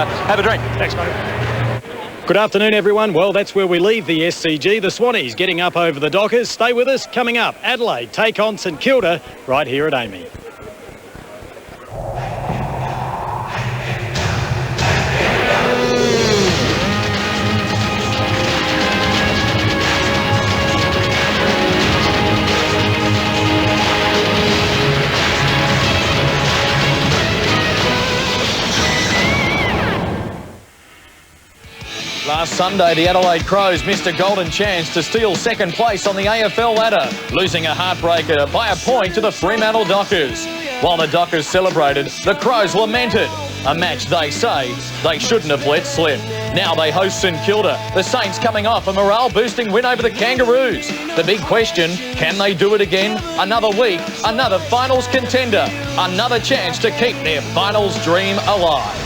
have a drink. Thanks, mate. Good afternoon, everyone. Well, that's where we leave the SCG. The Swannies getting up over the Dockers. Stay with us. Coming up, Adelaide take on St Kilda right here at Amy. Last Sunday, the Adelaide Crows missed a golden chance to steal second place on the AFL ladder, losing a heartbreaker by a point to the Fremantle Dockers. While the Dockers celebrated, the Crows lamented. A match they say they shouldn't have let slip. Now they host St Kilda, the Saints coming off a morale-boosting win over the Kangaroos. The big question, can they do it again? Another week, another finals contender, another chance to keep their finals dream alive.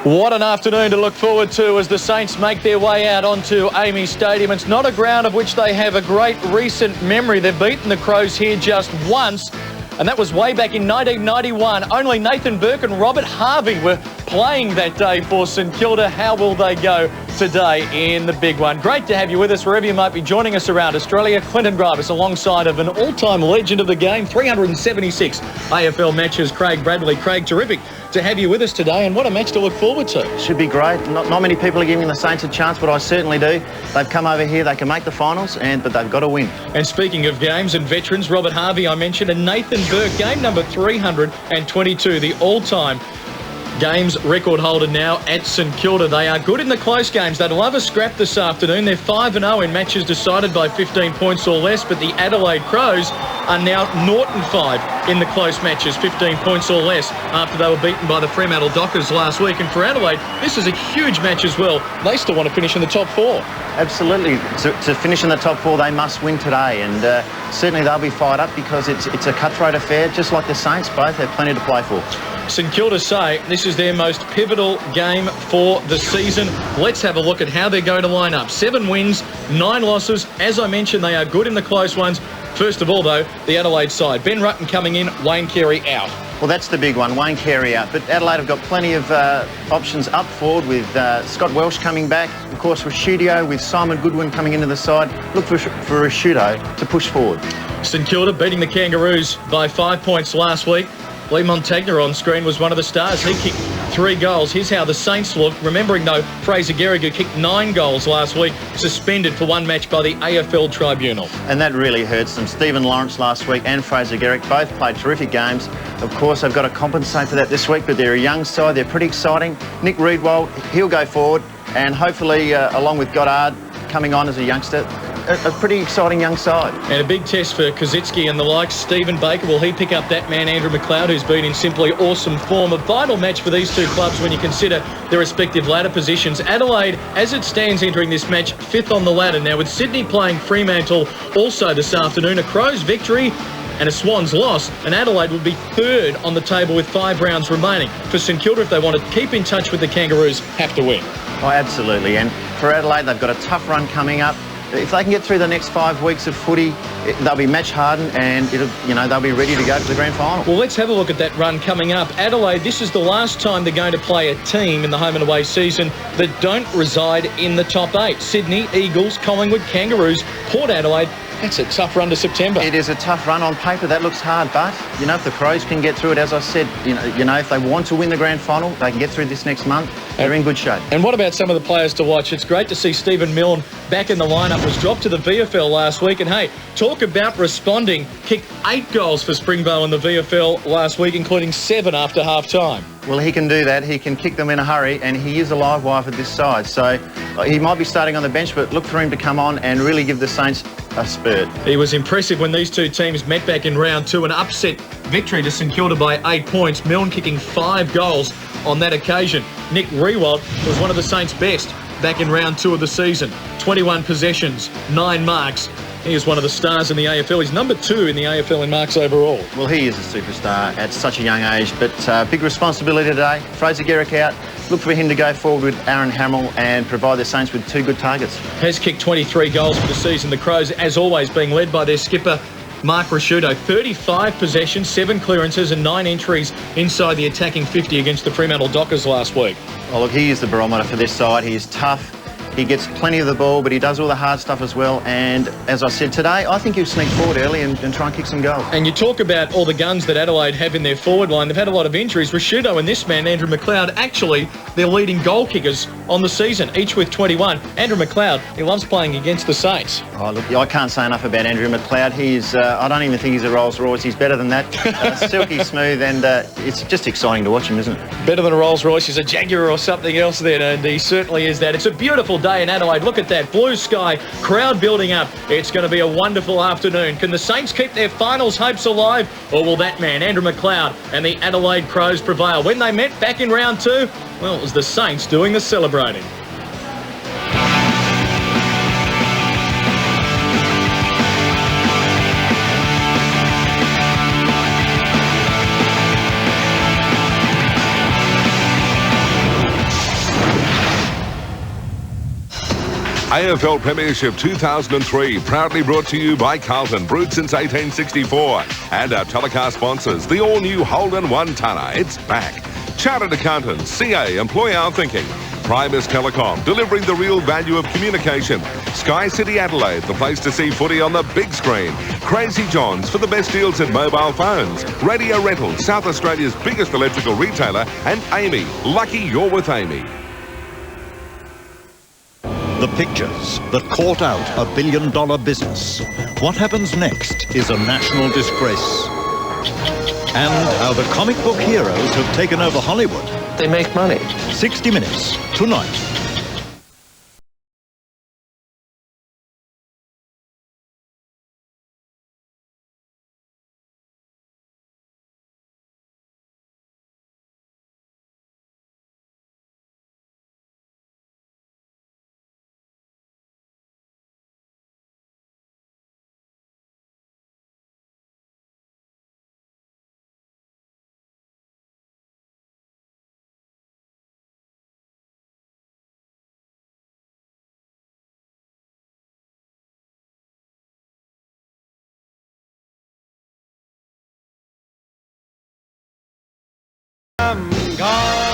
What an afternoon to look forward to as the Saints make their way out onto Amy Stadium. It's not a ground of which they have a great recent memory. They've beaten the Crows here just once, and that was way back in 1991. Only Nathan Burke and Robert Harvey were playing that day for St Kilda. How will they go today in the big one? Great to have you with us wherever you might be joining us around Australia. Clinton Grivis alongside of an all-time legend of the game, 376 AFL matches, Craig Bradley. Craig, terrific to have you with us today, and what a match to look forward to. Should be great. Not many people are giving the Saints a chance, but I certainly do. They've come over here, they can make the finals, but they've got to win. And speaking of games and veterans, Robert Harvey I mentioned, and Nathan Burke, game number 322, the all-time games record holder now at St Kilda. They are good in the close games. They'd love a scrap this afternoon. They're 5-0 in matches decided by 15 points or less, but the Adelaide Crows are now 0-5 in the close matches, 15 points or less, after they were beaten by the Fremantle Dockers last week. And for Adelaide, this is a huge match as well. They still want to finish in the top four. Absolutely. To finish in the top four, they must win today, and certainly they'll be fired up because it's a cutthroat affair, just like the Saints. Both have plenty to play for. St Kilda say this is their most pivotal game for the season. Let's have a look at how they're going to line up. 7 wins, 9 losses. As I mentioned, they are good in the close ones. First of all, though, the Adelaide side. Ben Rutten coming in, Wayne Carey out. Well, that's the big one, Wayne Carey out. But Adelaide have got plenty of options up forward with Scott Welsh coming back. Of course, Rashudio with Simon Goodwin coming into the side. Look for Rashudio to push forward. St Kilda beating the Kangaroos by 5 points last week. Lee Montagna on screen was one of the stars. He kicked 3 goals. Here's how the Saints look. Remembering, though, Fraser Gehrig, who kicked 9 goals last week, suspended for 1 match by the AFL Tribunal. And that really hurts them. Stephen Lawrence last week and Fraser Gehrig both played terrific games. Of course, they've got to compensate for that this week, but they're a young side. They're pretty exciting. Nick Riedwald, he'll go forward, and hopefully, along with Goddard coming on as a youngster, a pretty exciting young side. And a big test for Kazitsky and the likes. Stephen Baker, will he pick up that man, Andrew McLeod, who's been in simply awesome form? A vital match for these two clubs when you consider their respective ladder positions. Adelaide, as it stands entering this match, 5th on the ladder. Now, with Sydney playing Fremantle also this afternoon, a Crows victory and a Swans loss, and Adelaide would be 3rd on the table with 5 rounds remaining. For St Kilda, if they want to keep in touch with the Kangaroos, have to win. Oh, absolutely. And for Adelaide, they've got a tough run coming up. If they can get through the next 5 weeks of footy, they'll be match hardened, and they'll be ready to go to the grand final. Well, let's have a look at that run coming up. Adelaide, this is the last time they're going to play a team in the home and away season that don't reside in the top 8. Sydney, Eagles, Collingwood, Kangaroos, Port Adelaide. That's a tough run to September. It is a tough run on paper. That looks hard, but, if the Crows can get through it, as I said, if they want to win the grand final, they can get through this next month. They're in good shape. And what about some of the players to watch? It's great to see Stephen Milne back in the lineup. Was dropped to the VFL last week. And, hey, talk about responding. Kicked 8 goals for Springvale in the VFL last week, including 7 after half-time. Well, he can do that. He can kick them in a hurry, and he is a live wire for this side. So he might be starting on the bench, but look for him to come on and really give the Saints a spurt. He was impressive when these two teams met back in round 2. An upset victory to St Kilda by 8 points. Milne kicking 5 goals on that occasion. Nick Riewoldt was one of the Saints' best back in round 2 of the season. 21 possessions, 9 marks. He is one of the stars in the AFL. He's number 2 in the AFL in marks overall. Well, he is a superstar at such a young age, but big responsibility today. Fraser Gehrig out. Look for him to go forward with Aaron Hamill and provide the Saints with 2 good targets. Has kicked 23 goals for the season. The Crows, as always, being led by their skipper, Mark Rasciuto, 35 possessions, 7 clearances and 9 entries inside the attacking 50 against the Fremantle Dockers last week. Oh, look, he is the barometer for this side. He is tough. He gets plenty of the ball, but he does all the hard stuff as well. And as I said today, I think he'll sneak forward early and try and kick some goals. And you talk about all the guns that Adelaide have in their forward line. They've had a lot of injuries. Rasciuto and this man, Andrew McLeod, actually their leading goal kickers on the season, each with 21. Andrew McLeod, he loves playing against the Saints. Oh, look, I can't say enough about Andrew McLeod. He's, I don't even think he's a Rolls Royce. He's better than that. Silky smooth, and it's just exciting to watch him, isn't it? Better than a Rolls Royce. He's a Jaguar or something else then, and he certainly is that. It's a beautiful day in Adelaide. Look at that blue sky, crowd building up. It's going to be a wonderful afternoon. Can the Saints keep their finals hopes alive, or will that man, Andrew McLeod, and the Adelaide Crows prevail? When they met back in round 2, well, it was the Saints doing the celebrating. AFL Premiership 2003, proudly brought to you by Carlton, brewed since 1864. And our telecast sponsors, the all-new Holden 1-tonner. It's back. Chartered Accountants, CA, Employ Our Thinking. Primus Telecom, delivering the real value of communication. Sky City Adelaide, the place to see footy on the big screen. Crazy Johns for the best deals in mobile phones. Radio Rentals, South Australia's biggest electrical retailer. And Amy, lucky you're with Amy. The pictures that caught out a billion-dollar business. What happens next is a national disgrace. And how the comic book heroes have taken over Hollywood. They make money. 60 Minutes, tonight.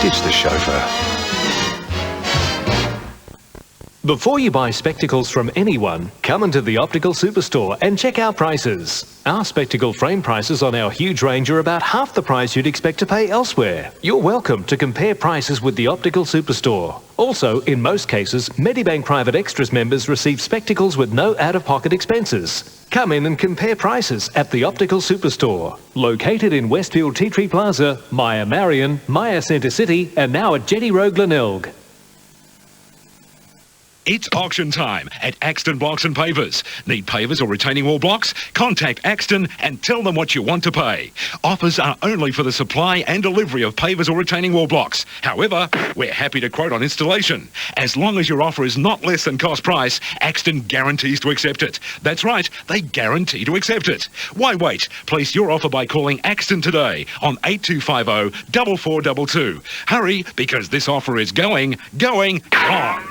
Ditch the chauffeur. Before you buy spectacles from anyone, come into the Optical Superstore and check our prices. Our spectacle frame prices on our huge range are about half the price you'd expect to pay elsewhere. You're welcome to compare prices with the Optical Superstore. Also, in most cases, Medibank Private Extras members receive spectacles with no out-of-pocket expenses. Come in and compare prices at the Optical Superstore. Located in Westfield Tea Tree Plaza, Maya Marion, Maya Centre City, and now at Jetty Road, Glenelg. It's auction time at Axton Blocks and Pavers. Need pavers or retaining wall blocks? Contact Axton and tell them what you want to pay. Offers are only for the supply and delivery of pavers or retaining wall blocks. However, we're happy to quote on installation. As long as your offer is not less than cost price, Axton guarantees to accept it. That's right, they guarantee to accept it. Why wait? Place your offer by calling Axton today on 8250 4422. Hurry, because this offer is going on.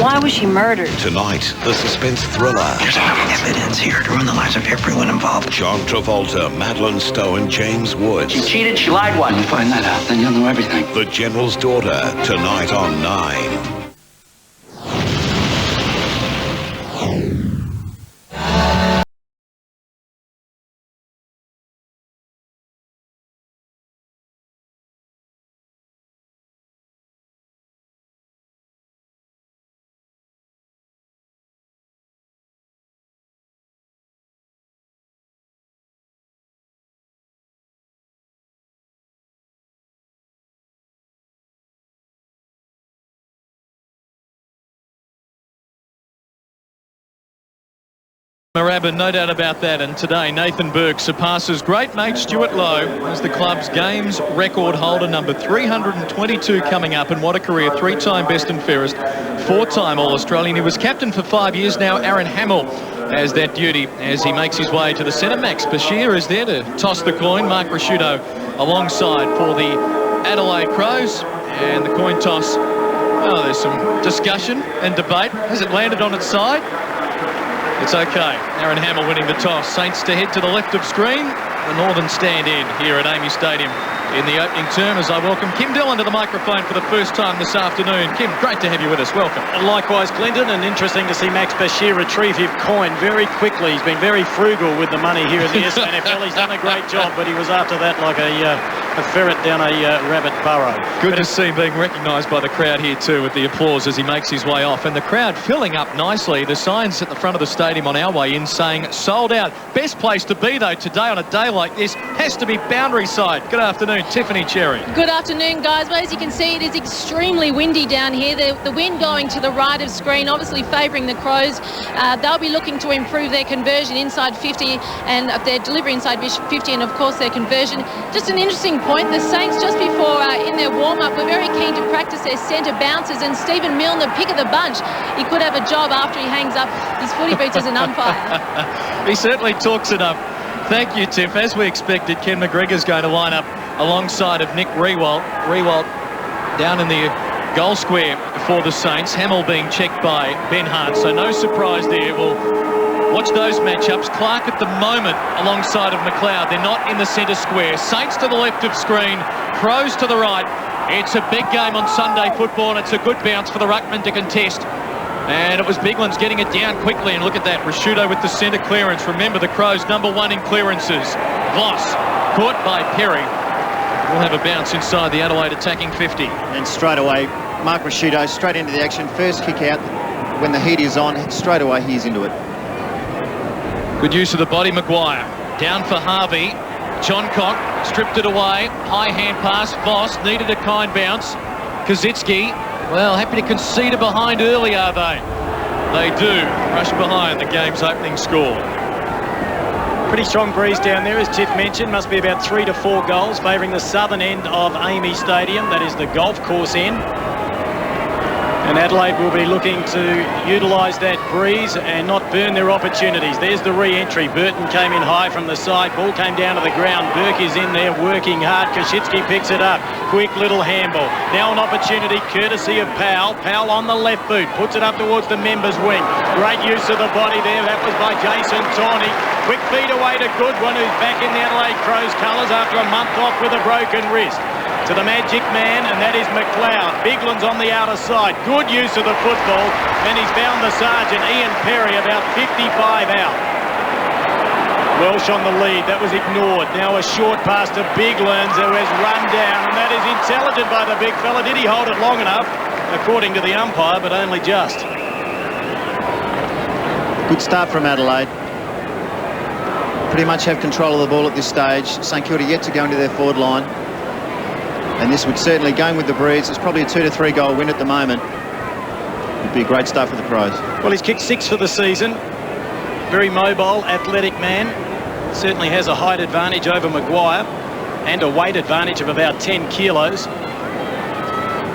Why was she murdered? Tonight, the suspense thriller. There's enough evidence here to ruin the lives of everyone involved. John Travolta, Madeline Stowe and James Woods. She cheated, she lied once. When you find that out, then you'll know everything. The General's Daughter, tonight on 9. Moorabbin, no doubt about that. And today, Nathan Burke surpasses great mate Stuart Lowe as the club's games record holder, number 322 coming up. And what a career. 3-time best and fairest, 4-time All-Australian. He was captain for 5 years now. Aaron Hamill has that duty as he makes his way to the centre. Max Bashir is there to toss the coin. Mark Rasciuto alongside for the Adelaide Crows. And the coin toss, oh, there's some discussion and debate. Has it landed on its side? It's okay. Aaron Hamill winning the toss. Saints to head to the left of screen. The Northern stand in here at Amy Stadium in the opening term as I welcome Kim Dillon to the microphone for the first time this afternoon. Kim, great to have you with us. Welcome. And likewise, Clinton, and interesting to see Max Bashir retrieve his coin very quickly. He's been very frugal with the money here in the SANFL. He's done a great job, but he was after that like a ferret down a rabbit burrow. Good to see him being recognised by the crowd here too with the applause as he makes his way off. And the crowd filling up nicely. The signs at the front of the stadium on our way in saying sold out. Best place to be though today on a day like this has to be Boundary Side. Good afternoon, Tiffany Cherry. Good afternoon, guys. Well, as you can see, it is extremely windy down here. The wind going to the right of screen, obviously favouring the Crows. They'll be looking to improve their conversion inside 50 and their delivery inside 50 and, of course, their conversion. Just an interesting point. The Saints, just before in their warm-up, were very keen to practice their centre bounces, and Stephen Milne, the pick of the bunch, he could have a job after he hangs up his footy boots as an umpire. He certainly talks it up. Thank you, Tiff. As we expected, Ken McGregor's going to line up alongside of Nick Riewoldt. Riewoldt down in the goal square for the Saints. Hamill being checked by Ben Hart, so no surprise there. We'll watch those matchups. Clark at the moment alongside of McLeod. They're not in the centre square. Saints to the left of screen, Crows to the right. It's a big game on Sunday football, and it's a good bounce for the ruckman to contest. And it was Biglan's getting it down quickly, and look at that. Rasciuto with the centre clearance. Remember, the Crows #1 in clearances. Voss caught by Perry. We'll have a bounce inside the Adelaide attacking 50. And straight away, Mark Rasciuto straight into the action. First kick out when the heat is on. Straight away, he's into it. Good use of the body, Maguire. Down for Harvey. Johncock stripped it away. High hand pass. Voss needed a kind bounce. Kazitsky, well, happy to concede a behind early, are they? They do. Rush behind the game's opening score. Pretty strong breeze down there, as Tiff mentioned. Must be about 3 to 4 goals favouring the southern end of Amy Stadium. That is the golf course end. And Adelaide will be looking to utilise that breeze and not burn their opportunities. There's the re-entry. Burton came in high from the side. Ball came down to the ground. Burke is in there working hard. Kashitsky picks it up. Quick little handball. Now an opportunity courtesy of Powell. Powell on the left boot. Puts it up towards the members' wing. Great use of the body there. That was by Jason Tawney. Quick feed away to Goodwin, who's back in the Adelaide Crows colours after a month off with a broken wrist. To the magic man, and that is McLeod. Biglan's on the outer side. Good use of the football, and he's found the sergeant, Ian Perry, about 55 out. Welsh on the lead. That was ignored. Now a short pass to Biglan's, who has run down, and that is intelligent by the big fella. Did he hold it long enough? According to the umpire, but only just. Good start from Adelaide. Pretty much have control of the ball at this stage. St Kilda yet to go into their forward line. And this would certainly, going with the breeze, it's probably a 2 to 3 goal win at the moment. Would be a great start for the Crows. Well, he's kicked 6 for the season. Very mobile, athletic man. Certainly has a height advantage over Maguire and a weight advantage of about 10 kilos.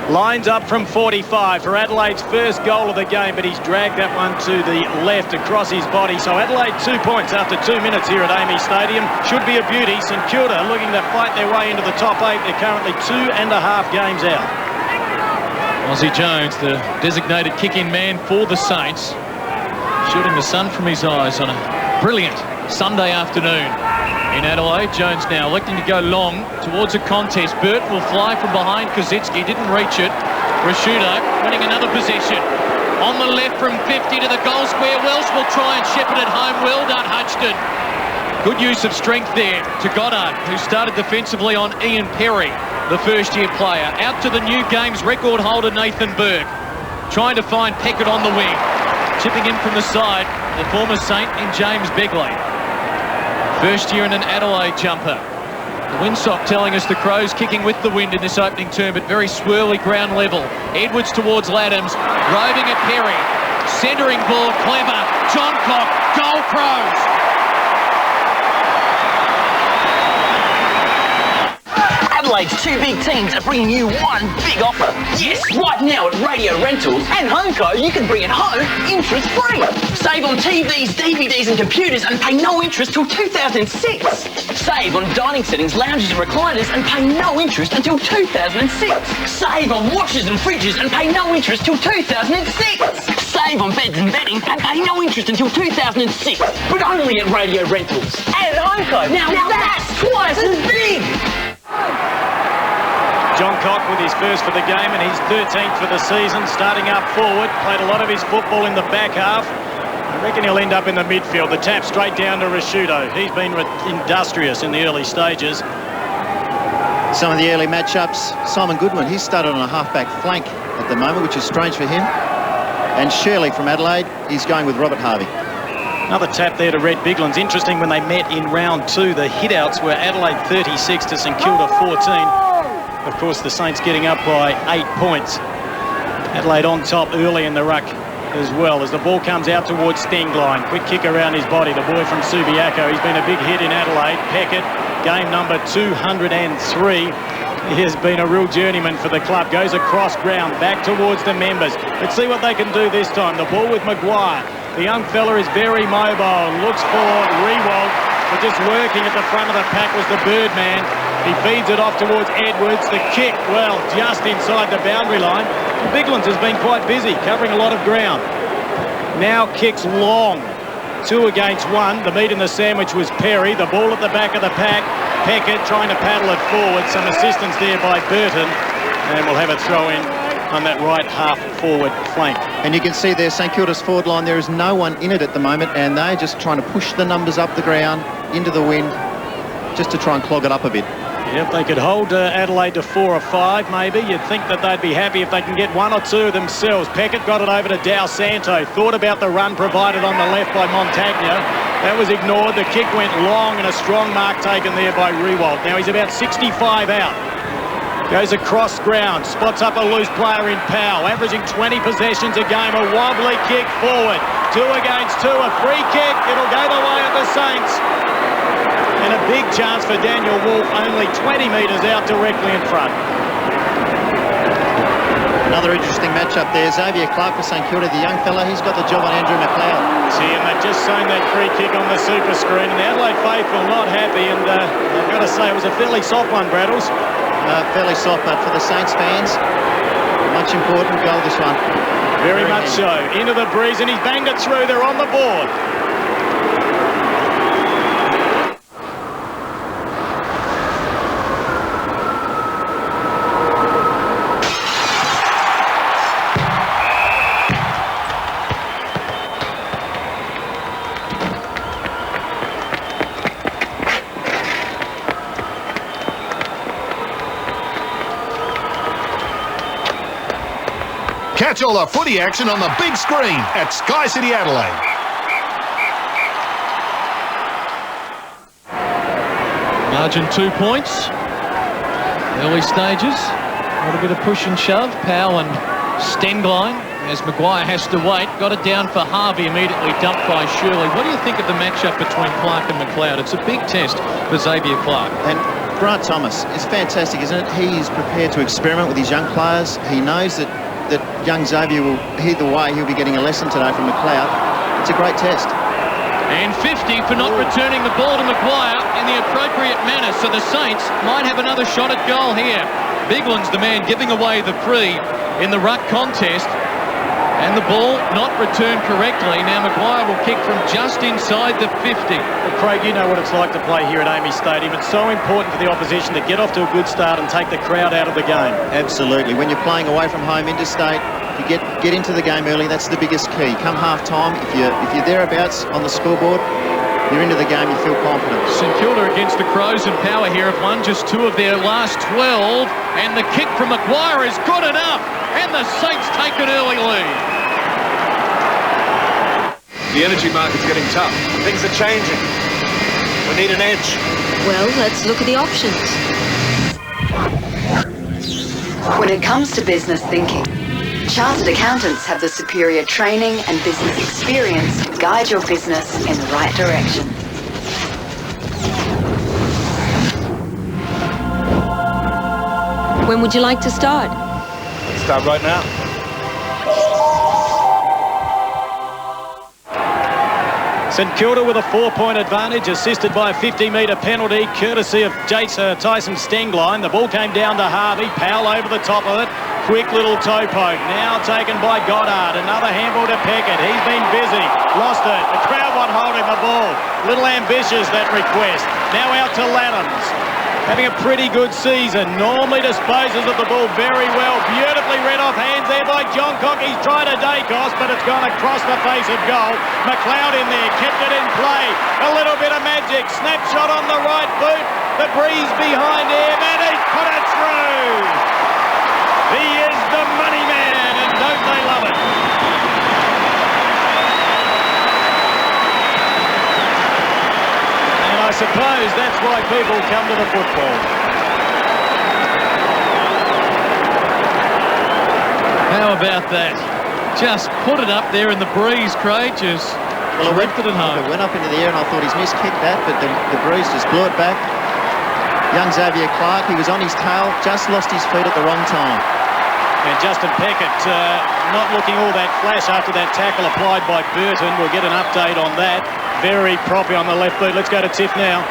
Lines up from 45 for Adelaide's first goal of the game, but he's dragged that one to the left across his body. So Adelaide 2 points after 2 minutes here at Amy Stadium. Should be a beauty. St Kilda looking to fight their way into the top 8. They're currently 2.5 games out. Ozzie Jones, the designated kick-in man for the Saints, shooting the sun from his eyes on a brilliant Sunday afternoon in Adelaide. Jones now electing to go long towards a contest. Burton will fly from behind. Kazitsky didn't reach it. Rasciuto winning another possession. On the left from 50 to the goal square. Welsh will try and shepherd it home. Well done, Hutchton. Good use of strength there to Goddard, who started defensively on Ian Perry, the first-year player. Out to the new games record holder Nathan Burke, trying to find Peckett on the wing. Chipping in from the side, the former Saint in James Begley. First year in an Adelaide jumper. The windsock telling us the Crows kicking with the wind in this opening term, but very swirly ground level. Edwards towards Laddams, roving at Perry. Centering ball, clever. John Cock, goal Crows. Adelaide's two big teams are bringing you one big offer. Yes, right now at Radio Rentals and HomeCo, you can bring it home interest-free. Save on TVs, DVDs and computers and pay no interest till 2006. Save on dining settings, lounges and recliners and pay no interest until 2006. Save on washes and fridges and pay no interest till 2006. Save on beds and bedding and pay no interest until 2006. But only at Radio Rentals and HomeCo. Now that's twice as big. John Cock with his first for the game and his 13th for the season, starting up forward. Played a lot of his football in the back half. I reckon he'll end up in the midfield. The tap straight down to Rashudo. He's been industrious in the early stages. Some of the early matchups, Simon Goodwin, he's started on a half-back flank at the moment, which is strange for him. And Shirley from Adelaide, he's going with Robert Harvey. Another tap there to Red Biglands. Interesting, when they met in round 2, the hit-outs were Adelaide 36 to St Kilda 14. Of course, the Saints getting up by 8 points. Adelaide on top early in the ruck as well, as the ball comes out towards Stenglein. Quick kick around his body, the boy from Subiaco. He's been a big hit in Adelaide. Peckett, game number 203. He has been a real journeyman for the club. Goes across ground, back towards the members. Let's see what they can do this time. The ball with Maguire. The young fella is very mobile, looks for Rewald, but just working at the front of the pack was the Birdman. He feeds it off towards Edwards. The kick, well, just inside the boundary line. Biglands has been quite busy, covering a lot of ground. Now kicks long. 2 against 1. The meat in the sandwich was Perry. The ball at the back of the pack. Peckett trying to paddle it forward. Some assistance there by Burton. And we'll have a throw in on that right half forward flank. And you can see there, St Kilda's forward line, there is no one in it at the moment, and they're just trying to push the numbers up the ground, into the wind, just to try and clog it up a bit. Yep, they could hold Adelaide to 4 or 5 maybe. You'd think that they'd be happy if they can get 1 or 2 themselves. Peckett got it over to Dow Santo. Thought about the run provided on the left by Montagna. That was ignored. The kick went long and a strong mark taken there by Rewald. Now he's about 65 out. Goes across ground, spots up a loose player in Powell, averaging 20 possessions a game. A wobbly kick forward. 2 against 2, a free kick. It'll go the way of the Saints. And a big chance for Daniel Wolfe, only 20 metres out directly in front. Another interesting matchup there. Xavier Clark for St Kilda, the young fella, he's got the job on Andrew McLeod. See, and they've just shown that free kick on the super screen, and the Adelaide faithful not happy, and I've got to say it was a fairly soft one, Braddles. Fairly soft, but for the Saints fans, much important goal this one. Very much so. Into the breeze, and he's banged it through. They're on the board. Catch all the footy action on the big screen at Sky City Adelaide. Margin 2 points. Early stages. A little bit of push and shove. Powell and Stenglein as Maguire has to wait. Got it down for Harvey, immediately dumped by Shirley. What do you think of the matchup between Clark and McLeod? It's a big test for Xavier Clark. And Grant Thomas is fantastic, isn't it? He's prepared to experiment with his young players. He knows that young Xavier will, either way, he'll be getting a lesson today from McLeod. It's a great test. And 50 for not returning the ball to Maguire in the appropriate manner, so the Saints might have another shot at goal here. Bigland's the man giving away the free in the ruck contest, and the ball not returned correctly. Now Maguire will kick from just inside the 50. Well, Craig, you know what it's like to play here at Amy Stadium. It's so important for the opposition to get off to a good start and take the crowd out of the game. Absolutely. When you're playing away from home, interstate, if you get into the game early, that's the biggest key. Come half-time, if you're thereabouts on the scoreboard, you're into the game, you feel confident. St Kilda against the Crows and Power here have won just 2 of their last 12, and the kick from Maguire is good enough, and the Saints take an early lead. The energy market's getting tough. Things are changing. We need an edge. Well, let's look at the options. When it comes to business thinking, Chartered accountants have the superior training and business experience to guide your business in the right direction. When would you like to start? Let's start right now. St Kilda with a 4-point advantage, assisted by a 50-metre penalty, courtesy of Tyson Stengline. The ball came down to Harvey. Powell over the top of it. Quick little toe poke. Now taken by Goddard. Another handball to Peckett. He's been busy. Lost it. The crowd won't hold him the ball. Little ambitious, that request. Now out to Laddams. Having a pretty good season. Normally disposes of the ball very well. Beautifully read off hands there by John Cock. He's tried a Dacos, but it's gone across the face of goal. McLeod in there, kept it in play. A little bit of magic. Snapshot on the right boot. The breeze behind him, and he's put it through. He is the money man, and don't they love it? I suppose that's why people come to the football. How about that? Just put it up there in the breeze, Craig. Just lifted it home. It went up into the air and I thought he's miskicked that, but the breeze just blew it back. Young Xavier Clark, he was on his tail, just lost his feet at the wrong time. And Justin Peckett not looking all that flash after that tackle applied by Burton. We'll get an update on that. Very proppy on the left boot. Let's go to Tiff now.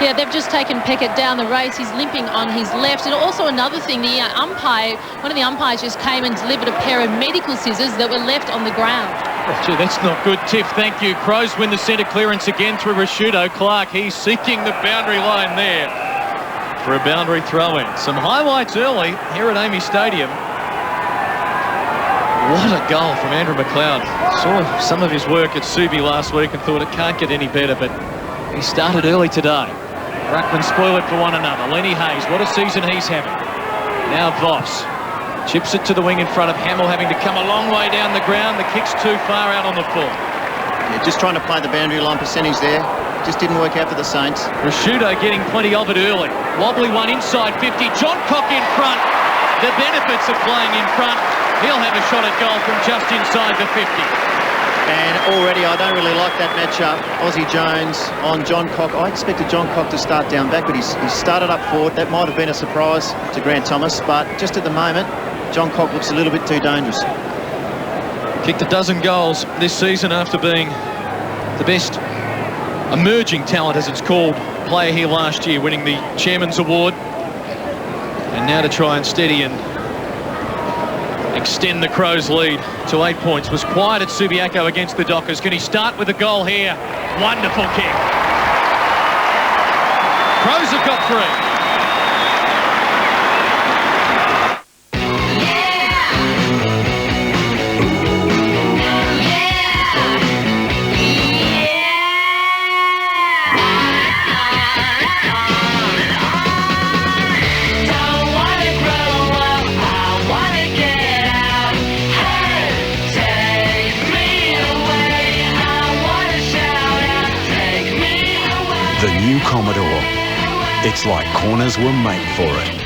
Yeah, they've just taken Peckett down the race. He's limping on his left. And also another thing, the umpire, one of the umpires just came and delivered a pair of medical scissors that were left on the ground. Oh, gee, that's not good, Tiff. Thank you. Crows win the centre clearance again through Rashudo. Clark, he's seeking the boundary line there for a boundary throw-in. Some highlights early here at Amy Stadium. What a goal from Andrew McLeod. Saw some of his work at Subi last week and thought it can't get any better, but he started early today. Ruckman spoil it for one another. Lenny Hayes, what a season he's having. Now Voss chips it to the wing in front of Hamill, having to come a long way down the ground. The kick's too far out on the full. Yeah, just trying to play the boundary line percentage there. Just didn't work out for the Saints. Rashudo getting plenty of it early. Wobbly one inside 50. John Cock in front. The benefits of playing in front. He'll have a shot at goal from just inside the 50. And already I don't really like that matchup. Aussie Jones on John Cock. I expected John Cock to start down back, but he's started up forward. That might have been a surprise to Grant Thomas, but just at the moment, John Cock looks a little bit too dangerous. Kicked a dozen goals this season after being the best emerging talent, as it's called, player here last year, winning the Chairman's Award. And now to try and steady and extend the Crows' lead to 8 points. Was quiet at Subiaco against the Dockers. Can he start with a goal here? Wonderful kick. Crows have got 3. Commodore. It's like corners were made for it.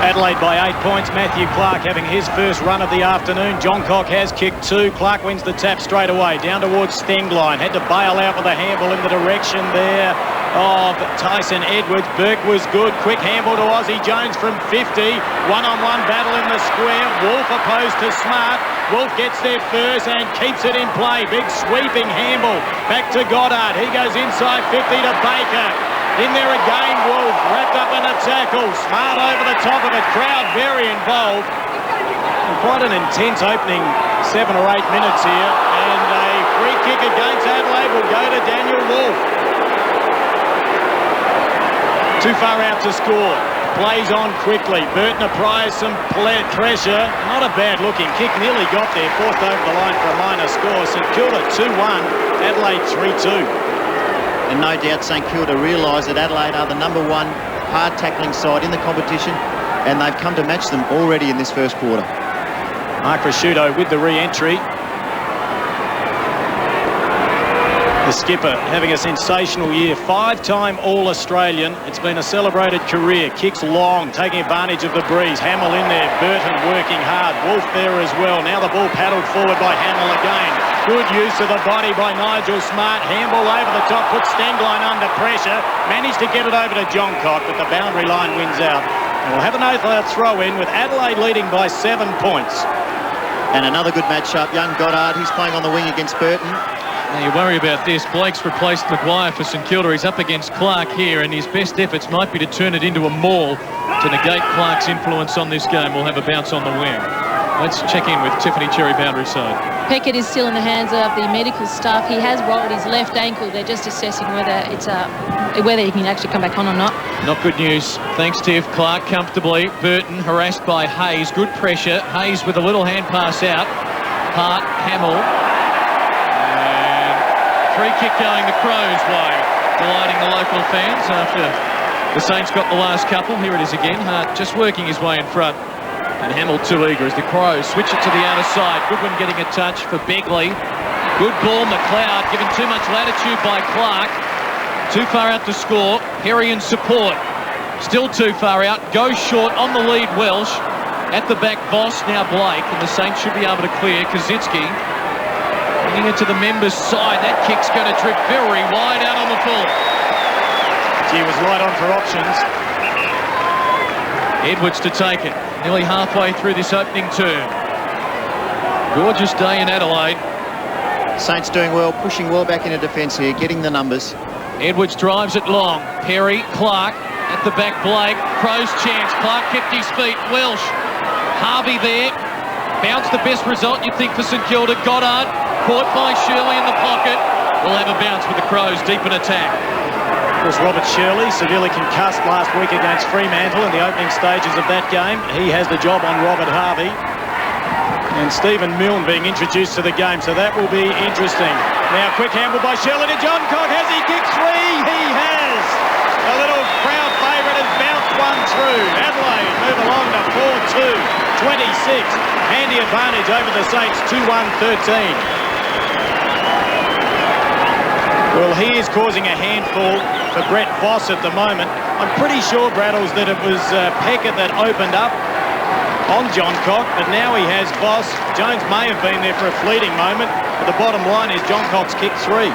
Adelaide by 8 points. Matthew Clark having his first run of the afternoon. John Cock has kicked 2. Clark wins the tap straight away. Down towards Stengline. Had to bail out with a handball in the direction there of Tyson Edwards. Burke was good. Quick handball to Aussie Jones from 50. One-on-one battle in the square. Wolf opposed to Smart. Wolf gets there first and keeps it in play. Big sweeping handball. Back to Goddard. He goes inside 50 to Baker. In there again, Wolf wrapped up in a tackle. Smart over the top of it. Crowd very involved. And quite an intense opening 7 or 8 minutes here. And a free kick against Adelaide will go to Daniel Wolf. Too far out to score. Plays on quickly. Burton applies some pressure. Not a bad looking kick. Nearly got there. Forced over the line for a minor score. St Kilda 2-1. Adelaide 3-2. And no doubt St Kilda realise that Adelaide are the #1 hard tackling side in the competition, and they've come to match them already in this first quarter. Mark Rashudo with the re-entry. The skipper having a sensational year. 5-time All-Australian. It's been a celebrated career. Kicks long, taking advantage of the breeze. Hamill in there. Burton working hard. Wolf there as well. Now the ball paddled forward by Hamill again. Good use of the body by Nigel Smart. Handball over the top. Puts Stenglein under pressure. Managed to get it over to Johncock, but the boundary line wins out. And we'll have an no-throw throw in with Adelaide leading by 7 points. And another good matchup. Young Goddard, he's playing on the wing against Burton. Now you worry about this. Blake's replaced Maguire for St Kilda. He's up against Clark here, and his best efforts might be to turn it into a maul to negate Clark's influence on this game. We'll have a bounce on the wing. Let's check in with Tiffany Cherry, boundary side. Peckett is still in the hands of the medical staff. He has rolled his left ankle. They're just assessing whether it's whether he can actually come back on or not. Not good news. Thanks, Tiff. Clark comfortably. Burton harassed by Hayes. Good pressure. Hayes with a little hand pass out. Hart, Hamill. And free kick going the Crows' way. Delighting the local fans after the Saints got the last couple. Here it is again. Hart just working his way in front. And Hamill too eager as the Crows switch it to the outer side. Goodwin getting a touch for Begley. Good ball, McLeod, given too much latitude by Clark. Too far out to score. Perry in support. Still too far out. Goes short on the lead, Welsh. At the back, Voss, now Blake. And the Saints should be able to clear. Kazitsky bringing it to the members' side. That kick's going to drip very wide out on the full. He was light on for options. Edwards to take it. Nearly halfway through this opening term. Gorgeous day in Adelaide. Saints doing well, pushing well back into defence here, getting the numbers. Edwards drives it long. Perry, Clark, at the back Blake. Crows chance. Clark kept his feet. Welsh. Harvey there. Bounce the best result you'd think for St Kilda. Goddard caught by Shirley in the pocket. We'll have a bounce with the Crows deep in attack. Of course, Robert Shirley, severely concussed last week against Fremantle in the opening stages of that game. He has the job on Robert Harvey. And Stephen Milne being introduced to the game, so that will be interesting. Now, quick handball by Shirley to Johncock. Has he kicked 3? He has! A little crowd favourite has bounced one through. Adelaide move along to 4-2, 26. Handy advantage over the Saints, 2-1-13. Well, he is causing a handful for Brett Voss at the moment. I'm pretty sure, Braddles, that it was Peckett that opened up on Johncock, but now he has Voss. Jones may have been there for a fleeting moment, but the bottom line is Johncock's kicked 3.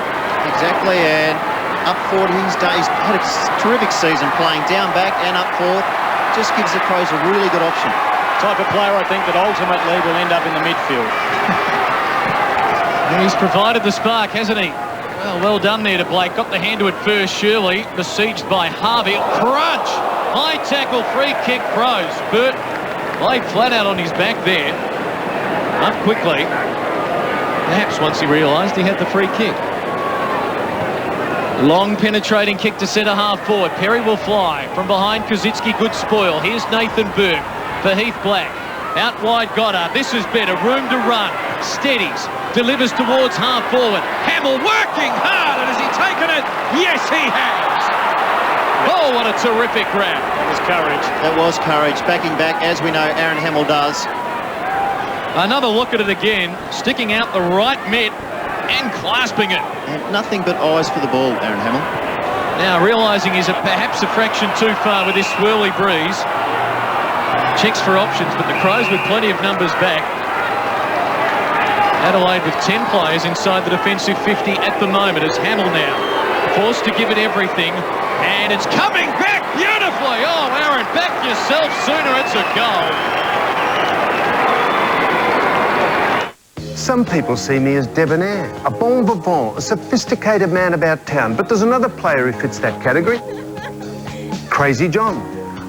Exactly, and up forward his days. Had a terrific season playing down back and up forward. Just gives the Crows a really good option. Type of player, I think, that ultimately will end up in the midfield. And he's provided the spark, hasn't he? Well done there to Blake. Got the hand to it first, Shirley. Besieged by Harvey. Crunch! High tackle, free kick, Crows. Burt lay flat out on his back there. Up quickly. Perhaps once he realised he had the free kick. Long penetrating kick to centre half forward. Perry will fly. From behind, Kazitsky, good spoil. Here's Nathan Burke for Heath Black. Out wide, Goddard. This is better. Room to run. Steadies. Delivers towards half forward. Hamill working hard, and has he taken it? Yes, he has. Oh, what a terrific grab. That was courage. That was courage. Backing back, as we know Aaron Hamill does. Another look at it again. Sticking out the right mitt and clasping it. And nothing but eyes for the ball, Aaron Hamill. Now realising he's perhaps a fraction too far with this swirly breeze. Checks for options, but the Crows with plenty of numbers back. Adelaide with 10 players inside the defensive 50 at the moment as Hamill now forced to give it everything, and it's coming back beautifully. Oh, Aaron, back yourself sooner. It's a goal. Some people see me as debonair, a bon vivant, a sophisticated man about town, but there's another player who fits that category. Crazy John.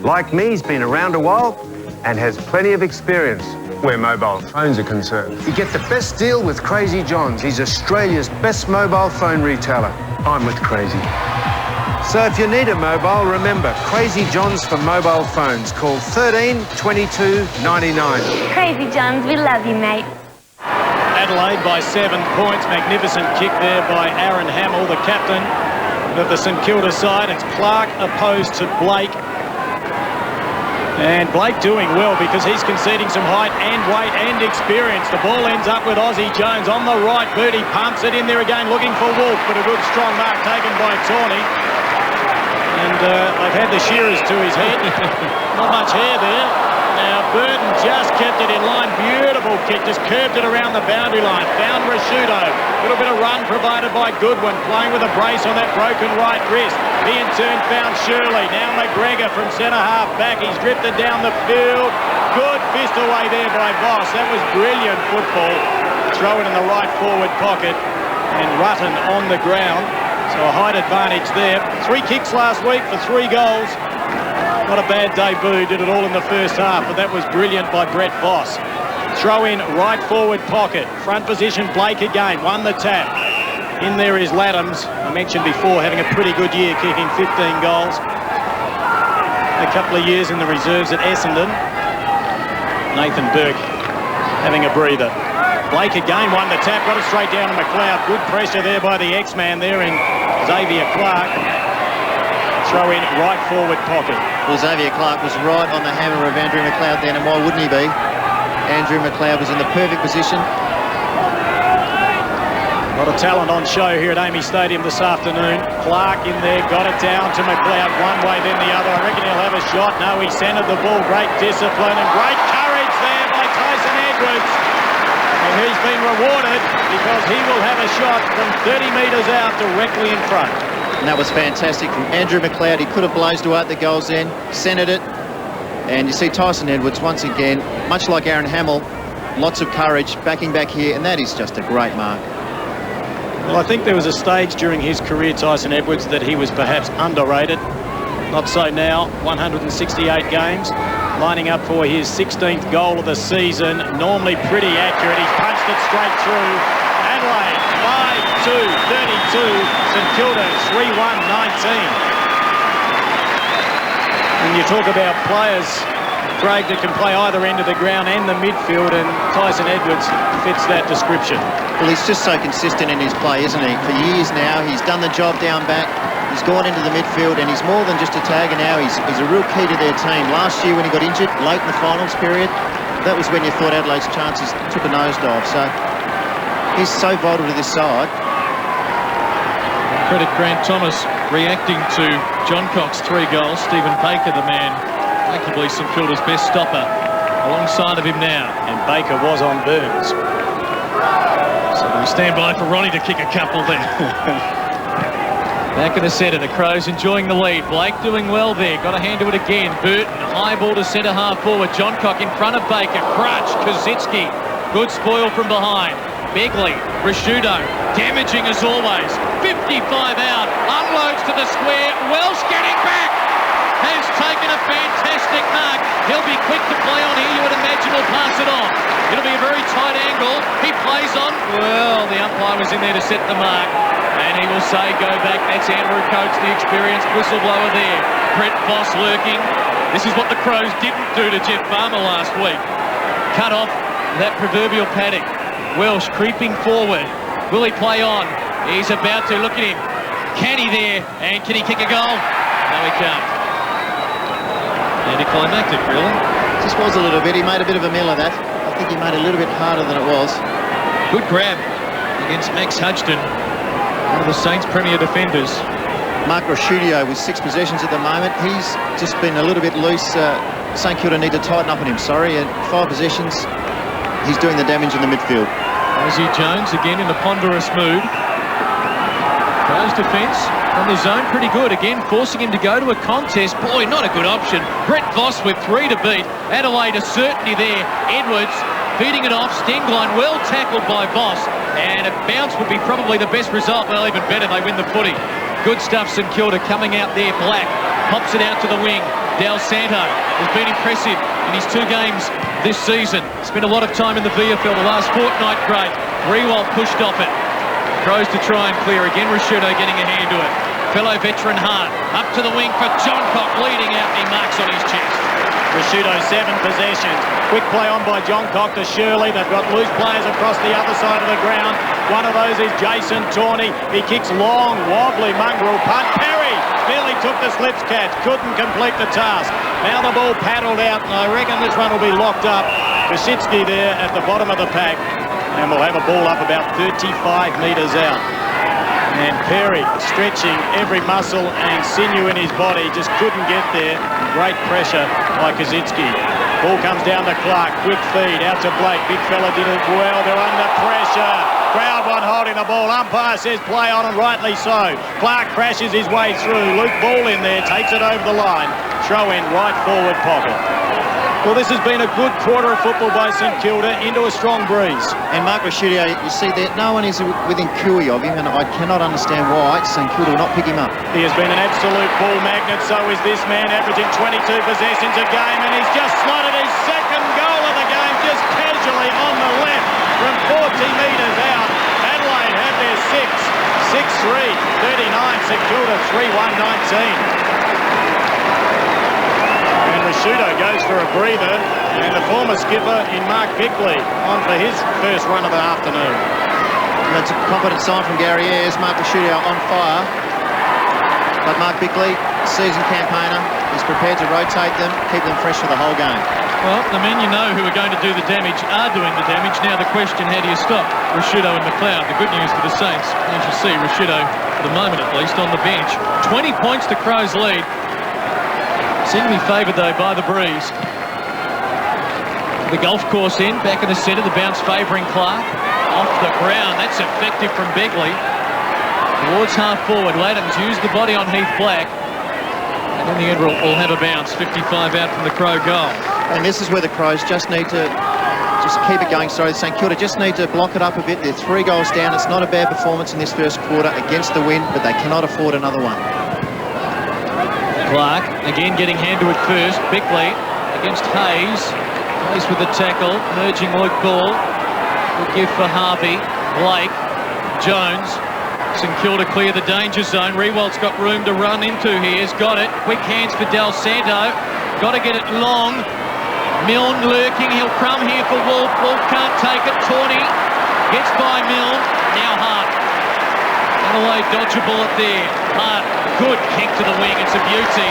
Like me, he's been around a while and has plenty of experience where mobile phones are concerned. You get the best deal with Crazy John's. He's Australia's best mobile phone retailer. I'm with Crazy. So if you need a mobile, remember, Crazy John's for mobile phones. Call 13 22 99. Crazy John's, we love you, mate. Adelaide by 7 points. Magnificent kick there by Aaron Hamill, the captain of the St Kilda side. It's Clark opposed to Blake. And Blake doing well because he's conceding some height and weight and experience. The ball ends up with Aussie Jones on the right boot. He pumps it in there again, looking for Wolf, but a good strong mark taken by Tawney. And they've had the shearers to his head. Not much hair there. Now Burton just kept it in line. Beautiful kick, just curved it around the boundary line. Found Rashudo. A little bit of run provided by Goodwin, playing with a brace on that broken right wrist. He in turn found Shirley. Now McGregor from centre half back. He's drifted down the field. Good fist away there by Voss. That was brilliant football. Throw it in the right forward pocket. And Rutten on the ground. So a height advantage there. 3 kicks last week for 3 goals. Not a bad debut, did it all in the first half, but that was brilliant by Brett Voss. Throw in right forward pocket. Front position, Blake again, won the tap. In there is Laddams. I mentioned before having a pretty good year, kicking 15 goals. A couple of years in the reserves at Essendon. Nathan Burke having a breather. Blake again won the tap, got it straight down to McLeod. Good pressure there by the X-man there in Xavier Clark. Throw in right forward pocket. Well, Xavier Clark was right on the hammer of Andrew McLeod then, and why wouldn't he be? Andrew McLeod was in the perfect position. A lot of talent on show here at AAMI Stadium this afternoon. Clark in there, got it down to McLeod one way then the other. I reckon he'll have a shot. No, he centred the ball. Great discipline and great courage there by Tyson Edwards. And he's been rewarded because he will have a shot from 30 metres out directly in front. And that was fantastic from Andrew McLeod. He could have blazed away at the goals then, centred it. And you see Tyson Edwards once again, much like Aaron Hamill, lots of courage, backing back here, and that is just a great mark. Well, I think there was a stage during his career, Tyson Edwards, that he was perhaps underrated. Not so now, 168 games, lining up for his 16th goal of the season. Normally pretty accurate. He's punched it straight through. Adelaide, 5-2, 32. St Kilda, 3-1, 19. When you talk about players, Craig, that can play either end of the ground and the midfield, and Tyson Edwards fits that description. Well, he's just so consistent in his play, isn't he? For years now, he's done the job down back. He's gone into the midfield, and he's more than just a tagger now. He's a real key to their team. Last year when he got injured, late in the finals period, that was when you thought Adelaide's chances took a nosedive. So he's so vital to this side. Credit Grant Thomas reacting to John Cock's 3 goals. Stephen Baker, the man, arguably St Kilda's best stopper, alongside of him now. And Baker was on Burns. So we stand by for Ronnie to kick a couple then. Back in the centre, the Crows enjoying the lead. Blake doing well there, got a hand to it again. Burton, high ball to centre half forward. John Cock in front of Baker. Crutch, Kaczynski, good spoil from behind. Begley, Rashudo, damaging as always. 55 out, unloads to the square. Welsh getting back, has taken a fantastic mark. He'll be quick to play on here, you would imagine he'll pass it on. It'll be a very tight angle. He plays on. Well, the umpire was in there to set the mark. And he will say, go back. That's Andrew Coates, the experienced whistleblower there. Brett Voss lurking. This is what the Crows didn't do to Jeff Farmer last week. Cut off that proverbial paddock. Welsh creeping forward. Will he play on? He's about to. Look at him. Can he there? And can he kick a goal? No, he can't. Anticlimactic, really. Just was a little bit. He made a bit of a meal of that. I think he made it a little bit harder than it was. Good grab against Max Hudson, one of the Saints' premier defenders. Mark Rashudio with 6 possessions at the moment. He's just been a little bit loose. St Kilda need to tighten up on him, sorry. And 5 possessions. He's doing the damage in the midfield. Aussie Jones again in a ponderous mood. Crows defence on the zone pretty good. Again, forcing him to go to a contest. Boy, not a good option. Brett Voss with 3 to beat. Adelaide a certainty there. Edwards feeding it off. Stenglein well tackled by Voss. And a bounce would be probably the best result. Well, even better, they win the footy. Good stuff, St Kilda coming out there. Black pops it out to the wing. Del Santo has been impressive in his 2 games this season. Spent a lot of time in the VFL the last fortnight. Great. Rewald pushed off it. Crows to try and clear again. Rashudo getting a hand to it. Fellow veteran Hart up to the wing for John Cock, leading out, and he marks on his chest. Rashudo 7 possessions. Quick play on by John Cock to Shirley. They've got loose players across the other side of the ground. One of those is Jason Tawney. He kicks long, wobbly mongrel punt. Perry Nearly took the slips catch. Couldn't complete the task. Now the ball paddled out, and I reckon this one will be locked up. Koschitzky there at the bottom of the pack, and we'll have a ball up about 35 metres out. And Perry stretching every muscle and sinew in his body, just couldn't get there. Great pressure by Koschitzky. Ball comes down to Clark, quick feed out to Blake. Big fella did it well, they're under pressure. Crowd one holding the ball. Umpire says play on, and rightly so. Clark crashes his way through. Luke Ball in there, takes it over the line. Throw in right forward pocket. Well, this has been a good quarter of football by St Kilda into a strong breeze. And Mark Rashudio, you see that no one is within cooey of him, and I cannot understand why St Kilda will not pick him up. He has been an absolute ball magnet, so is this man, averaging 22 possessions a game, and he's just slotted his second goal of the game just casually on the left from 40 metres out. Adelaide had their 6-3, 39, St Kilda 3-1, 19. And Rashudo goes for a breather, and the former skipper in Mark Bickley on for his first run of the afternoon. That's a confident sign from Gary Ayres. Mark Rashudo on fire. But Mark Bickley, seasoned campaigner, is prepared to rotate them, keep them fresh for the whole game. Well, the men you know who are going to do the damage are doing the damage. Now the question, how do you stop Rashudo and McLeod? The good news for the Saints, as you see, Rashudo, for the moment at least, on the bench. 20 points to Crows' lead. Seem to be favoured, though, by the breeze. The golf course end, back in the centre, the bounce favouring Clark. Off the ground, that's effective from Begley. Towards half forward, Ladham's used the body on Heath Black. And in the end, we'll have a bounce, 55 out from the Crow goal. And this is where the Crows just need to keep it going. Sorry, St Kilda just need to block it up a bit. They're 3 goals down. It's not a bad performance in this first quarter against the wind, but they cannot afford another one. Clark again getting hand to it first. Bickley against Hayes. Hayes with the tackle, merging Luke Ball. Good give for Harvey. Blake, Jones. St Kilda clear the danger zone. Rewald's got room to run into here. He's got it. Quick hands for Del Santo. Got to get it long. Milne lurking. He'll crumb here for Wolf. Wolf can't take it. Tawney gets by Milne. Now Hart. Adelaide dodge a bullet there. Hart, good kick to the wing. It's a beauty.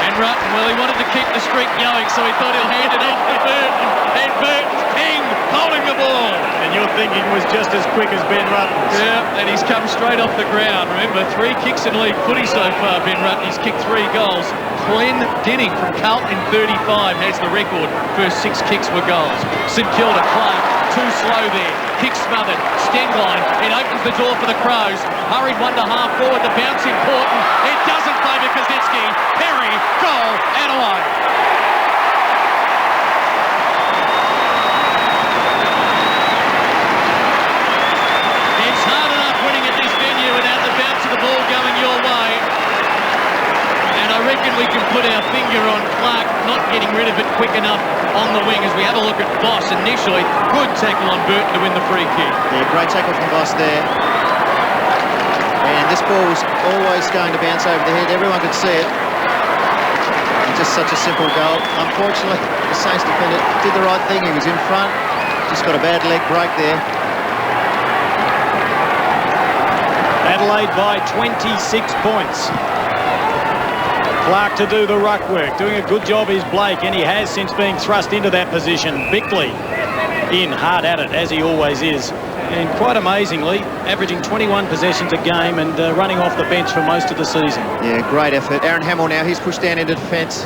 And Rutten, well, he wanted to keep the streak going, so he thought he'll hand it off to Burton. And Burton's king holding the ball. And you're thinking was just as quick as Ben Rutten's. Yeah, and he's come straight off the ground. Remember, 3 kicks in league footy so far, Ben Rutten. He's kicked 3 goals. Glenn Dinning from Carlton in 35 has the record. First 6 kicks were goals. St Kilda, Clark, too slow there. Kick smothered. Stenglein, it opens the door for the Crows. Hurried one to half forward. The bounce important. It doesn't favour Koschitzky. Perry, goal, Adelaide. It's hard enough winning at this venue without the bounce of the ball going your way. And I reckon we can put our finger on Clark not getting rid of it quick enough on the wing as we have a look at Boss initially. Good tackle on Burton to win the free kick. Yeah, great tackle from Boss there. And this ball was always going to bounce over the head. Everyone could see it. And just such a simple goal. Unfortunately, the Saints defender did the right thing. He was in front. Just got a bad leg break there. Adelaide by 26 points. Clark to do the ruck work. Doing a good job is Blake, and he has since being thrust into that position. Bickley in, hard at it, as he always is. And quite amazingly, averaging 21 possessions a game and running off the bench for most of the season. Yeah, great effort. Aaron Hamill now, he's pushed down into defence.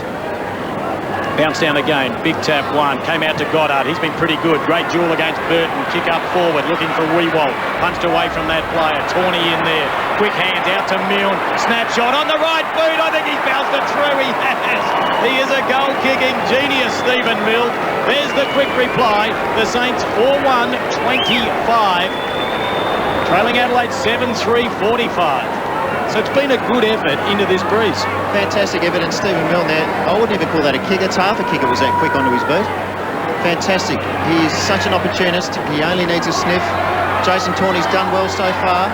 Bounce down again, big tap one, came out to Goddard, he's been pretty good. Great duel against Burton, kick up forward, looking for Rewald. Punched away from that player, Tawney in there. Quick hands out to Milne, snapshot on the right boot, I think he's bounced it through, he has. He is a goal-kicking genius, Stephen Milne. There's the quick reply, the Saints 4-1, 25. Trailing Adelaide 7-3, 45. So it's been a good effort into this breeze. Fantastic effort, and Stephen Milne there. I wouldn't even call that a kick. It's half a kick. It was that quick onto his boot. Fantastic. He is such an opportunist. He only needs a sniff. Jason Tawney's done well so far,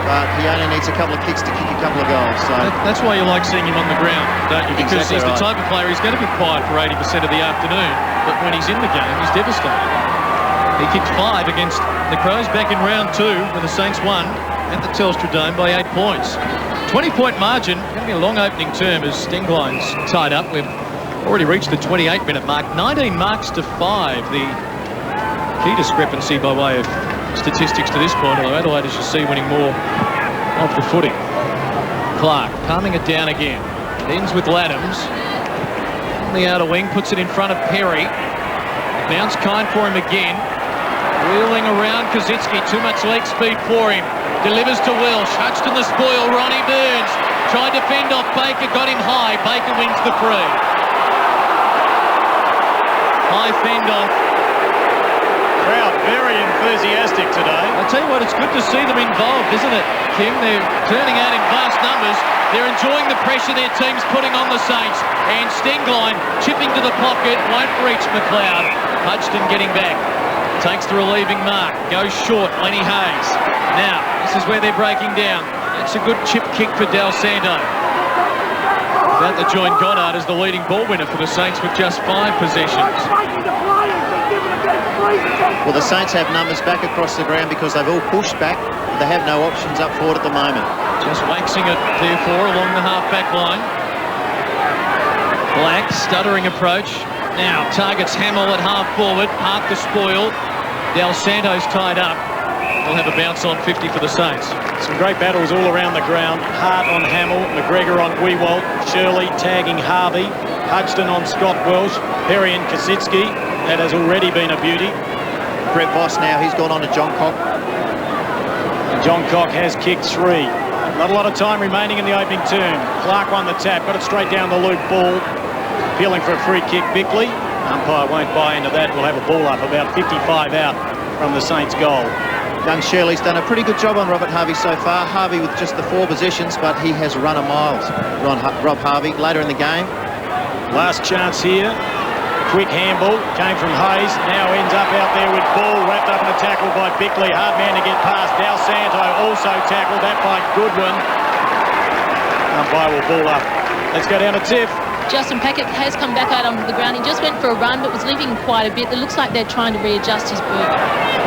but he only needs a couple of kicks to kick a couple of goals. So that's why you like seeing him on the ground, don't you? Because exactly he's the type of player, he's going to be quiet for 80% of the afternoon, but when he's in the game, he's devastating. He kicked 5 against the Crows back in round 2 when the Saints won at the Telstra Dome by 8 points. 20-point margin. Going to be a long opening term as Stengline's tied up. We've already reached the 28-minute mark. 19 marks to 5. The key discrepancy by way of statistics to this point, although Adelaide, as you see, winning more off the footing. Clark palming it down again. It ends with Laddams. On the outer wing, puts it in front of Perry. Bounce kind for him again. Wheeling around Kosicki. Too much leg speed for him. Delivers to Welsh. Hutched in the spoil. Ronnie Burns tried to fend off Baker. Got him high. Baker wins the free. High fend off. Crowd very enthusiastic today. I tell you what, it's good to see them involved, isn't it, Kim? They're turning out in vast numbers. They're enjoying the pressure their team's putting on the Saints. And Stengline chipping to the pocket, won't reach McLeod. Hudson getting back. Takes the relieving mark. Goes short, Lenny Hayes. Now, this is where they're breaking down. It's a good chip kick for Del Santo. About to join Goddard as the leading ball winner for the Saints with just 5 possessions. Well, the Saints have numbers back across the ground because they've all pushed back. They have no options up forward at the moment. Just waxing it, therefore, along the half-back line. Black, stuttering approach. Now, targets Hamill at half-forward. Half the spoil. Del Santo's tied up. We'll have a bounce on 50 for the Saints. Some great battles all around the ground. Hart on Hamill, McGregor on Wewalt, Shirley tagging Harvey, Hudson on Scott Welsh, Perry and Kosicki. That has already been a beauty. Brett Voss now, he's gone on to John Cock. And John Cock has kicked 3. Not a lot of time remaining in the opening term. Clark won the tap, got it straight down the loop ball. Appealing for a free kick, Bickley. Umpire won't buy into that. We'll have a ball up about 55 out from the Saints' goal. Young Shirley's done a pretty good job on Robert Harvey so far. Harvey with just the 4 possessions, but he has run a mile. Rob Harvey later in the game. Last chance here. Quick handball. Came from Hayes. Now ends up out there with ball. Wrapped up in a tackle by Bickley. Hard man to get past. Del Santo also tackled. That by Goodwin. Umpire will ball up. Let's go down to Tiff. Justin Packett has come back out onto the ground. He just went for a run, but was leaving quite a bit. It looks like they're trying to readjust his boot.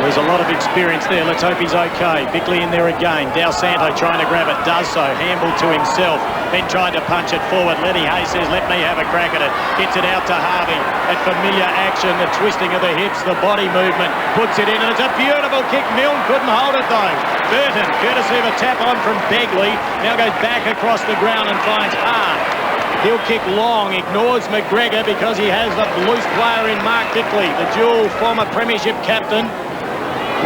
There's a lot of experience there. Let's hope he's okay. Bickley in there again. Del Santo trying to grab it. Does so. Handball to himself. Then tried to punch it forward. Lenny Hayes says, let me have a crack at it. Gets it out to Harvey. That familiar action, the twisting of the hips, the body movement. Puts it in, and it's a beautiful kick. Milne couldn't hold it, though. Burton, courtesy of a tap on from Begley, now goes back across the ground and finds Hart. He'll kick long, ignores McGregor because he has a loose player in Mark Bickley, the dual former premiership captain.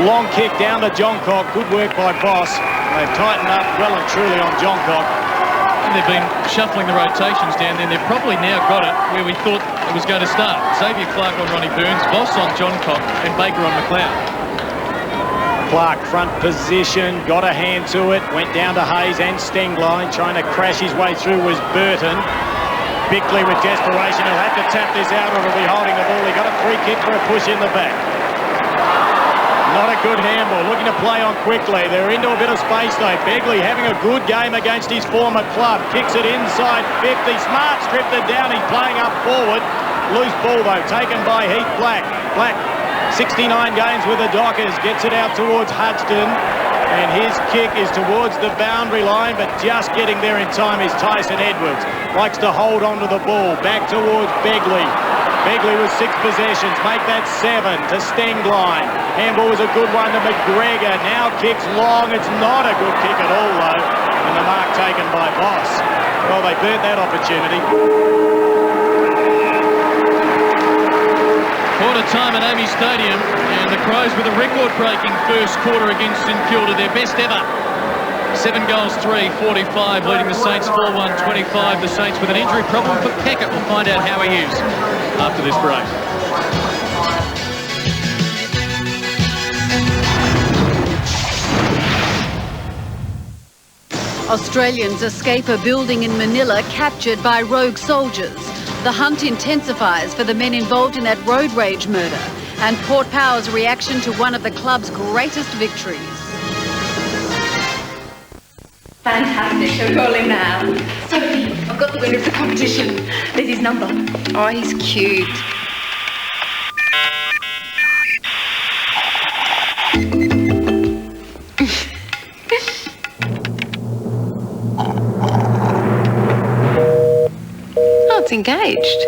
Long kick down to John Cock. Good work by Boss. They've tightened up well and truly on John Cock. And they've been shuffling the rotations down there. They've probably now got it where we thought it was going to start. Xavier Clark on Ronnie Burns, Boss on John Cock, and Baker on McLeod. Clark front position, got a hand to it, went down to Hayes and Stengline. Trying to crash his way through was Burton. Bickley with desperation, he'll have to tap this out or he'll be holding the ball. He got a free kick for a push in the back. Not a good handball, looking to play on quickly. They're into a bit of space though. Begley having a good game against his former club. Kicks it inside 50, Smart stripped it down, he's playing up forward. Loose ball though, taken by Heath Black. Black, 69 games with the Dockers, gets it out towards Hudson. And his kick is towards the boundary line, but just getting there in time is Tyson Edwards. Likes to hold on to the ball, back towards Begley. Begley with 6 possessions, make that 7 to Stengline. Handball was a good one to McGregor, now kicks long, it's not a good kick at all though. And the mark taken by Boss. Well, they burnt that opportunity. Quarter time at Amy Stadium, and the Crows with a record-breaking first quarter against St Kilda, their best ever. 7 goals, 3-45, leading the Saints 4-1-25. The Saints with an injury problem for Peckett. We'll find out how he is after this break. Australians escape a building in Manila captured by rogue soldiers. The hunt intensifies for the men involved in that road rage murder, and Port Power's reaction to one of the club's greatest victories. Fantastic, we're rolling now. Sophie, I've got the winner of the competition. There's his number. Oh, he's cute. disengaged.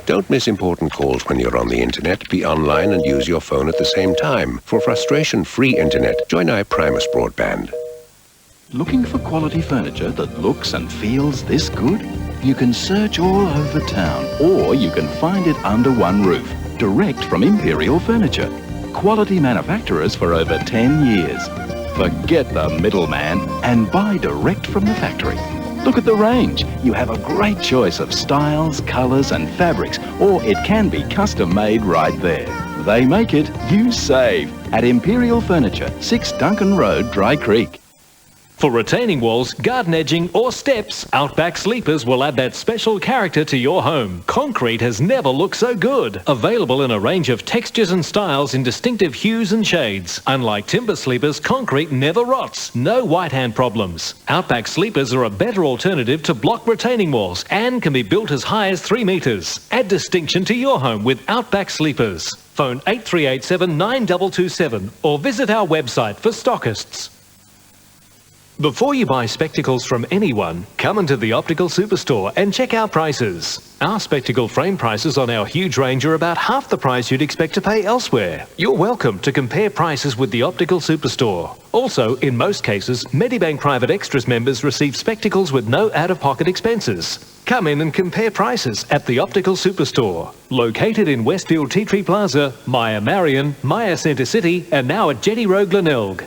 Don't miss important calls when you're on the internet. Be online and use your phone at the same time. For frustration-free internet, join iPrimus Broadband. Looking for quality furniture that looks and feels this good? You can search all over town, or you can find it under one roof, direct from Imperial Furniture. Quality manufacturers for over 10 years. Forget the middleman and buy direct from the factory. Look at the range. You have a great choice of styles, colours and fabrics, or it can be custom made right there. They make it, you save. At Imperial Furniture, 6 Duncan Road, Dry Creek. For retaining walls, garden edging or steps, Outback Sleepers will add that special character to your home. Concrete has never looked so good. Available in a range of textures and styles in distinctive hues and shades. Unlike timber sleepers, concrete never rots. No white hand problems. Outback Sleepers are a better alternative to block retaining walls and can be built as high as 3 metres. Add distinction to your home with Outback Sleepers. Phone 8387 9227 or visit our website for stockists. Before you buy spectacles from anyone, come into the Optical Superstore and check our prices. Our spectacle frame prices on our huge range are about half the price you'd expect to pay elsewhere. You're welcome to compare prices with the Optical Superstore. Also, in most cases, Medibank Private Extras members receive spectacles with no out-of-pocket expenses. Come in and compare prices at the Optical Superstore. Located in Westfield Tea Tree Plaza, Maya Marion, Maya Centre City, and now at Jetty Road, Glenelg.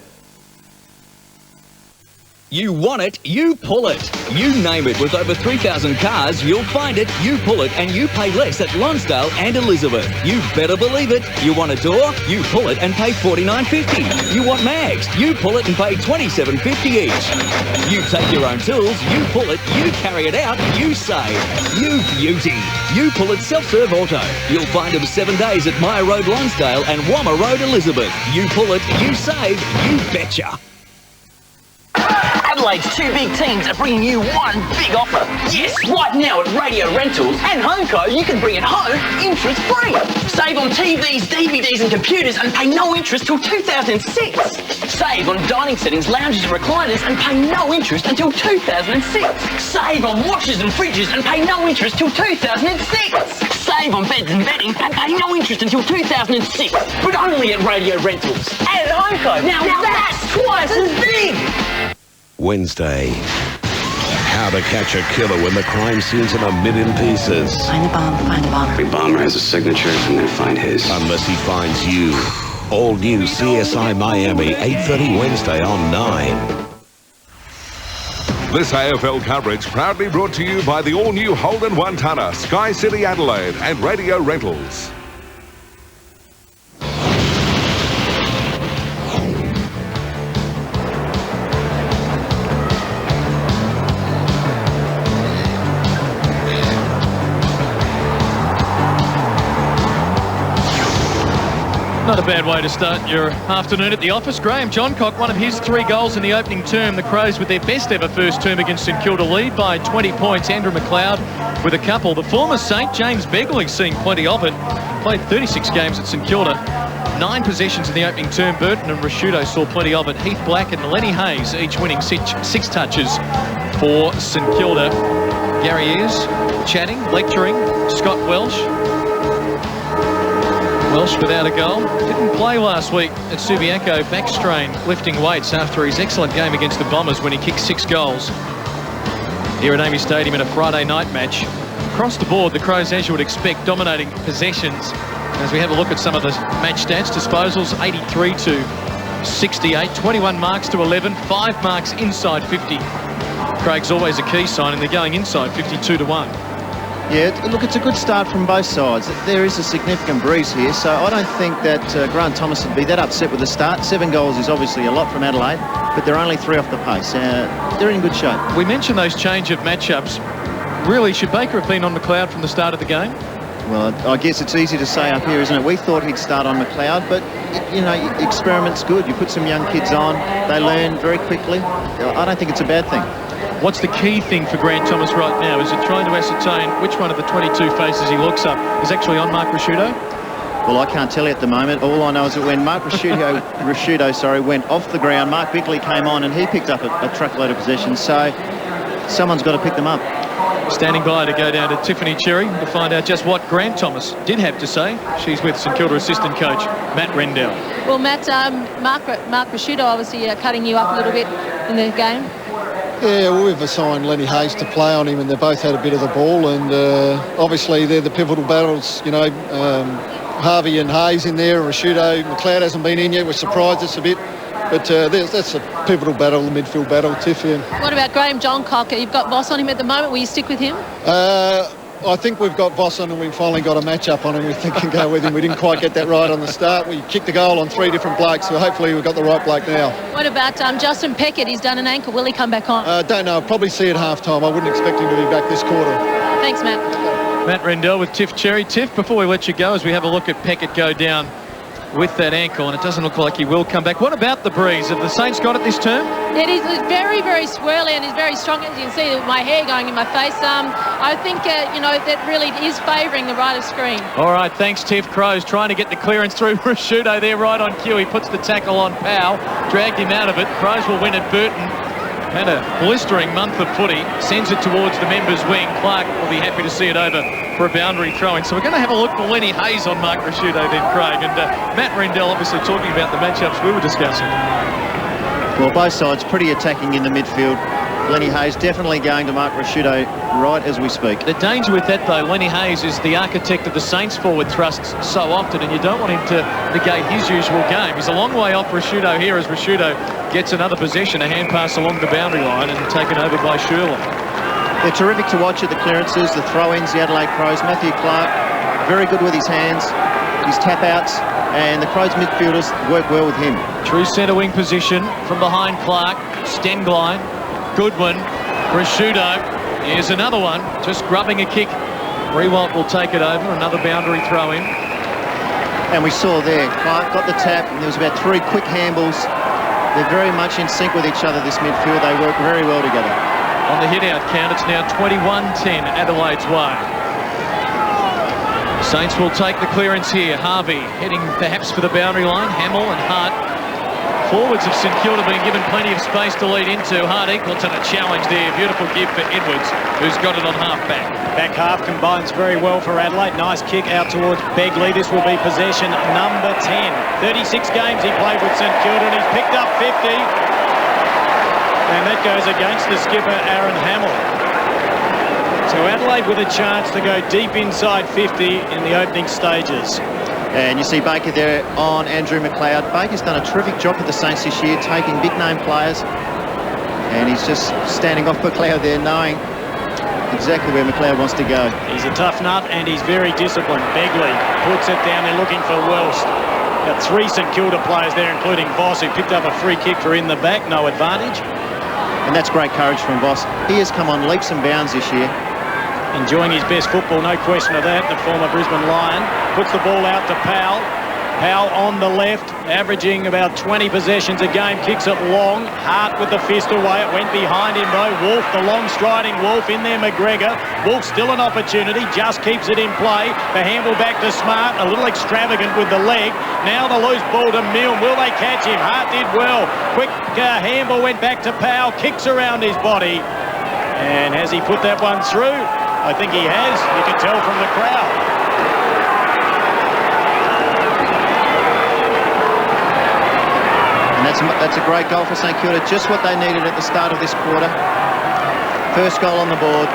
You want it, you pull it. You name it. With over 3,000 cars, you'll find it, you pull it, and you pay less at Lonsdale and Elizabeth. You better believe it. You want a door? You pull it and pay $49.50. You want mags? You pull it and pay $27.50 each. You take your own tools, you pull it, you carry it out, you save. You beauty. You pull it self-serve auto. You'll find them 7 days at Maya Road, Lonsdale and Wamma Road, Elizabeth. You pull it, you save, you betcha. Adelaide's 2 big teams are bringing you one big offer. Yes, right now at Radio Rentals and HomeCo, you can bring it home interest-free. Save on TVs, DVDs and computers and pay no interest till 2006. Save on dining settings, lounges and recliners and pay no interest until 2006. Save on washers and fridges and pay no interest till 2006. Save on beds and bedding and pay no interest until 2006. But only at Radio Rentals and at HomeCo. Now that's twice as big. Wednesday. How to catch a killer when the crime scene's in a million pieces. Find the bomb, find the bomber. Every bomber has a signature and then find his. Unless he finds you. All new CSI Miami, 8:30 Wednesday on 9. This AFL coverage proudly brought to you by the all-new Holden 1-tonner, Sky City Adelaide and Radio Rentals. Not a bad way to start your afternoon at the office. Graham Johncock, one of his 3 goals in the opening term. The Crows with their best ever first term against St Kilda lead by 20 points. Andrew McLeod with a couple. The former Saint, James Begley, seeing plenty of it. Played 36 games at St Kilda. 9 possessions in the opening term. Burton and Rashudo saw plenty of it. Heath Black and Lenny Hayes each winning 6 touches for St Kilda. Gary Ayres chatting, lecturing. Scott Welsh. Welsh without a goal. Didn't play last week at Subiaco, back strain, lifting weights after his excellent game against the Bombers when he kicked 6 goals. Here at Amy Stadium in a Friday night match. Across the board, the Crows, as you would expect, dominating possessions. As we have a look at some of the match stats, disposals 83 to 68, 21 marks to 11, 5 marks inside 50. Craig's always a key sign, and they're going inside 52 to 1. Yeah, look, it's a good start from both sides. There is a significant breeze here, so I don't think that Grant Thomas would be that upset with the start. 7 goals is obviously a lot from Adelaide, but they're only 3 off the pace. They're in good shape. We mentioned those change of matchups. Really, should Baker have been on McLeod from the start of the game? Well, I guess it's easy to say up here, isn't it? We thought he'd start on McLeod, but, you know, experiment's good. You put some young kids on, they learn very quickly. I don't think it's a bad thing. What's the key thing for Grant Thomas right now? Is it trying to ascertain which one of the 22 faces he looks up is actually on Mark Rashudo? Well, I can't tell you at the moment. All I know is that when Mark Rashudo went off the ground, Mark Bickley came on and he picked up a truckload of possessions. So someone's got to pick them up. Standing by to go down to Tiffany Cherry to find out just what Grant Thomas did have to say. She's with St Kilda assistant coach Matt Rendell. Well, Matt, Mark Prosciutto obviously cutting you up a little bit in the game. Yeah, well, we've assigned Lenny Hayes to play on him, and they both had a bit of the ball, and obviously they're the pivotal battles, you know. Harvey and Hayes in there, Prosciutto. McLeod hasn't been in yet, which surprised us a bit. But that's a pivotal battle, the midfield battle, Tiff. Yeah. What about Graham Johncock? You've got Voss on him at the moment. Will you stick with him? I think we've got Voss on and we've finally got a match-up on him. We think we can go with him. We didn't quite get that right on the start. We kicked the goal on 3 different blokes, so hopefully we've got the right bloke now. What about Justin Peckett? He's done an ankle. Will he come back on? Don't know. I'll probably see at half-time. I wouldn't expect him to be back this quarter. Thanks, Matt. Matt Rendell with Tiff Cherry. Tiff, before we let you go, as we have a look at Peckett go down with that ankle, and it doesn't look like he will come back. What about the breeze? Have the Saints got it this term? It is very, very swirly and is very strong. As you can see, with my hair going in my face. I think, you know, that really is favouring the right of screen. All right, thanks, Tiff. Crows trying to get the clearance through Prosciutto there right on cue. He puts the tackle on Powell, dragged him out of it. Crows will win at Burton. Had a blistering month of footy, sends it towards the members' wing. Clark will be happy to see it over for a boundary throw-in. So we're going to have a look for Lenny Hayes on Mark Prosciutto then, Craig. And Matt Rendell obviously talking about the matchups we were discussing. Well, both sides pretty attacking in the midfield. Lenny Hayes definitely going to Mark Prosciutto right as we speak. The danger with that, though, Lenny Hayes is the architect of the Saints forward thrusts so often, and you don't want him to negate his usual game. He's a long way off Prosciutto here as Prosciutto gets another possession, a hand pass along the boundary line and taken over by Sherlin. They're terrific to watch at the clearances, the throw-ins, the Adelaide Crows. Matthew Clark, very good with his hands, his tap-outs, and the Crows midfielders work well with him. True centre wing position from behind Clark, Stenglein, Goodwin, Prosciutto. Here's another one, just grubbing a kick. Rewalt will take it over, another boundary throw-in. And we saw there, Clark got the tap, and there was about 3 quick handballs. They're very much in sync with each other, this midfield. They work very well together. On the hit-out count, it's now 21-10 Adelaide's way. Saints will take the clearance here. Harvey heading perhaps for the boundary line. Hamill and Hart. Forwards of St Kilda being given plenty of space to lead into. Hart equal to the challenge there. Beautiful give for Edwards, who's got it on half-back. Back half combines very well for Adelaide. Nice kick out towards Begley. This will be possession number 10. 36 games he played with St Kilda, and he's picked up 50. And that goes against the skipper, Aaron Hamill. So Adelaide with a chance to go deep inside 50 in the opening stages. And you see Baker there on Andrew McLeod. Baker's done a terrific job with the Saints this year, taking big-name players. And he's just standing off McLeod there, knowing exactly where McLeod wants to go. He's a tough nut and he's very disciplined. Begley puts it down there looking for Welsh. Got 3 St Kilda players there, including Voss, who picked up a free kick for in the back, no advantage. And that's great courage from Voss. He has come on leaps and bounds this year. Enjoying his best football, no question of that, the former Brisbane Lion. Puts the ball out to Powell. Powell on the left, averaging about 20 possessions a game, kicks it long. Hart with the fist away, it went behind him though. Wolf, the long striding Wolf in there, McGregor. Wolf still an opportunity, just keeps it in play. The handle back to Smart, a little extravagant with the leg. Now the loose ball to Milne, will they catch him? Hart did well. Quick handball went back to Powell, kicks around his body. And has he put that one through? I think he has, you can tell from the crowd. And that's a great goal for St Kilda, just what they needed at the start of this quarter. First goal on the board,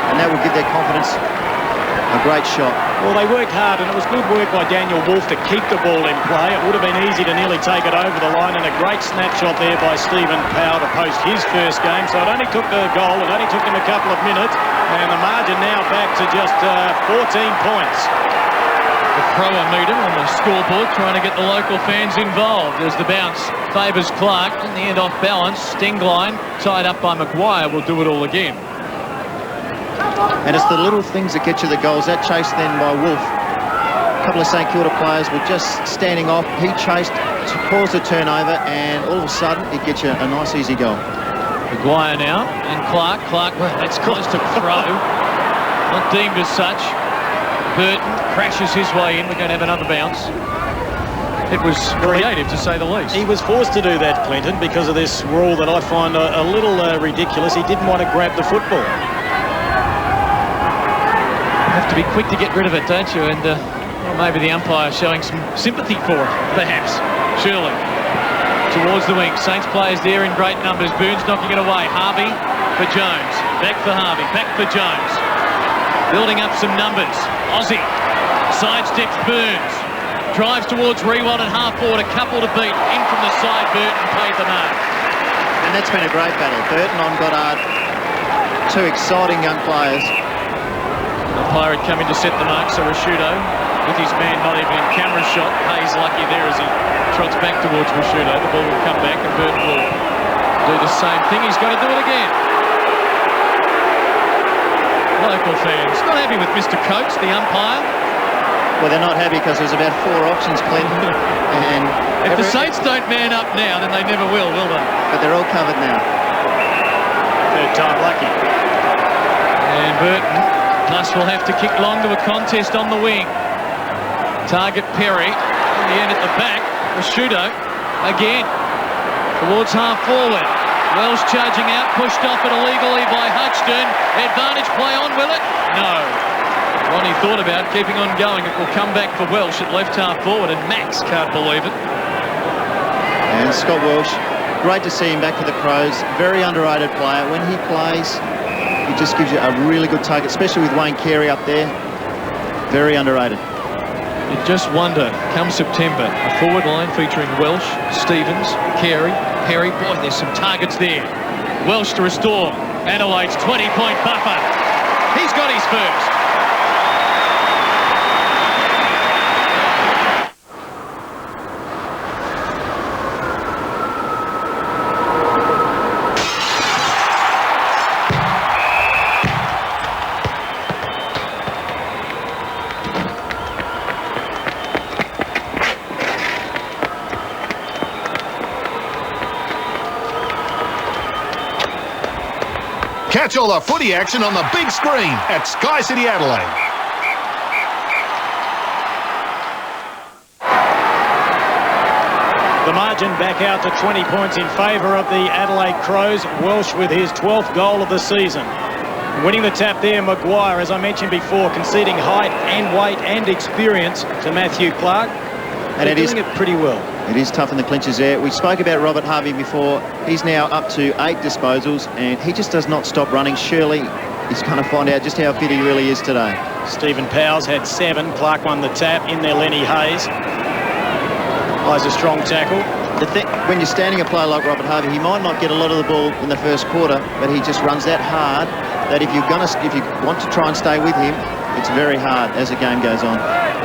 and that will give their confidence a great shot. Well, they worked hard, and it was good work by Daniel Wolf to keep the ball in play. It would have been easy to nearly take it over the line, and a great snapshot there by Stephen Powell to post his first game. So it only took the goal, it only took them a couple of minutes, and the margin now back to just 14 points. The Crower meter on the scoreboard trying to get the local fans involved as the bounce favours Clark. In the end, off balance. Stenglein, tied up by Maguire, will do it all again. And it's the little things that get you the goals. That chase then by Wolf. A couple of St Kilda players were just standing off. He chased to cause the turnover, and all of a sudden it gets you a nice easy goal. Maguire now, and Clark. Well, that's close to throw. Not deemed as such. Burton crashes his way in. We're going to have another bounce. It was creative, to say the least. He was forced to do that, Clinton, because of this rule that I find a little ridiculous. He didn't want to grab the football. to be quick to get rid of it, don't you? And well, maybe the umpire showing some sympathy for it, perhaps. Surely. Towards the wing. Saints players there in great numbers. Boone's knocking it away. Harvey for Jones. Back for Harvey. Back for Jones. Building up some numbers. Aussie. Sidesteps Burns. Drives towards Rewald and half forward. A couple to beat. In from the side. Burton paid the mark. And that's been a great battle. Burton on Goddard. Two exciting young players. The umpire had come in to set the mark, so Rashudo, with his man not even in camera shot, Hayes lucky there as he trots back towards Rashudo. The ball will come back and Burton will do the same thing. He's got to do it again. Local fans not happy with Mr. Coates, the umpire. Well, they're not happy because there's about 4 options, Clinton. And if the Saints don't man up now, then they never will they? But they're all covered now. Third time lucky. And Burton plus will have to kick long to a contest on the wing. Target Perry. In the end at the back. Rashudo again towards half forward. Welsh charging out, pushed off it illegally by Hutchton. Advantage play on, will it? No. Ronnie thought about keeping on going. It will come back for Welsh at left half forward, and Max can't believe it. And Scott Welsh, great to see him back for the Crows. Very underrated player. When he plays, he just gives you a really good target, especially with Wayne Carey up there. Very underrated. You just wonder, come September, a forward line featuring Welsh, Stevens, Carey, Perry. Boy, there's some targets there. Welsh to restore Adelaide's 20-point buffer. He's got his first. Catch all the footy action on the big screen at Sky City Adelaide. The margin back out to 20 points in favour of the Adelaide Crows. Welsh with his 12th goal of the season. Winning the tap there, Maguire, as I mentioned before, conceding height and weight and experience to Matthew Clark. And they're doing it pretty well. It is tough in the clinches there. We spoke about Robert Harvey before. He's now up to 8 disposals and he just does not stop running. Surely he's going to find out just how fit he really is today. Stephen Powell's had 7. Clark won the tap. In there, Lenny Hayes. Plays a strong tackle. When you're standing a player like Robert Harvey, he might not get a lot of the ball in the first quarter, but he just runs that hard that if you want to try and stay with him, it's very hard as the game goes on.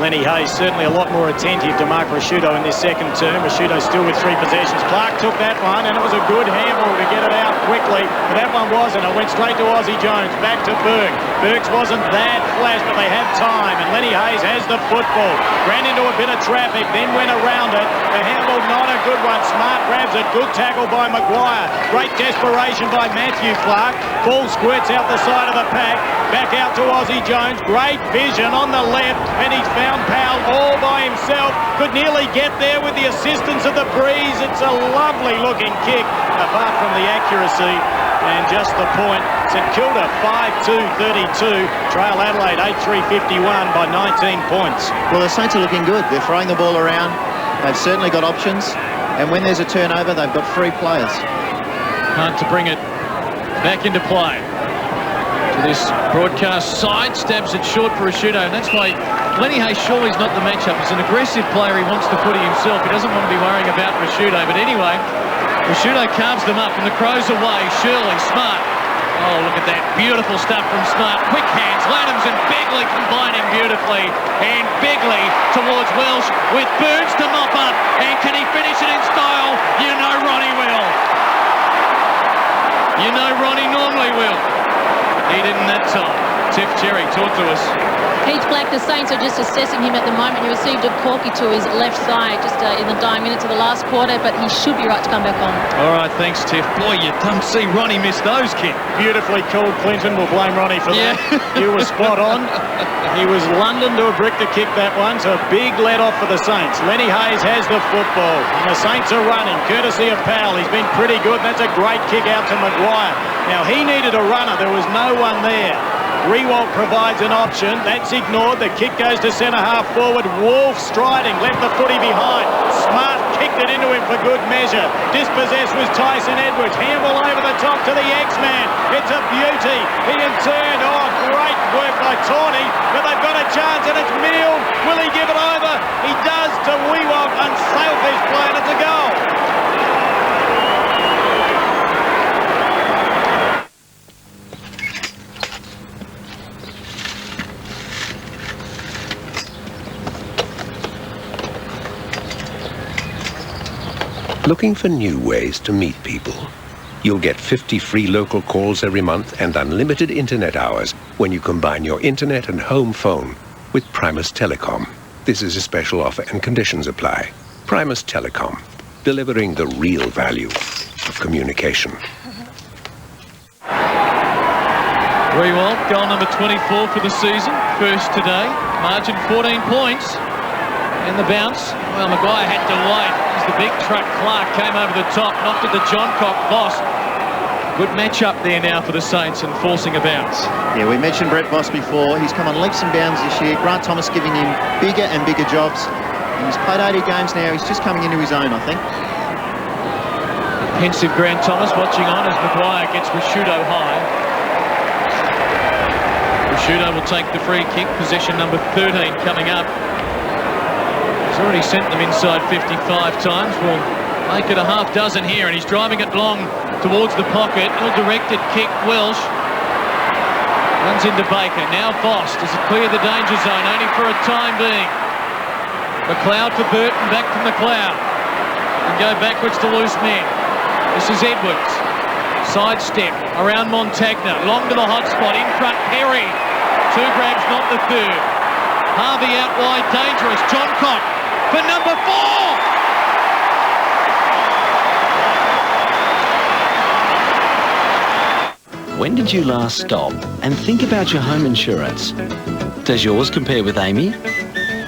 Lenny Hayes certainly a lot more attentive to Mark Rashudo in this second term. Rashudo still with 3 possessions. Clark took that one and it was a good handball to get it out quickly. But that one wasn't. It went straight to Aussie Jones. Back to Berg. Bergs wasn't that flash, but they had time. And Lenny Hayes has the football. Ran into a bit of traffic, then went around it. The handball not a good one. Smart grabs it. Good tackle by Maguire. Great desperation by Matthew Clark. Ball squirts out the side of the pack. Back out to Aussie Jones. Great vision on the left. And he's found Powell all by himself. Could nearly get there with the assistance of the breeze. It's a lovely looking kick, apart from the accuracy and just the point. St Kilda 5-2-32. Trail Adelaide 8-3-51 by 19 points. Well, the Saints are looking good. They're throwing the ball around. They've certainly got options. And when there's a turnover, they've got 3 players. Hard to bring it back into play. To this broadcast side, stabs it short for Rashudo, and that's why Lenny Hayes surely is not the matchup. He's an aggressive player. He wants the footy himself. He doesn't want to be worrying about Rashudo. But anyway, Rashudo carves them up, and the Crows away. Shirley, Smart. Oh, look at that. Beautiful stuff from Smart. Quick hands. Lanhams and Begley combining beautifully. And Begley towards Welsh with Burns to mop up. And can he finish it in style? You know Ronnie will. You know Ronnie normally will. He didn't that time. Tiff Cherry, talk to us. Heath Black, the Saints are just assessing him at the moment. He received a corky to his left side just in the dying minutes of the last quarter, but he should be right to come back on. All right, thanks, Tiff. Boy, you don't see Ronnie miss those kicks. Beautifully called, Clinton. We'll blame Ronnie for that. You were spot on. He was London to a brick to kick that one, so a big let-off for the Saints. Lenny Hayes has the football, and the Saints are running, courtesy of Powell. He's been pretty good. That's a great kick out to Maguire. Now, he needed a runner. There was no one there. Rewalt provides an option. That's ignored. The kick goes to centre-half forward. Wolf striding, left the footy behind. Smart kicked it into him for good measure. Dispossessed was Tyson Edwards. Handball over the top to the X-Man. It's a beauty. He can turn. Oh, great work by Tawney, but they've got a chance and it's Milne. Will he give it over? He does to Rewalt, and Sailfish play, and it's a goal. Looking for new ways to meet people? You'll get 50 free local calls every month and unlimited internet hours when you combine your internet and home phone with Primus Telecom. This is a special offer and conditions apply. Primus Telecom, delivering the real value of communication. Rewalt, goal number 24 for the season. First today. Margin 14 points. And the bounce. Well, Maguire had to wait. The big truck Clark came over the top, knocked at the Johncock Voss. Good match-up there now for the Saints and forcing a bounce. Yeah, we mentioned Brett Voss before. He's come on leaps and bounds this year. Grant Thomas giving him bigger and bigger jobs. And he's played 80 games now. He's just coming into his own, I think. Pensive Grant Thomas watching on as Maguire gets Rashudo high. Rashudo will take the free kick. Possession number 13 coming up. He's already sent them inside 55 times. We'll make it a half dozen here, and he's driving it long towards the pocket. Ill-directed kick, Welsh. Runs into Baker. Now Voss. Does it clear the danger zone? Only for a time being. McLeod for Burton. Back from McLeod. And go backwards to loose men. This is Edwards. Sidestep around Montagna. Long to the hot spot. In front, Perry. Two grabs, not the third. Harvey out wide, dangerous. Johncock for number 4. When did you last stop and think about your home insurance? Does yours compare with Amy?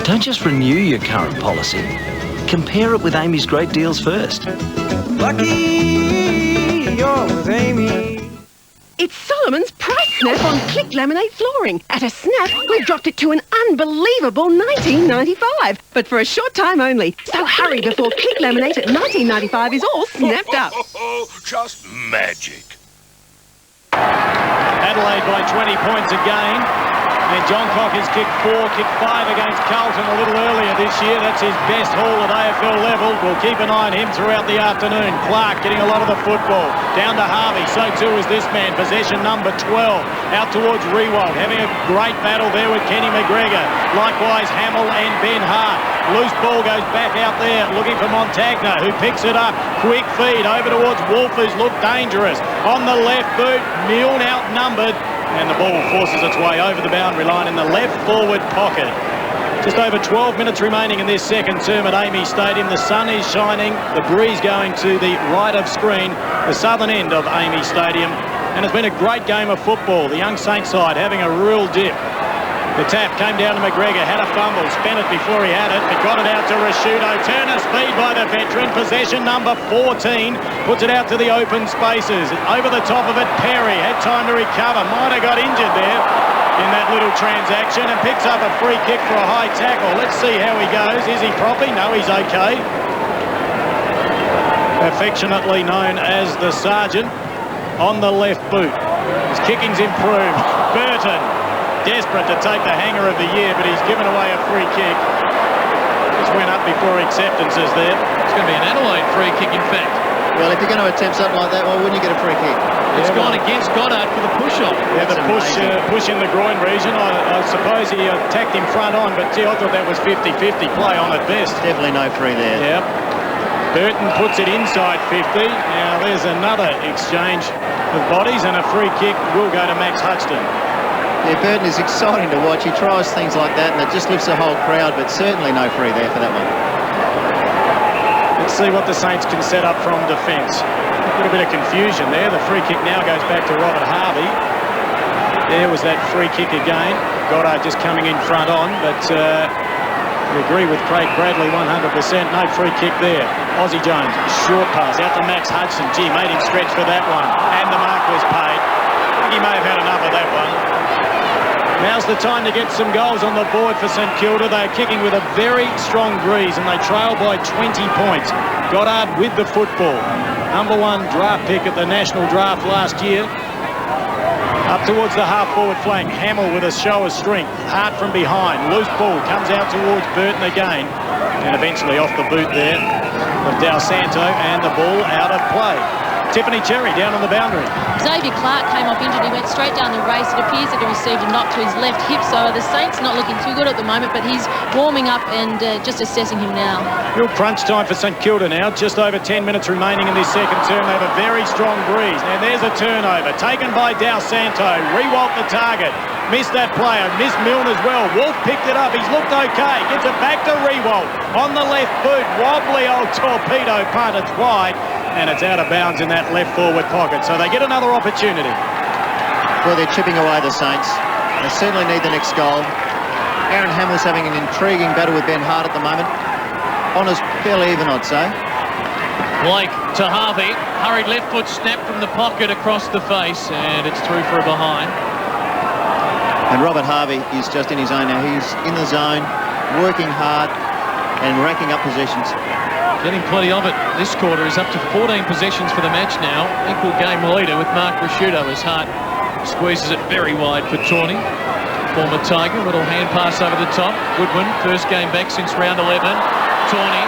Don't just renew your current policy. Compare it with Amy's great deals first. Lucky you're with Amy. It's Solomon's Price Snap on Click Laminate Flooring. At a snap, we've dropped it to an unbelievable $19.95, but for a short time only. So hurry before Click Laminate at $19.95 is all snapped up. Just magic. Adelaide by 20 points again. And Johncock has kicked 4, kicked 5 against Carlton a little earlier this year. That's his best haul at AFL level. We'll keep an eye on him throughout the afternoon. Clark getting a lot of the football. Down to Harvey, so too is this man. Possession number 12. Out towards Rewalt. Having a great battle there with Kenny McGregor. Likewise, Hamill and Ben Hart. Loose ball goes back out there, looking for Montagna, who picks it up. Quick feed over towards Wolf, who's looked dangerous. On the left boot, Milne outnumbered. And the ball forces its way over the boundary line in the left forward pocket. Just over 12 minutes remaining in this second term at Amy Stadium. The sun is shining, the breeze going to the right of screen, the southern end of Amy Stadium. And it's been a great game of football. The young Saints side having a real dip. The tap came down to McGregor, had a fumble, spent it before he had it, but got it out to Rashudo. Turner speed by the veteran. Possession number 14 puts it out to the open spaces. Over the top of it, Perry had time to recover. Might have got injured there in that little transaction and picks up a free kick for a high tackle. Let's see how he goes. Is he properly? No, he's okay. Affectionately known as the Sergeant on the left boot. His kicking's improved. Burton. Desperate to take the hanger of the year, but he's given away a free kick. Just went up before acceptances there. It's going to be an Adelaide free kick, in fact. Well, if you're going to attempt something like that, why wouldn't you get a free kick? It's gone against Goddard for the push-off. Yeah, the push in the groin region. I suppose he attacked him front on, but gee, I thought that was 50-50 play on at best. Definitely no free there. Yep. Burton puts it inside 50. Now, there's another exchange of bodies, and a free kick will go to Max Hutchton. Yeah, Burton is exciting to watch. He tries things like that, and it just lifts the whole crowd, but certainly no free there for that one. Let's see what the Saints can set up from defence. A little bit of confusion there. The free kick now goes back to Robert Harvey. There was that free kick again. Goddard just coming in front on, but we agree with Craig Bradley 100%. No free kick there. Aussie Jones, short pass out to Max Hudson. Gee, made him stretch for that one. And the mark was paid. I think he may have had enough of that one. Now's the time to get some goals on the board for St Kilda. They're kicking with a very strong breeze and they trail by 20 points. Goddard with the football. #1 draft pick at the National Draft last year. Up towards the half-forward flank. Hamill with a show of strength. Hart from behind. Loose ball comes out towards Burton again. And eventually off the boot there of Dal Santo and the ball out of play. Tiffany Cherry down on the boundary. Xavier Clark came off injured. He went straight down the race. It appears that he received a knock to his left hip. So the Saints not looking too good at the moment, but he's warming up and just assessing him now. Real crunch time for St Kilda now. Just over 10 minutes remaining in this second term. They have a very strong breeze. Now there's a turnover taken by Dal Santo. Rewalt the target. Missed that player. Missed Milne as well. Wolf picked it up. He's looked okay. Gets it back to Rewalt. On the left boot. Wobbly old torpedo punt. It's wide. And it's out of bounds in that left forward pocket. So they get another opportunity. Well, they're chipping away the Saints. They certainly need the next goal. Aaron Hamill's having an intriguing battle with Ben Hart at the moment. Honours fairly even, I'd say. Blake to Harvey. Hurried left foot snap from the pocket across the face. And it's through for a behind. And Robert Harvey is just in his own now. He's in the zone, working hard and racking up possessions. Getting plenty of it this quarter. Is up to 14 possessions for the match now. Equal game leader with Mark Rasciuto as Hart squeezes it very wide for Tawney. Former Tiger, little hand pass over the top. Goodwin, first game back since round 11. Tawney,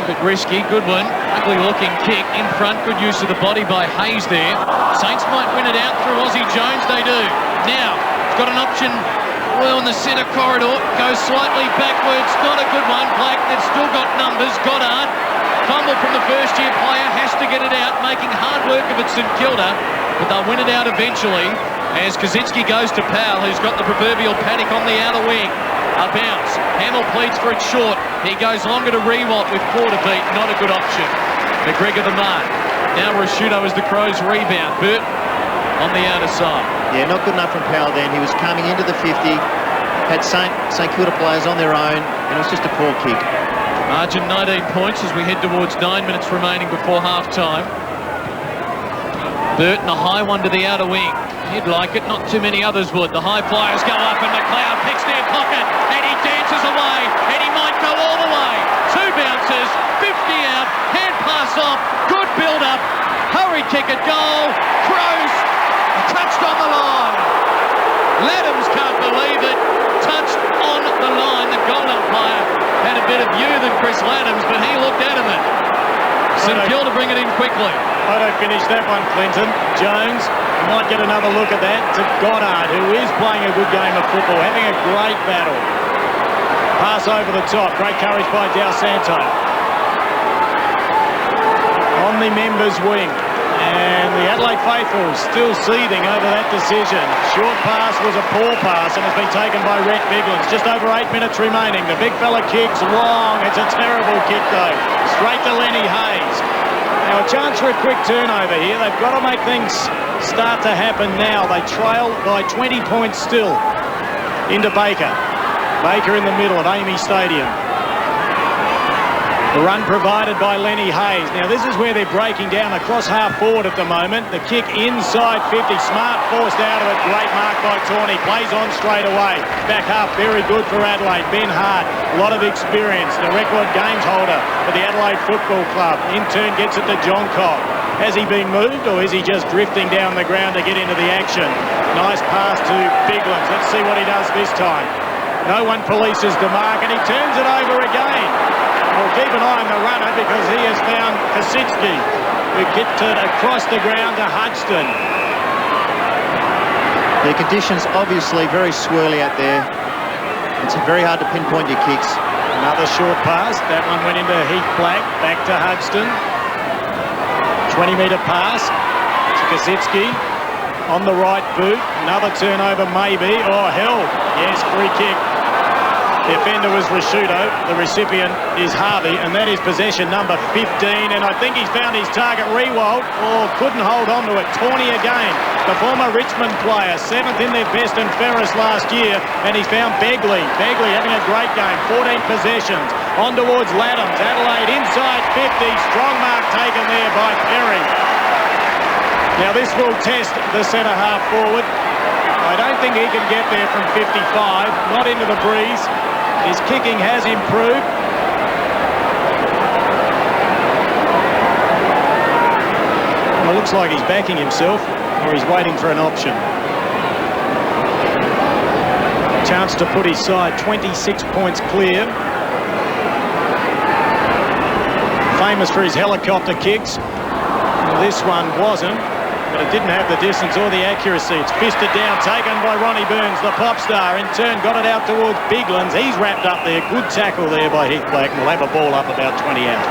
a bit risky. Goodwin, ugly looking kick in front. Good use of the body by Hayes there. Saints might win it out through Aussie Jones. They do. Now, got an option. Well, in the centre corridor, goes slightly backwards, not a good one. Black, they've still got numbers. Goddard, fumble from the first-year player, has to get it out, making hard work of it St Kilda, but they'll win it out eventually as Kaczynski goes to Powell, who's got the proverbial panic on the outer wing. A bounce. Hamill pleads for it short. He goes longer to Rewalt with 4 to beat. Not a good option. McGregor the mark. Now Rasciuto as the Crows rebound. Burt on the outer side. Yeah, not good enough from Powell then. He was coming into the 50, had St Kilda players on their own, and it was just a poor kick. Margin 19 points as we head towards 9 minutes remaining before half-time. Burton, a high one to the outer wing. He'd like it, not too many others would. The high flyers go up and McLeod picks their pocket and he dances away and he might go all the way. 2 bounces, 50 out, hand pass off, good build-up, hurry kick at goal, Crows touched on the line. Laddams can't believe it, touched on the line. The goal umpire had a better view than Chris Laddams, but he looked adamant. St Kilda bring it in quickly. I don't finish that one, Clinton. Jones might get another look at that to Goddard, who is playing a good game of football, having a great battle. Pass over the top, great courage by Dal Santo. On the members' wing. And the Adelaide faithful still seething over that decision. Short pass was a poor pass and has been taken by Rhett Biglins. Just over 8 minutes remaining. The big fella kicks long. It's a terrible kick though. Straight to Lenny Hayes. Now a chance for a quick turnover here. They've got to make things start to happen now. They trail by 20 points still into Baker. Baker in the middle at Amy Stadium. The run provided by Lenny Hayes. Now this is where they're breaking down across half forward at the moment. The kick inside 50. Smart forced out of it. Great mark by Tawney. Plays on straight away. Back half very good for Adelaide. Ben Hart, a lot of experience. The record games holder for the Adelaide Football Club. In turn gets it to John Cobb. Has he been moved or is he just drifting down the ground to get into the action? Nice pass to Biglins. Let's see what he does this time. No one polices the mark and he turns it over again. Well, keep an eye on the runner because he has found Kaczynski, who kicked it across the ground to Hodgson. The conditions obviously very swirly out there. It's very hard to pinpoint your kicks. Another short pass. That one went into Heath Black. Back to Hodgson. 20-metre pass to Kaczynski. On the right boot. Another turnover maybe. Oh, hell. Yes, free kick. The offender was Rasciuto. The recipient is Harvey, and that is possession number 15. And I think he's found his target. Rewalt, couldn't hold on to it. Tawney again, the former Richmond player, 7th in their best and fairest last year, and he's found Begley. Begley having a great game, 14 possessions. On towards Laddams. Adelaide inside 50. Strong mark taken there by Perry. Now this will test the centre half forward. I don't think he can get there from 55. Not into the breeze. His kicking has improved. Well, it looks like he's backing himself, or he's waiting for an option. Chance to put his side 26 points clear. Famous for his helicopter kicks. Well, this one wasn't, but it didn't have the distance or the accuracy. It's fisted down, taken by Ronnie Burns, the pop star. In turn, got it out towards Biglands. He's wrapped up there. Good tackle there by Heath Black. We'll have a ball up about 20 out.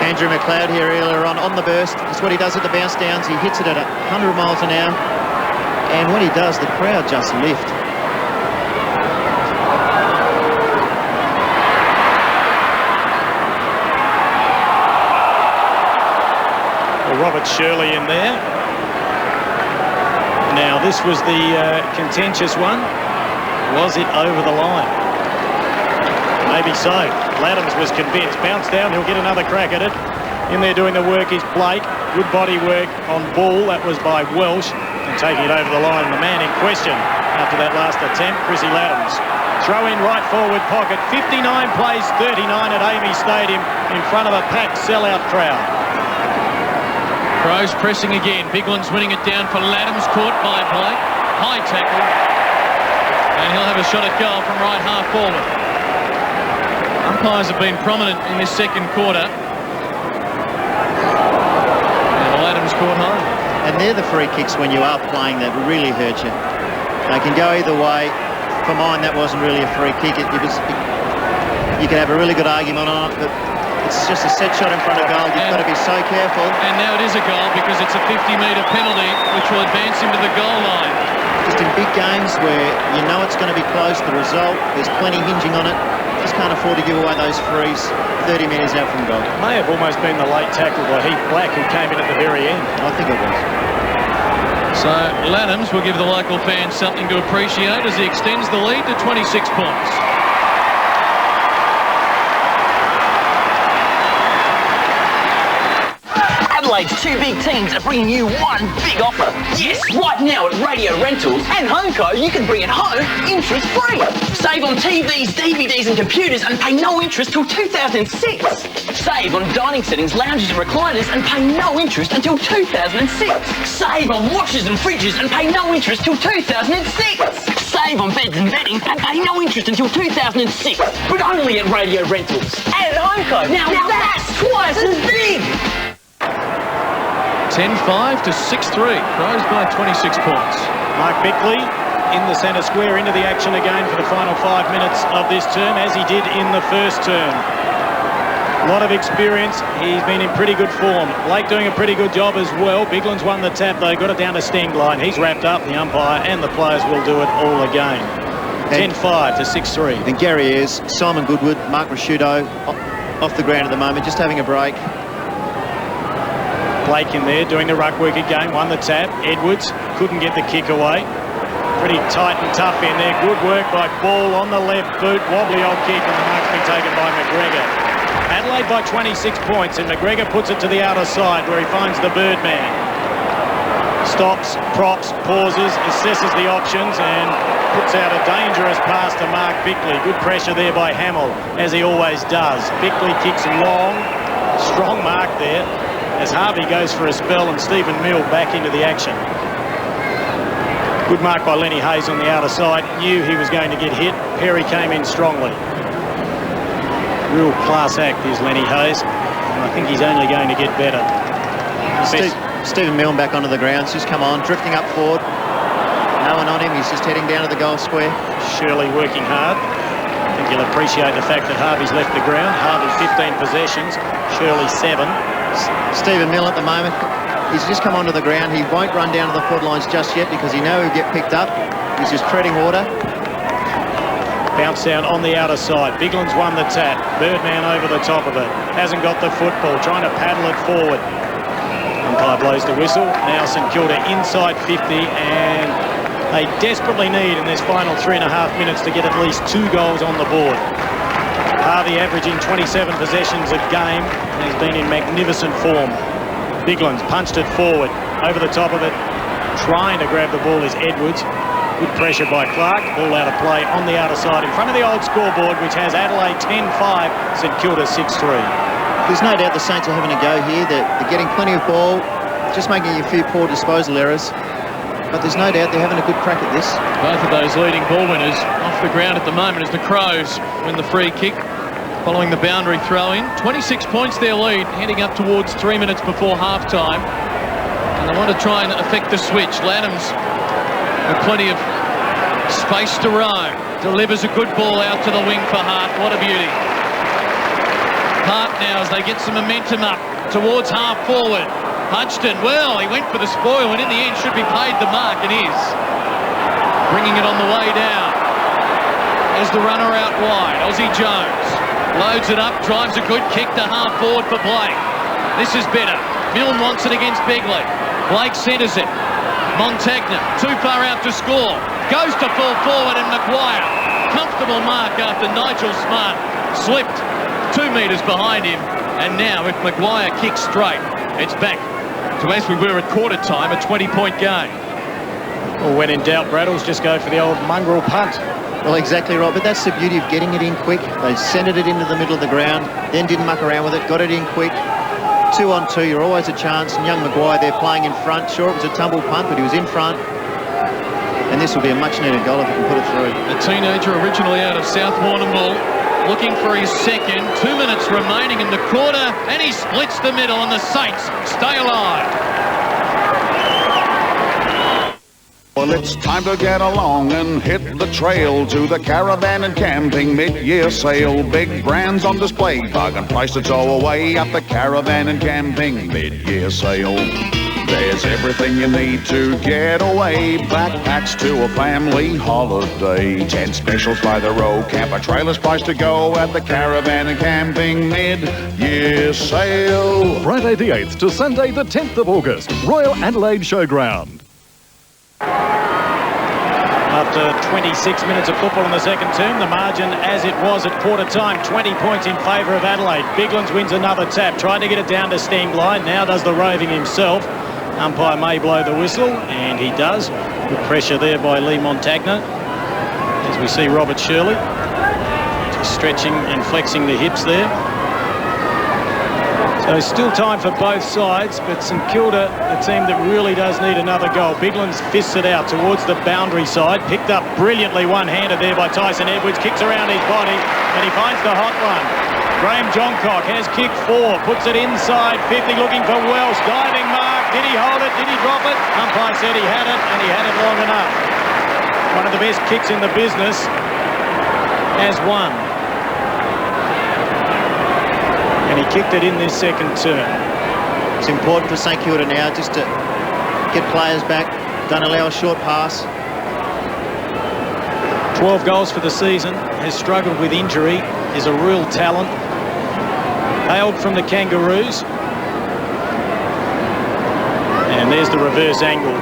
Andrew McLeod here earlier on the burst. That's what he does at the bounce downs. He hits it at 100 miles an hour. And when he does, the crowd just lift. Robert Shirley in there. Now this was the contentious one. Was it over the line? Maybe so. Laddams was convinced. Bounced down, he'll get another crack at it. In there doing the work is Blake. Good body work on ball. That was by Welsh. And taking it over the line, the man in question after that last attempt, Chrissy Laddams. Throw in right forward pocket. 59 plays 39 at Amy Stadium in front of a packed sellout crowd. Crows pressing again. Biglands winning it down for Laddams, caught by Blake. High tackle. And he'll have a shot at goal from right half forward. Umpires have been prominent in this second quarter. And Laddams caught high. And they're the free kicks when you are playing that really hurt you. They can go either way. For mine, that wasn't really a free kick. You could have a really good argument on it, but it's just a set shot in front of goal. You've got to be so careful. And now it is a goal because it's a 50-metre penalty, which will advance him to the goal line. Just in big games where you know it's going to be close, the result, there's plenty hinging on it. Just can't afford to give away those frees 30 metres out from goal. May have almost been the late tackle by Heath Black, who came in at the very end. I think it was. So Laddams will give the local fans something to appreciate as he extends the lead to 26 points. Adelaide's two big teams are bringing you one big offer. Yes, right now at Radio Rentals and HomeCo, you can bring it home interest-free. Save on TVs, DVDs and computers and pay no interest till 2006. Save on dining settings, lounges and recliners and pay no interest until 2006. Save on washers and fridges and pay no interest till 2006. Save on beds and bedding and pay no interest until 2006. But only at Radio Rentals and at HomeCo. Now that's twice as big. 10-5 to 6-3. Crows by 26 points. Mark Bickley in the centre square into the action again for the final 5 minutes of this term, as he did in the first term. A lot of experience. He's been in pretty good form. Blake doing a pretty good job as well. Biglands won the tap though, got it down to Stengline. He's wrapped up. The umpire and the players will do it all again. 10-5 to 6-3. And Gary Ayres, Simon Goodwood, Mark Rasciuto off the ground at the moment, just having a break. Blake in there doing the ruck work again, won the tap. Edwards couldn't get the kick away. Pretty tight and tough in there. Good work by Ball on the left boot. Wobbly old kick, and the mark's been taken by McGregor. Adelaide by 26 points, and McGregor puts it to the outer side where he finds the Birdman. Stops, props, pauses, assesses the options, and puts out a dangerous pass to Mark Bickley. Good pressure there by Hamill, as he always does. Bickley kicks long, strong mark there, as Harvey goes for a spell and Stephen Mill back into the action. Good mark by Lenny Hayes on the outer side. Knew he was going to get hit. Perry came in strongly. Real class act is Lenny Hayes, and I think he's only going to get better. Stephen Milne back onto the ground. Just come on, drifting up forward. No one on him. He's just heading down to the goal square. Shirley working hard. I think you'll appreciate the fact that Harvey's left the ground. Harvey 15 possessions, Shirley 7. Stephen Mill at the moment, he's just come onto the ground. He won't run down to the foot lines just yet because he knows he'll get picked up. He's just treading water. Bounce down on the outer side. Biglands won the tap. Birdman over the top of it. Hasn't got the football. Trying to paddle it forward. Umpire blows the whistle. Now St Kilda inside 50, and they desperately need in this final 3.5 minutes to get at least 2 goals on the board. Harvey averaging 27 possessions a game and has been in magnificent form. Biglands punched it forward. Over the top of it, trying to grab the ball is Edwards. Good pressure by Clark. Ball out of play on the outer side in front of the old scoreboard, which has Adelaide 10-5, St Kilda 6-3. There's no doubt the Saints are having a go here. They're getting plenty of ball, just making a few poor disposal errors. But there's no doubt they're having a good crack at this. Both of those leading ball winners off the ground at the moment as the Crows win the free kick following the boundary throw-in. 26 points their lead, heading up towards 3 minutes before half-time. And they want to try and affect the switch. Lanham's with plenty of space to roam. Delivers a good ball out to the wing for Hart. What a beauty. Hart now as they get some momentum up towards half forward. Hodgson, well, he went for the spoil and in the end should be paid the mark and is. Bringing it on the way down. There's the runner out wide, Aussie Jones. Loads it up, drives a good kick to half forward for Blake. This is better. Milne wants it against Begley. Blake centres it. Montagna, too far out to score. Goes to full forward and Maguire. Comfortable mark after Nigel Smart slipped 2 metres behind him. And now if Maguire kicks straight, it's back to as we were at quarter time, a 20-point game. Well, when in doubt, Braddles just go for the old mongrel punt. Well, exactly right, but that's the beauty of getting it in quick. They centred it into the middle of the ground, then didn't muck around with it, got it in quick. 2 on 2, you're always a chance. And young Maguire there playing in front. Sure, it was a tumble punt, but he was in front. And this will be a much-needed goal if he can put it through. A teenager originally out of South Warrnambool, looking for his second. 2 minutes remaining in the quarter, and he splits the middle, and the Saints stay alive. Well, it's time to get along and hit the trail to the Caravan and Camping mid-year sale. Big brands on display, bargain prices all away at the Caravan and Camping mid-year sale. There's everything you need to get away. Backpacks to a family holiday. 10 specials by the row. Camper trailers price to go at the Caravan and Camping mid-year sale. Friday the 8th to Sunday the 10th of August. Royal Adelaide Showground. After 26 minutes of football in the second term, the margin as it was at quarter time, 20 points in favour of Adelaide. Biglands wins another tap, trying to get it down to Stenglein. Now does the roving himself. Umpire may blow the whistle, and he does. Good pressure there by Lee Montagna. As we see Robert Shirley just stretching and flexing the hips there. So still time for both sides, but St Kilda, the team that really does need another goal. Biglands fists it out towards the boundary side. Picked up brilliantly one-handed there by Tyson Edwards. Kicks around his body, and he finds the hot one. Graham Johncock has kick 4, puts it inside 50, looking for Welsh. Diving mark. Did he hold it? Did he drop it? Umpire said he had it, and he had it long enough. One of the best kicks in the business has won. And he kicked it in this second term. It's important for St Kilda now just to get players back. Don't allow a short pass. 12 goals for the season. Has struggled with injury. Is a real talent. Hailed from the Kangaroos. And there's the reverse angle.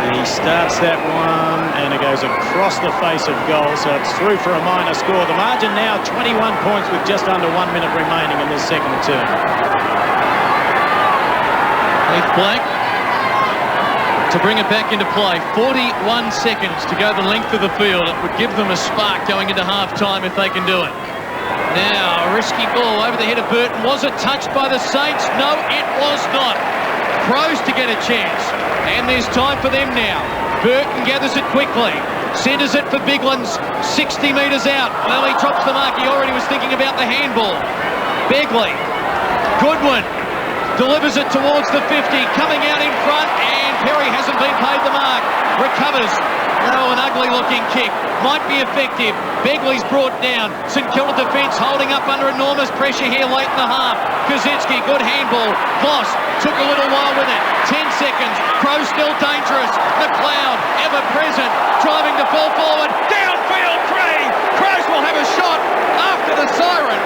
And he starts that one, and it goes across the face of goal, so it's through for a minor score. The margin now 21 points with just under 1 minute remaining in this second term. Heath Black to bring it back into play. 41 seconds to go the length of the field. It would give them a spark going into half-time if they can do it. Now, a risky ball over the head of Burton. Was it touched by the Saints? No, it was not. Crows to get a chance. And there's time for them now. Burton gathers it quickly. Centres it for Biglands. 60 metres out. Well, he drops the mark. He already was thinking about the handball. Begley. Goodwin delivers it towards the 50. Coming out in front. And Perry hasn't been paid the mark. Recovers. Oh, an ugly-looking kick. Might be effective. Begley's brought down. St Kilda defence holding up under enormous pressure here late in the half. Kaczynski, good handball. Voss took a little while with it. 10 seconds. Crows still dangerous. McLeod, ever present. Driving to fall forward. Downfield three. Crows will have a shot after the siren.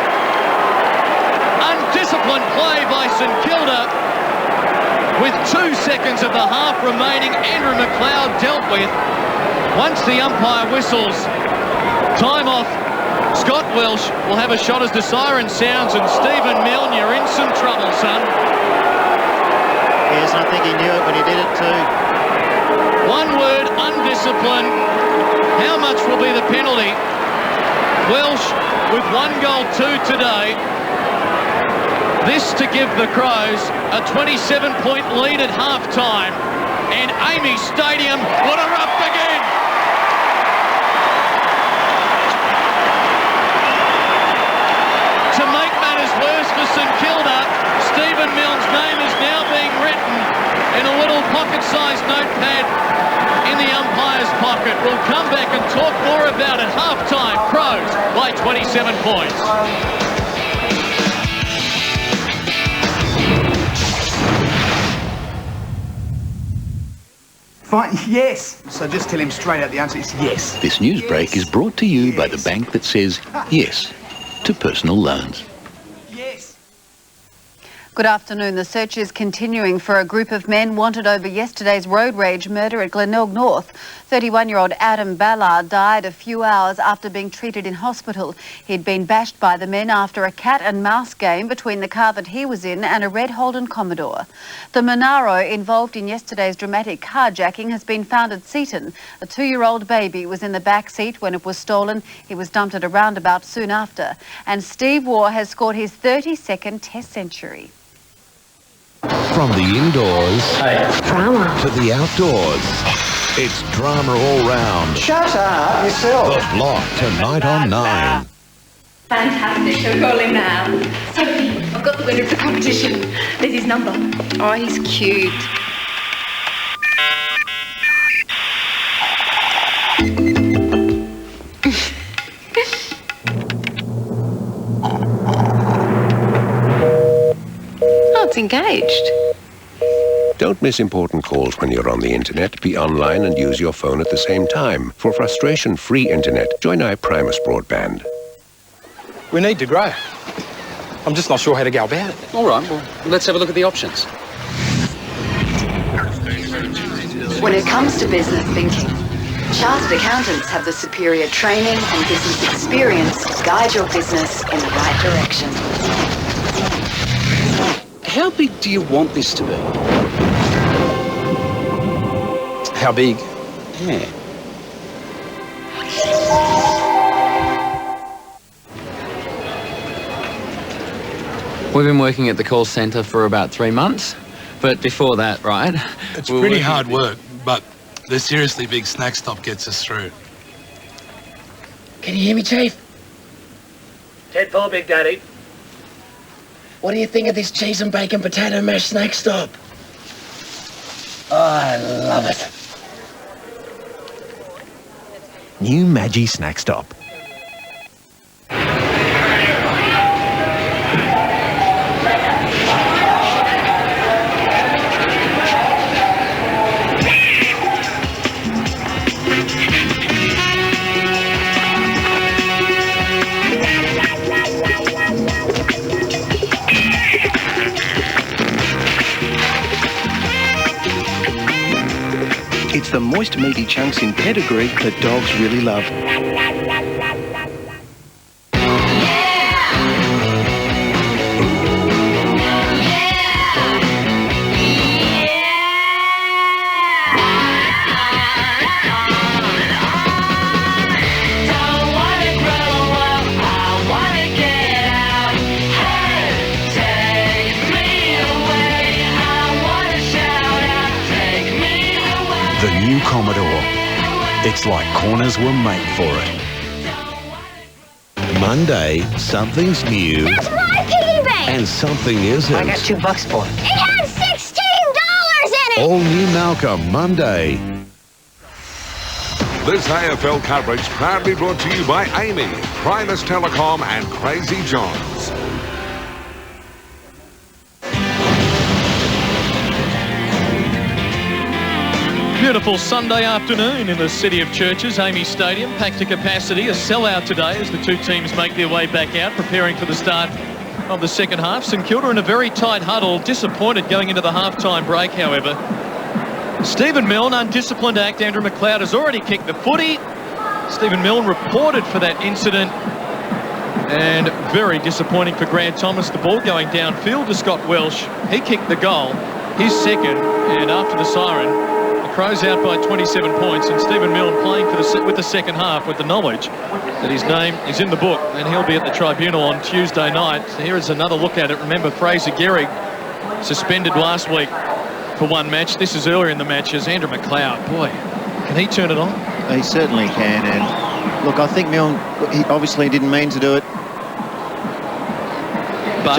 Undisciplined play by St Kilda. With 2 seconds of the half remaining, Andrew McLeod dealt with. Once the umpire whistles time off, Scott Welsh will have a shot as the siren sounds, and Stephen Milne, you're in some trouble, son. Yes, I think he knew it when he did it too. One word, undisciplined. How much will be the penalty? Welsh with 1 goal 2 today. This to give the Crows a 27-point lead at half-time. And Amy Stadium will erupt again. To make matters worse for St Kilda, Stephen Milne's name is now being written in a little pocket-sized notepad in the umpire's pocket. We'll come back and talk more about it. Half-time, Crows by 27 points. Fine, yes. So just tell him straight out the answer is yes. This news break is brought to you by the bank that says yes to personal loans. Good afternoon. The search is continuing for a group of men wanted over yesterday's road rage murder at Glenelg North. 31-year-old Adam Ballard died a few hours after being treated in hospital. He'd been bashed by the men after a cat and mouse game between the car that he was in and a red Holden Commodore. The Monaro involved in yesterday's dramatic carjacking has been found at Seaton. A 2-year-old baby was in the back seat when it was stolen. He was dumped at a roundabout soon after. And Steve Waugh has scored his 32nd Test century. From the indoors Drama. to the outdoors, it's drama all round. Shut up yourself. The Block tonight on 9. Fantastic. Shall we call him now? Sophie, I've got the winner of the competition. There's his number. Oh, he's cute. Oh, it's engaged. Don't miss important calls when you're on the internet. Be online and use your phone at the same time. For frustration-free internet, join iPrimus Broadband. We need to grow. I'm just not sure how to go about it. All right, well, let's have a look at the options. When it comes to business thinking, chartered accountants have the superior training and business experience to guide your business in the right direction. How big do you want this to be? How big? Yeah. We've been working at the call centre for about 3 months, but before that, right? It's pretty hard work, but the seriously big snack stop gets us through. Can you hear me, Chief? Ted Paul, Big Daddy. What do you think of this cheese and bacon potato mash snack stop? Oh, I love it. New Maggi Snack Stop. It's the moist, meaty chunks in pedigree that dogs really love. The new Commodore. It's like corners were made for it. Monday, something's new. That's my piggy bank! And something isn't. I got $2 for it. It has $16 in it! All new Malcolm, Monday. This AFL coverage proudly brought to you by Amy, Primus Telecom and Crazy Johns. Beautiful Sunday afternoon in the City of Churches, Amy Stadium, packed to capacity, a sellout today as the two teams make their way back out, preparing for the start of the second half. St Kilda in a very tight huddle, disappointed going into the half-time break, however. Stephen Milne, undisciplined act. Andrew McLeod has already kicked the footy. Stephen Milne reported for that incident. And very disappointing for Grant Thomas, the ball going downfield to Scott Welsh. He kicked the goal, his second, and after the siren, the Crows out by 27 points, and Stephen Milne playing for with the second half with the knowledge that his name is in the book, and he'll be at the tribunal on Tuesday night. So here is another look at it. Remember, Fraser Gehrig suspended last week for one match. This is earlier in the match as Andrew McLeod. Boy, can he turn it on? He certainly can. And look, I think Milne, he obviously didn't mean to do it. But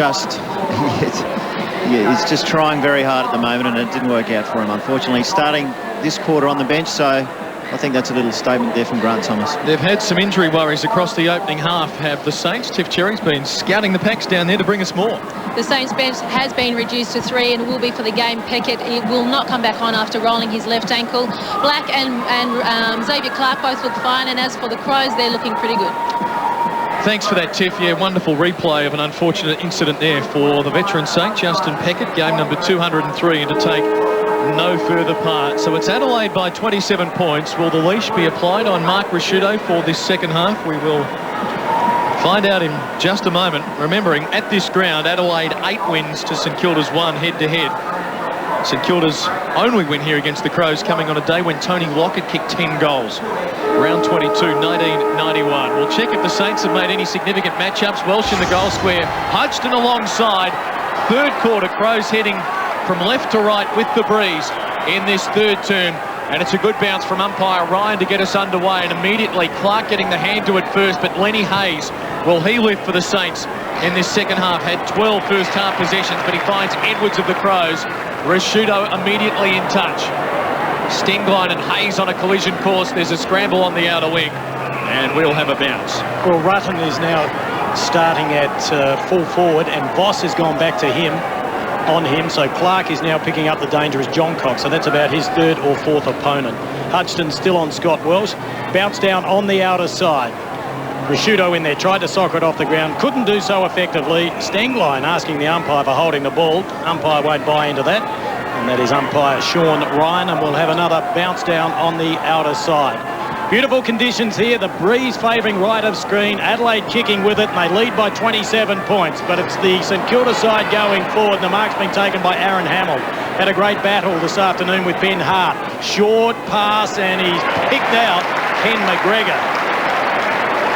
yeah, he's just trying very hard at the moment, and it didn't work out for him, unfortunately. Starting this quarter on the bench, so I think that's a little statement there from Grant Thomas. They've had some injury worries across the opening half, have the Saints. Tiff Cherry's been scouting the packs down there to bring us more. The Saints bench has been reduced to 3 and will be for the game. Peckett, he will not come back on after rolling his left ankle. Black and Xavier Clark both look fine, and as for the Crows, they're looking pretty good. Thanks for that, Tiff. Yeah, wonderful replay of an unfortunate incident there for the veteran Saint, Justin Peckett, game number 203, and to take no further part. So it's Adelaide by 27 points. Will the leash be applied on Mark Rasciuto for this second half? We will find out in just a moment. Remembering, at this ground, Adelaide 8 wins to St Kilda's 1 head-to-head. St Kilda's only win here against the Crows coming on a day when Tony Lockett kicked 10 goals. Round 22, 1991. We'll check if the Saints have made any significant matchups. Welsh in the goal square, Hodgson alongside. Third quarter, Crows heading from left to right with the breeze in this third term. And it's a good bounce from umpire Ryan to get us underway. And immediately, Clark getting the hand to it first, but Lenny Hayes, will he lift for the Saints in this second half? Had 12 first half possessions, but he finds Edwards of the Crows. Rasciuto immediately in touch. Stenglein and Hayes on a collision course. There's a scramble on the outer wing, and we'll have a bounce. Well, Rutten is now starting at full forward, and Voss has gone back to him, on him, so Clark is now picking up the dangerous John Cox, so that's about his third or fourth opponent. Hodgson still on Scott Welsh. Bounce down on the outer side. Rasciuto in there, tried to sock it off the ground, couldn't do so effectively. Stenglein asking the umpire for holding the ball. Umpire won't buy into that. And that is umpire Sean Ryan, and we'll have another bounce down on the outer side. Beautiful conditions here, the breeze favouring right of screen, Adelaide kicking with it, and they lead by 27 points. But it's the St Kilda side going forward, and the mark's been taken by Aaron Hamill. Had a great battle this afternoon with Ben Hart. Short pass, and he's picked out Ken McGregor,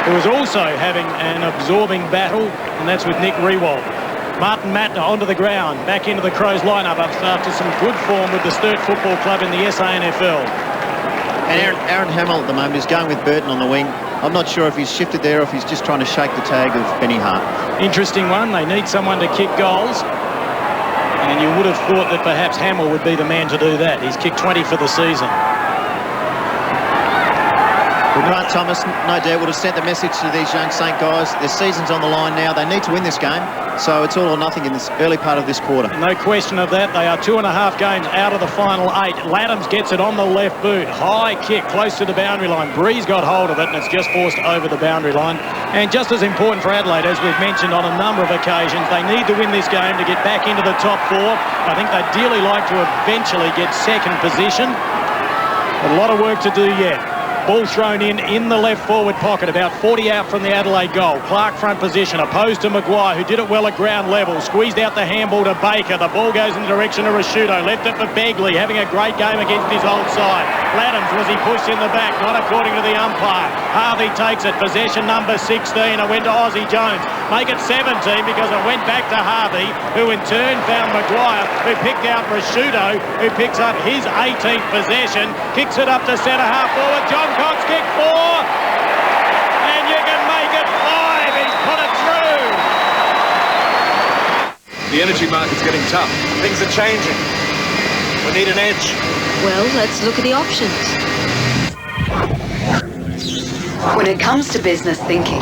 who is also having an absorbing battle, and that's with Nick Riewoldt. Martin Matner onto the ground, back into the Crows lineup after some good form with the Sturt Football Club in the SANFL. And Aaron Hamill at the moment is going with Burton on the wing. I'm not sure if he's shifted there or if he's just trying to shake the tag of Benny Hart. Interesting one. They need someone to kick goals. And you would have thought that perhaps Hamill would be the man to do that. He's kicked 20 for the season. Well, Grant Thomas, no doubt, would have sent the message to these young Saint guys. Their season's on the line now. They need to win this game. So it's all or nothing in this early part of this quarter. No question of that. They are 2.5 games out of the final 8. Laddams gets it on the left boot. High kick close to the boundary line. Breeze got hold of it, and it's just forced over the boundary line. And just as important for Adelaide, as we've mentioned on a number of occasions, they need to win this game to get back into the top 4. I think they'd dearly like to eventually get second position. A lot of work to do yet. Ball thrown in the left forward pocket, about 40 out from the Adelaide goal. Clark front position, opposed to Maguire, who did it well at ground level. Squeezed out the handball to Baker. The ball goes in the direction of Rasciuto. Left it for Begley, having a great game against his old side. Laddams, was he pushed in the back? Not according to the umpire. Harvey takes it. Possession number 16. It went to Ozzie Jones. Make it 17 because it went back to Harvey, who in turn found Maguire, who picked out Rasciuto, who picks up his 18th possession. Kicks it up to centre half forward. John Cox kick 4, and you can make it 5. He's put it through. The energy market's getting tough. Things are changing. We need an edge. Well, let's look at the options. When it comes to business thinking,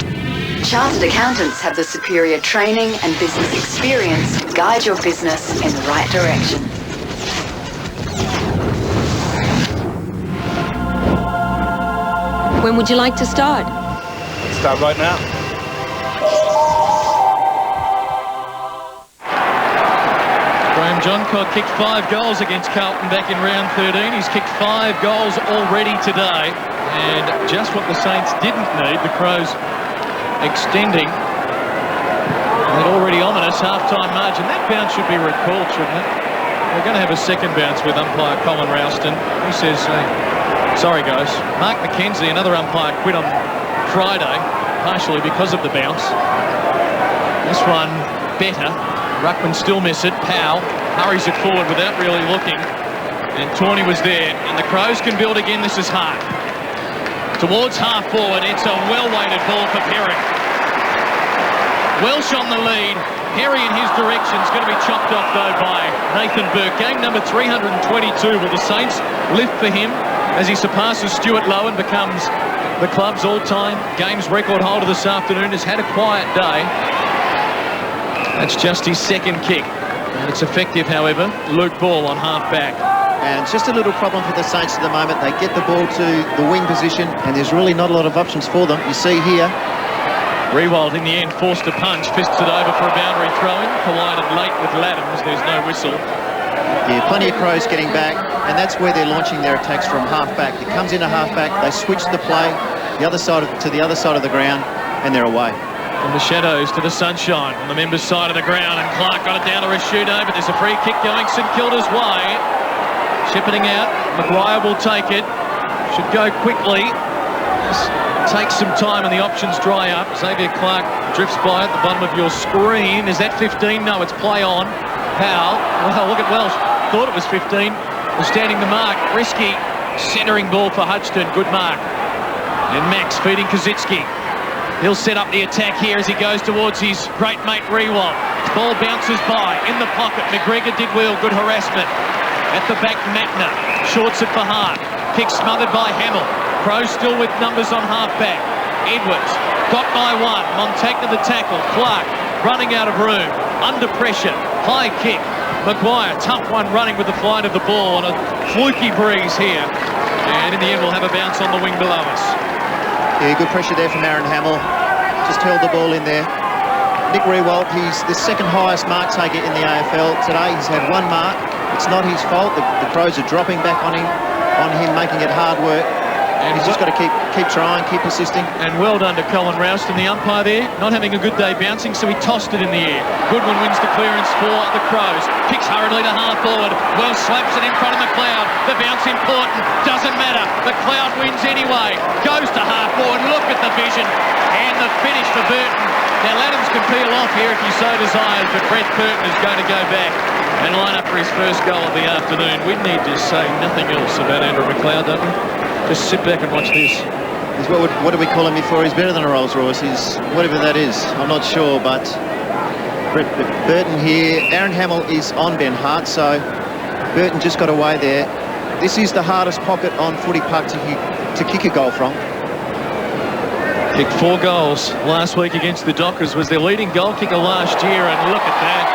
chartered accountants have the superior training and business experience to guide your business in the right direction. When would you like to start? Start right now. Graham Johncock kicked 5 goals against Carlton back in round 13. He's kicked 5 goals already today. And just what the Saints didn't need, the Crows extending that already ominous half-time margin. That bounce should be recalled, shouldn't it? We're going to have a second bounce with umpire Colin Ralston. He says, sorry, guys. Mark McKenzie, another umpire, quit on Friday, partially because of the bounce. This one better. Ruckman still miss it. Powell hurries it forward without really looking. And Tawney was there. And the Crows can build again. This is hard. Towards half forward, it's a well-weighted ball for Perry. Welsh on the lead. Perry in his direction is going to be chopped off, though, by Nathan Burke. Game number 322. Will the Saints lift for him as he surpasses Stuart Lowe and becomes the club's all-time games record holder this afternoon? Has had a quiet day. That's just his second kick. And it's effective, however. Luke Ball on half-back. And it's just a little problem for the Saints at the moment. They get the ball to the wing position, and there's really not a lot of options for them. You see here. Rewald in the end forced a punch, fists it over for a boundary throw-in. Collided late with Laddams. There's no whistle. Yeah, plenty of Crows getting back, and that's where they're launching their attacks from, half-back. It comes into half-back. They switch the play to the other side of the ground, and they're away. From the shadows to the sunshine on the members' side of the ground, and Clark got it down to Rashudo, but there's a free kick going St Kilda's way. Shepherding out, Maguire will take it. Should go quickly. Just take some time and the options dry up. Xavier Clark drifts by at the bottom of your screen. Is that 15? No, it's play on. Powell. Well, look at Welsh. Thought it was 15. Was standing the mark. Risky. Centering ball for Hudson. Good mark. And Max feeding Kazitsky. He'll set up the attack here as he goes towards his great mate Rewald. Ball bounces by. In the pocket. McGregor did well. Good harassment. At the back, Matner. Shorts it for Hart. Kick smothered by Hamill. Crows still with numbers on half-back. Edwards. Got by one. Montagna the tackle. Clark running out of room. Under pressure. High kick. Maguire, tough one running with the flight of the ball on a fluky breeze here. And in the end, we'll have a bounce on the wing below us. Yeah, good pressure there from Aaron Hamill. Just held the ball in there. Nick Rewald, he's the second highest mark taker in the AFL. Today he's had one mark. It's not his fault. The Crows are dropping back on him, making it hard work. And he's just got to keep trying, keep persisting. And well done to Colin Ralston, the umpire there. Not having a good day bouncing, so he tossed it in the air. Goodwin wins the clearance for the Crows. Kicks hurriedly to half forward. Welsh slaps it in front of McLeod. The bounce important. Doesn't matter. McLeod wins anyway. Goes to half forward. Look at the vision. And the finish for Burton. Now Laddams can peel off here if he so desires, but Brett Burton is going to go back and line up for his first goal of the afternoon. We need to say nothing else about Andrew McLeod, don't we? Just sit back and watch this. What do we call him before? He's better than a Rolls Royce. He's whatever that is. I'm not sure, but Burton here. Aaron Hamill is on Ben Hart, so Burton just got away there. This is the hardest pocket on footy park to kick a goal from. Kicked 4 goals last week against the Dockers. Was their leading goal kicker last year, and look at that.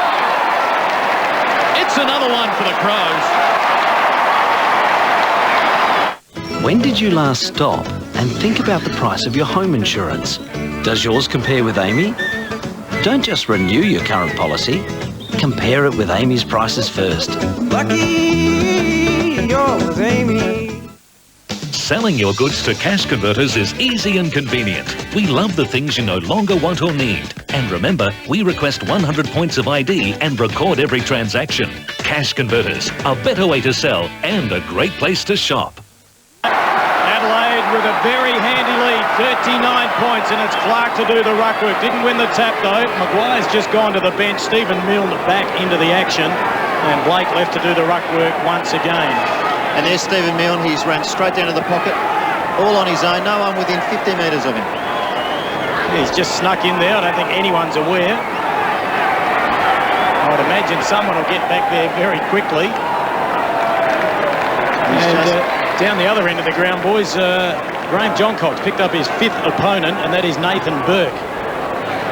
It's another one for the Crows. When did you last stop and think about the price of your home insurance? Does yours compare with Amy? Don't just renew your current policy. Compare it with Amy's prices first. Lucky yours, Amy. Selling your goods to cash converters is easy and convenient. We love the things you no longer want or need. And remember, we request 100 points of ID and record every transaction. Cash converters, a better way to sell and a great place to shop. Adelaide with a very handy lead, 39 points, and it's Clark to do the ruck work. Didn't win the tap though. Maguire's just gone to the bench. Stephen Milne back into the action, and Blake left to do the ruck work once again. And there's Stephen Milne. He's run straight down to the pocket, all on his own. No one within 50 metres of him. He's just snuck in there. I don't think anyone's aware. I'd imagine someone will get back there very quickly. And down the other end of the ground, boys, Graham Johncox picked up his 5th opponent, and that is Nathan Burke.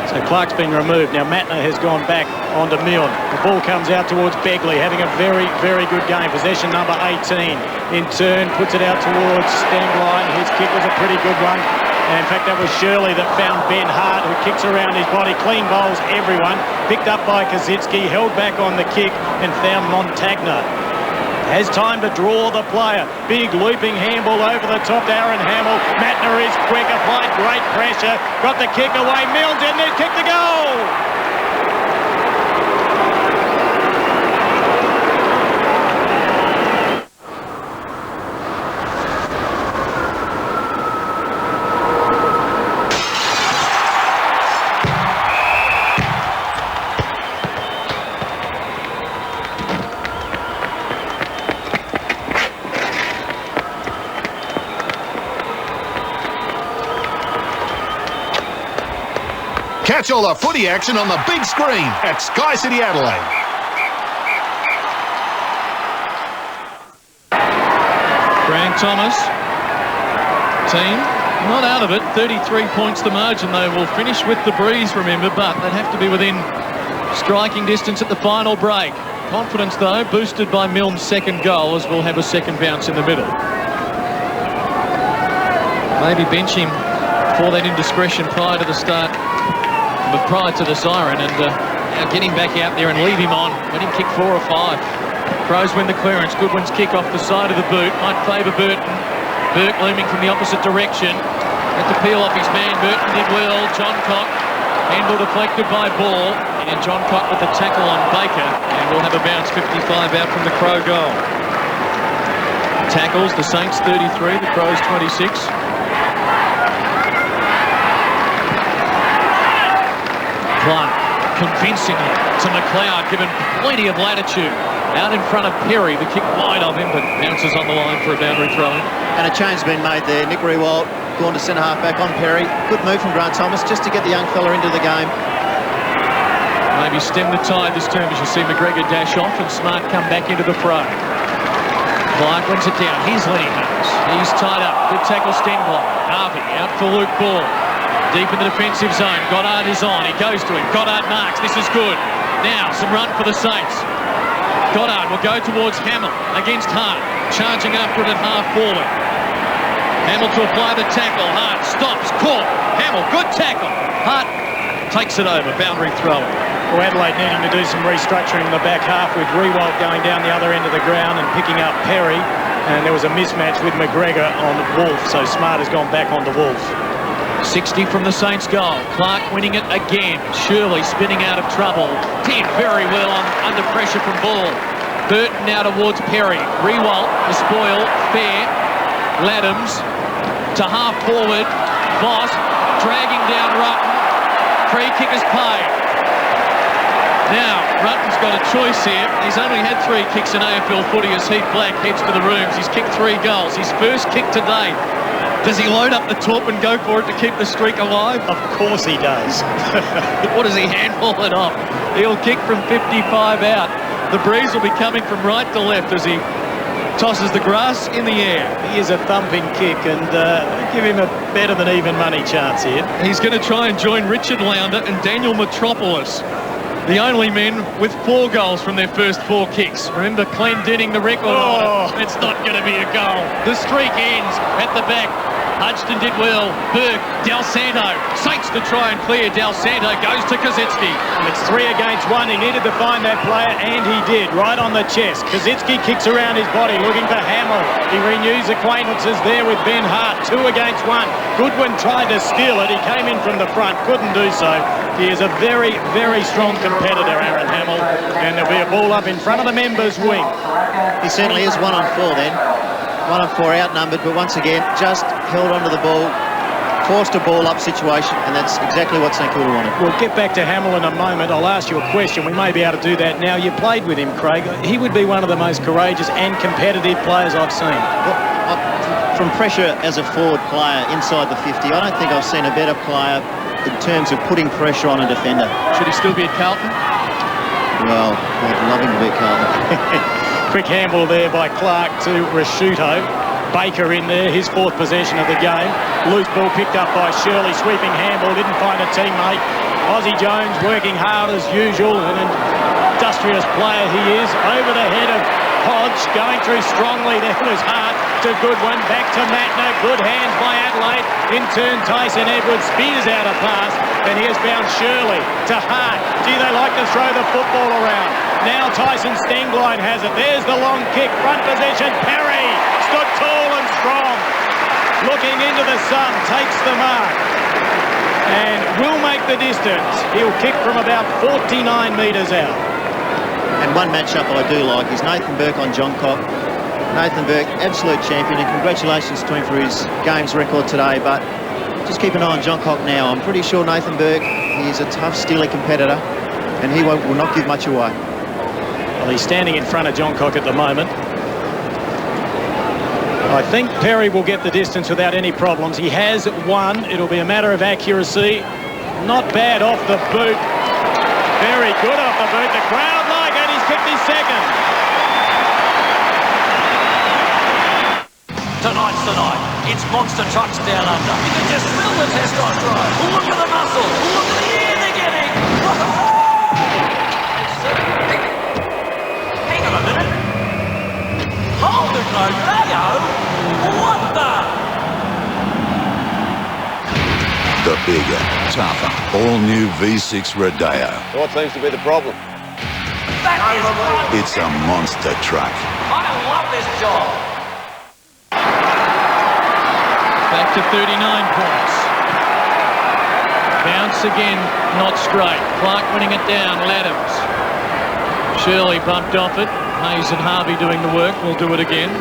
So Clark's been removed. Now Matner has gone back onto Milne. The ball comes out towards Begley, having a very, very good game. Possession number 18. In turn, puts it out towards Stengline. His kick was a pretty good one. And in fact, that was Shirley that found Ben Hart, who kicks around his body. Clean bowls everyone. Picked up by Kazitsky, held back on the kick, and found Montagna. Has time to draw the player. Big looping handball over the top to Aaron Hamill. Matner is quick, applied great pressure. Got the kick away. Milne's in there, kick the goal. Catch all the footy action on the big screen at Sky City Adelaide. Grant Thomas, team not out of it. 33 points the margin. They will finish with the breeze, remember, but they'd have to be within striking distance at the final break. Confidence, though, boosted by Milne's second goal, as we'll have a second bounce in the middle. Maybe bench him for that indiscretion prior to the start, but prior to the siren, and now get him back out there and leave him on. Let him kick 4 or 5. Crows win the clearance. Goodwin's kick off the side of the boot might favour Burton. Burke looming from the opposite direction. Had to peel off his man. Burton did well. John Cock, handle deflected by Ball, and John Cock with the tackle on Baker, and we'll have a bounce 55 out from the Crow goal. Tackles, the Saints 33, the Crows 26. Clark convincingly to McLeod, given plenty of latitude. Out in front of Perry, the kick wide of him, but bounces on the line for a boundary throw. And a change been made there. Nick Riewoldt gone to centre half back on Perry. Good move from Grant Thomas just to get the young fella into the game. Maybe stem the tide this term as you see McGregor dash off and Smart come back into the fray. Clark wins it down. Here's Lenny Hayes. He's tied up. Good tackle, Stenglove. Harvey out for Luke Ball. Deep in the defensive zone. Goddard is on. He goes to him. Goddard marks. This is good. Now some run for the Saints. Goddard will go towards Hamill against Hart. Charging after it at half forward. Hamill to apply the tackle. Hart stops. Caught. Hamill. Good tackle. Hart takes it over. Boundary throw. Well, Adelaide needing to do some restructuring in the back half with Riewoldt going down the other end of the ground and picking up Perry. And there was a mismatch with McGregor on Wolf. So Smart has gone back onto Wolf. 60 from the Saints goal. Clark winning it again. Shirley spinning out of trouble. Did very well under pressure from Ball. Burton now towards Perry. Riewoldt, the spoil, fair. Laddams to half forward. Voss dragging down Rutten. Free kick is paid. Now, Rutten's got a choice here. He's only had 3 kicks in AFL footy as Heath Black heads to the rooms. He's kicked 3 goals. His first kick today. Does he load up the top and go for it to keep the streak alive? Of course he does. Or does he handball it off? He'll kick from 55 out. The breeze will be coming from right to left as he tosses the grass in the air. He is a thumping kick, and give him a better than even money chance here. He's going to try and join Richard Lounder and Daniel Metropolis, the only men with 4 goals from their first 4 kicks. Remember Clendenning the record on it. It's not going to be a goal. The streak ends at the back. Hodgson did well. Burke, Del Santo. Saints to try and clear. Del Santo goes to Kazitsky. It's 3 against 1. He needed to find that player, and he did. Right on the chest. Kazitsky kicks around his body, looking for Hamill. He renews acquaintances there with Ben Hart. 2 against 1. Goodwin tried to steal it. He came in from the front. Couldn't do so. He is a very, very strong competitor, Aaron Hamill. And there'll be a ball up in front of the members' wing. He certainly is 1 on 4 then. 1 on 4 outnumbered, but once again, just held onto the ball, forced a ball-up situation, and that's exactly what St Kilda wanted. We'll get back to Hamill in a moment. I'll ask you a question. We may be able to do that now. You played with him, Craig. He would be one of the most courageous and competitive players I've seen. Well, from pressure as a forward player inside the 50, I don't think I've seen a better player in terms of putting pressure on a defender. Should he still be at Carlton? Well, I'd love him to be at Carlton. Quick handball there by Clark to Rashuto. Baker in there, his 4th possession of the game. Loose ball picked up by Shirley, sweeping handball, didn't find a teammate. Ozzie Jones working hard as usual, an industrious player he is. Over the head of Hodge, going through strongly, there was Hart to Goodwin, back to Matner, good hands by Adelaide. In turn, Tyson Edwards spears out a pass, and here's found Shirley to Hart. Gee, they like to throw the football around. Now Tyson Stenglein has it. There's the long kick, front possession. Perry stood tall and strong. Looking into the sun, takes the mark. And will make the distance. He'll kick from about 49 metres out. And one matchup I do like is Nathan Burke on John Cock. Nathan Burke, absolute champion, and congratulations to him for his games record today. But just keep an eye on John Cock now. I'm pretty sure Nathan Burke, he is a tough, steely competitor, and he will not give much away. Well, he's standing in front of John Cock at the moment. I think Perry will get the distance without any problems. He has 1. It'll be a matter of accuracy. Not bad off the boot. Very good off the boot. The crowd like it. He's kicked his second. Tonight's the night. It's monster trucks down under. You can just smell the testosterone. Look at the muscle. Look at the air they're getting. Hang on a minute. Holden Rodeo? What the? The bigger, tougher, all-new V6 Rodeo. What seems to be the problem? It's a monster truck. I love this job. Back to 39 points. Bounce again, not straight. Clark winning it down, Laddams. Shirley bumped off it. Hayes and Harvey doing the work. We'll do it again.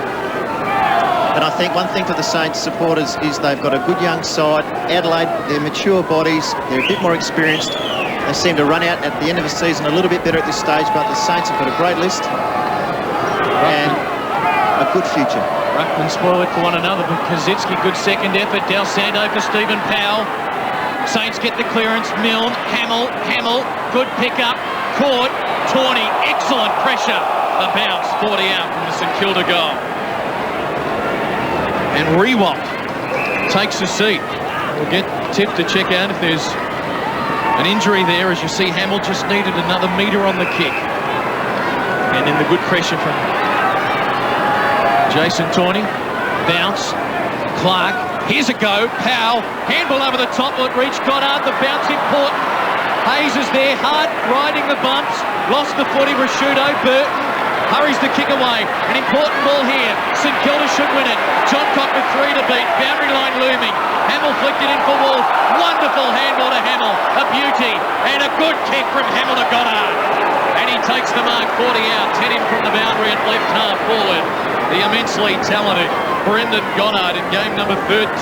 And I think one thing for the Saints supporters is they've got a good young side. Adelaide, they're mature bodies. They're a bit more experienced. They seem to run out at the end of the season a little bit better at this stage, but the Saints have got a great list and a good future. Ruckman spoil it for one another, but Kaczynski, good second effort. Del Santo for Stephen Powell. Saints get the clearance. Milne, Hamill, good pickup. Caught, Tawney, excellent pressure. A bounce, 40 out from the St Kilda goal. And Rewalt takes a seat. We'll get Tiff to check out if there's an injury there. As you see, Hamill just needed another metre on the kick. And then the good pressure from Jason Tawney. Bounce. Clark. Here's a go. Powell. Handball over the top. Will it reach Goddard? The bounce important. Hayes is there. Hard riding the bumps. Lost the footy. Rashudo. Burton hurries the kick away. An important ball here. St Kilda should win it. Johncock with 3 to beat. Boundary line looming. Hamill flicked it in for Wolf. Wonderful handball to Hamill. A beauty. And a good kick from Hamill to Goddard. And he takes the mark, 40 out. 10 in from the boundary at left half forward. The immensely talented Brendan Goddard in game number 13.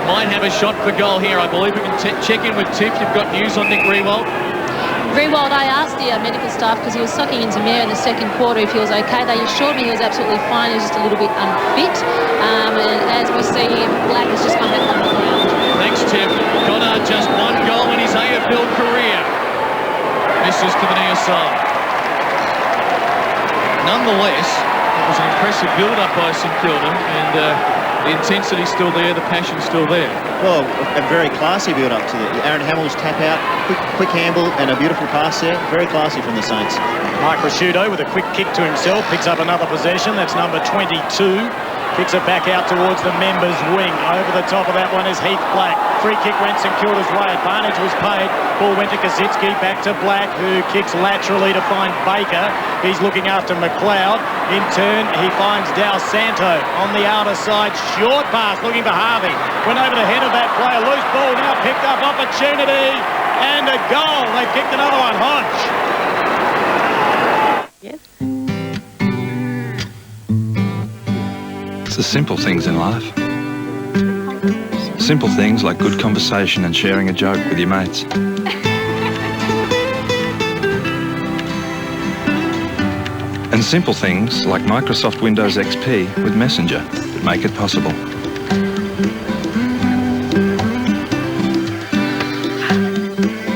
Might have a shot for goal here. I believe we can check in with Tiff. You've got news on Nick Rewalt. Rewalt, I asked the medical staff because he was sucking into Mayor in the second quarter if he was okay. They assured me he was absolutely fine. He was just a little bit unfit. And as we see him, Black has just come back on the ground. Thanks, Tiff. Goddard just 1 goal in his AFL career. Misses to the near side. Nonetheless, it was an impressive build-up by St Kilda, and the intensity's still there, the passion's still there. Well, a very classy build-up to Aaron Hamill's tap out, quick handball and a beautiful pass there. Very classy from the Saints. Mike Rashudo with a quick kick to himself, picks up another possession. That's number 22. Kicks it back out towards the members' wing. Over the top of that one is Heath Black. Free kick went St Kilda's way. Advantage was paid. Ball went to Kaczynski. Back to Black, who kicks laterally to find Baker. He's looking after McLeod. In turn, he finds Del Santo on the outer side. Short pass looking for Harvey. Went over the head of that player. Loose ball now picked up. Opportunity. And a goal. They've kicked another one. Hodge. Yes. It's the simple things in life. Simple things like good conversation and sharing a joke with your mates. And simple things like Microsoft Windows XP with Messenger that make it possible.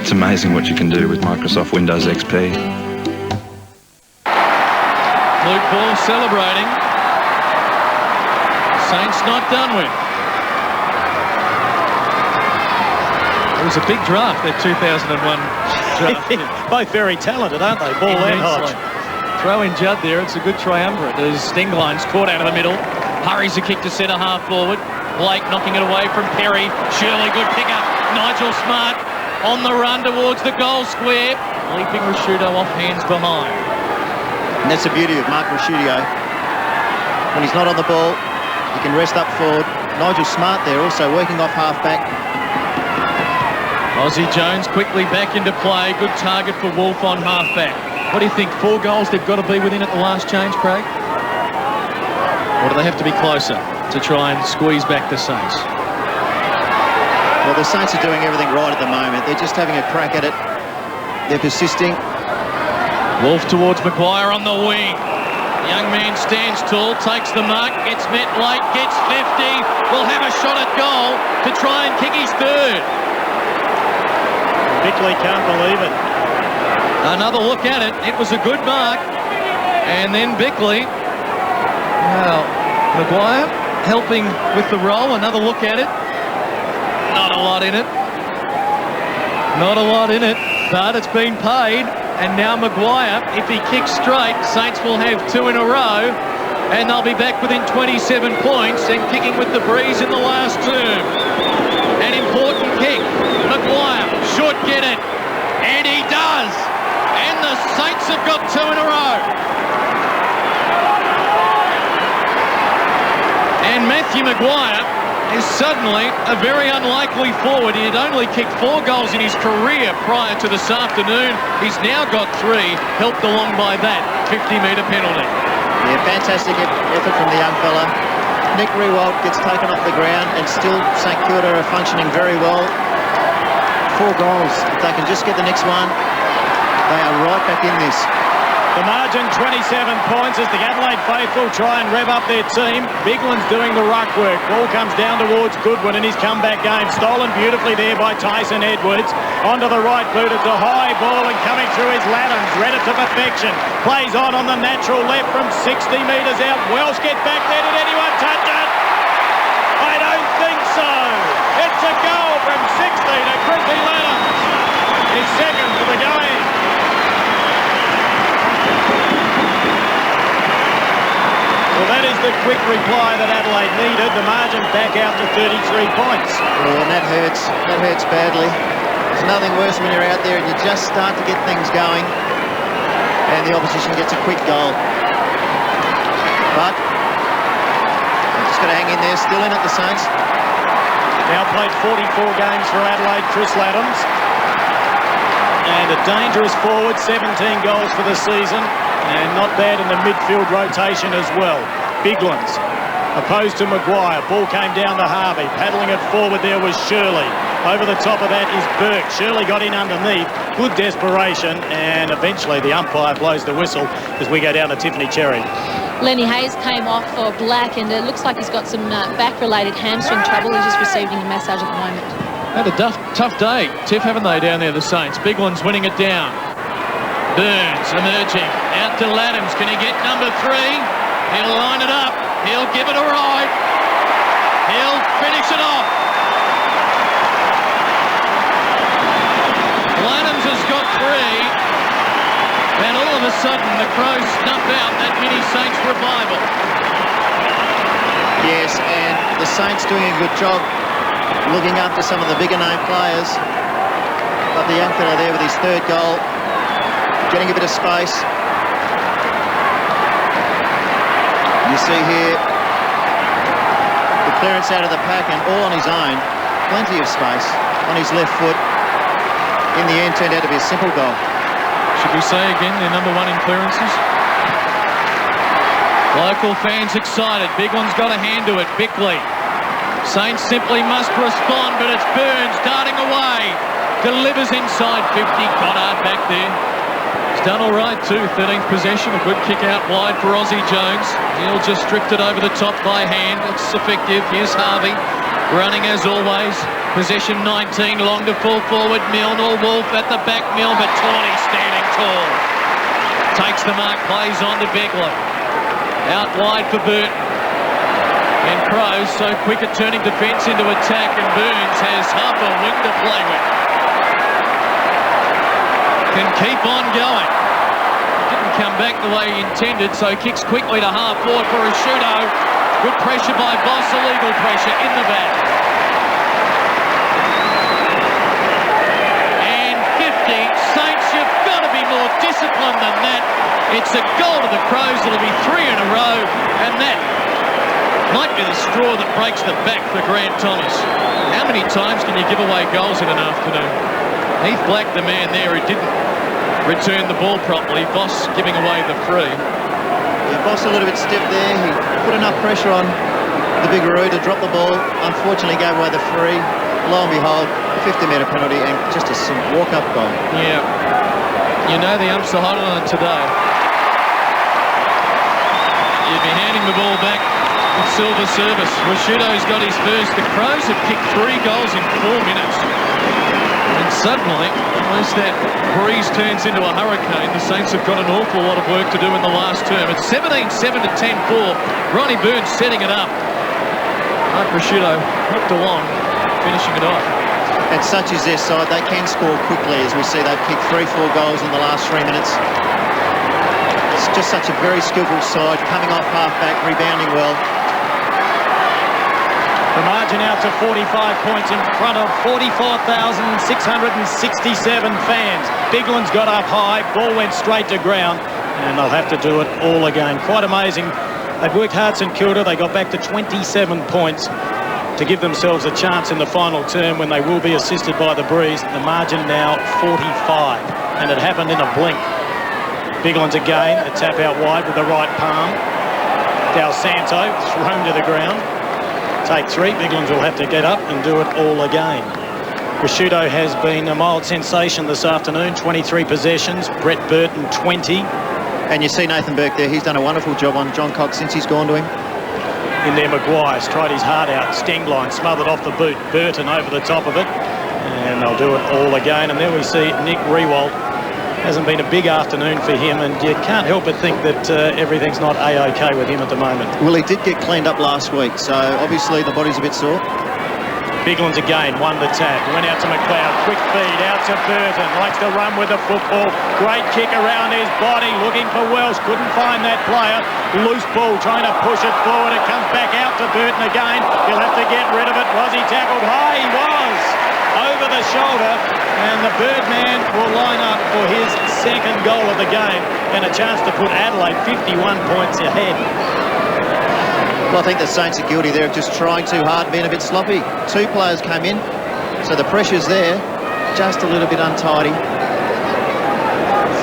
It's amazing what you can do with Microsoft Windows XP. Luke Ball celebrating. Saints not done with. It was a big draft, that 2001 draft. Both very talented, aren't they? Ball and Hodge. Throw in Judd there, it's a good triumvirate. As Stingline's caught out of the middle. Hurries a kick to centre half forward. Blake knocking it away from Perry. Shirley, good pickup. Nigel Smart on the run towards the goal square. Leaping Rashudo off hands behind. And that's the beauty of Mark Rashudo. When he's not on the ball, he can rest up forward. Nigel Smart there also working off half-back. Aussie Jones quickly back into play. Good target for Wolf on half-back. What do you think? 4 goals they've got to be within at the last change, Craig? Or do they have to be closer to try and squeeze back the Saints? Well, the Saints are doing everything right at the moment. They're just having a crack at it. They're persisting. Wolf towards Maguire on the wing. The young man stands tall, takes the mark, gets met late, gets 50. Will have a shot at goal to try and kick his third. Bickley can't believe it. Another look at it. It was a good mark. And then Bickley. Well, Maguire helping with the roll. Another look at it. Not a lot in it. Not a lot in it, but it's been paid. And now Maguire, if he kicks straight, Saints will have 2 in a row. And they'll be back within 27 points and kicking with the breeze in the last term. An important kick. Maguire should get it. And he does. And the Saints have got 2 in a row. And Matthew Maguire is suddenly a very unlikely forward. He had only kicked 4 goals in his career prior to this afternoon. He's now got 3, helped along by that 50-metre penalty. Yeah, fantastic effort from the young fella. Nick Riewoldt gets taken off the ground and still St Kilda are functioning very well. 4 goals. If they can just get the next one, they are right back in this. The margin 27 points as the Adelaide faithful try and rev up their team. Bigland's doing the ruck work. Ball comes down towards Goodwin in his comeback game. Stolen beautifully there by Tyson Edwards. Onto the right boot. It's a high ball and coming through is Laddams. Read it to perfection. Plays on the natural left from 60 metres out. Welsh gets back there. Did anyone touch it? I don't think so. It's a goal from 60 to Chrissy Laddams. His second for the game. Well, that is the quick reply that Adelaide needed. The margin back out to 33 points. Oh, and that hurts. That hurts badly. There's nothing worse when you're out there and you just start to get things going and the opposition gets a quick goal. But they've just got to hang in there, still in at the Saints. Now played 44 games for Adelaide, Chris Laddams. And a dangerous forward, 17 goals for the season. And not bad in the midfield rotation as well. Biglands opposed to Maguire. Ball came down to Harvey. Paddling it forward there was Shirley. Over the top of that is Burke. Shirley got in underneath. Good desperation. And eventually the umpire blows the whistle as we go down to Tiffany Cherry. Lenny Hayes came off for Black and it looks like he's got some back-related hamstring trouble. He's just receiving a massage at the moment. Had a tough day, Tiff, haven't they, down there, the Saints? Bigland's winning it down. Burns emerging, out to Laddams. Can he get number 3? He'll line it up. He'll give it a ride. He'll finish it off. Laddams has got 3. And all of a sudden, the Crows snuff out that mini Saints revival. Yes, and the Saints doing a good job looking after some of the bigger name players. But the young fella there with his 3rd goal, getting a bit of space. You see here the clearance out of the pack and all on his own. Plenty of space on his left foot. In the end, turned out to be a simple goal. Should we say again they're number 1 in clearances? Local fans excited. Big one's got a hand to it. Bickley. Saints simply must respond, but it's Burns darting away. Delivers inside 50. Goddard back there. He's done all right too. 13th possession. A good kick out wide for Aussie Jones. He'll just drifted over the top by hand. It's effective. Here's Harvey. Running as always. Possession 19. Long to full forward. Milne or Wolf at the back. Milne, but Tawney standing tall. Takes the mark. Plays on to Bickley. Out wide for Burton. And Crows so quick at turning defence into attack, and Burns has half a wing to play with. Can keep on going. Didn't come back the way he intended, so kicks quickly to half forward for a shootout. Good pressure by Boss, illegal pressure in the back. And 50, Saints, you've got to be more disciplined than that. It's a goal to the Crows. It'll be 3 in a row, and that might be the straw that breaks the back for Grant Thomas. How many times can you give away goals in an afternoon? Heath Black, the man there who didn't return the ball properly. Boss giving away the free. Yeah, Boss a little bit stiff there. He put enough pressure on the Biggaroo to drop the ball. Unfortunately gave away the free. Lo and behold, a 50-metre penalty and just a walk-up goal. Yeah. You know the umps are hot on it today. You'd be handing the ball back with silver service. Rashudo's got his first. The Crows have kicked 3 goals in 4 minutes. And suddenly, unless that breeze turns into a hurricane, the Saints have got an awful lot of work to do in the last term. It's 17-7 to 10-4. Ronnie Burns setting it up. Mark Prosciutto hooked along, finishing it off. And such is their side, they can score quickly. As we see, they've kicked 3-4 goals in the last 3 minutes. It's just such a very skillful side, coming off half-back, rebounding well. The margin out to 45 points in front of 44,667 fans. Bigland's got up high, ball went straight to ground, and they'll have to do it all again. Quite amazing. They've worked hard, St Kilda. They got back to 27 points to give themselves a chance in the final term when they will be assisted by the breeze. The margin now 45, and it happened in a blink. Bigland's again, a tap out wide with the right palm. Del Santo thrown to the ground. Take three. Biglands will have to get up and do it all again. Prosciutto has been a mild sensation this afternoon. 23 possessions. Brett Burton 20. And you see Nathan Burke there. He's done a wonderful job on John Cox since he's gone to him. In there, Maguire's tried his heart out. Sting line smothered off the boot. Burton over the top of it. And they'll do it all again. And there we see Nick Riewoldt. Hasn't been a big afternoon for him, and you can't help but think that everything's not A-OK with him at the moment. Well, he did get cleaned up last week, so obviously the body's a bit sore. Bigland's again, won the tap, went out to McLeod, quick feed, out to Burton, likes to run with the football, great kick around his body, looking for Welsh, couldn't find that player, loose ball, trying to push it forward, it comes back out to Burton again, he'll have to get rid of it. Was he tackled high? He was! Over the shoulder, and the Birdman will line up for his second goal of the game and a chance to put Adelaide 51 points ahead. Well, I think the Saints are guilty there of just trying too hard, being a bit sloppy. Two players came in, so the pressure's there, just a little bit untidy.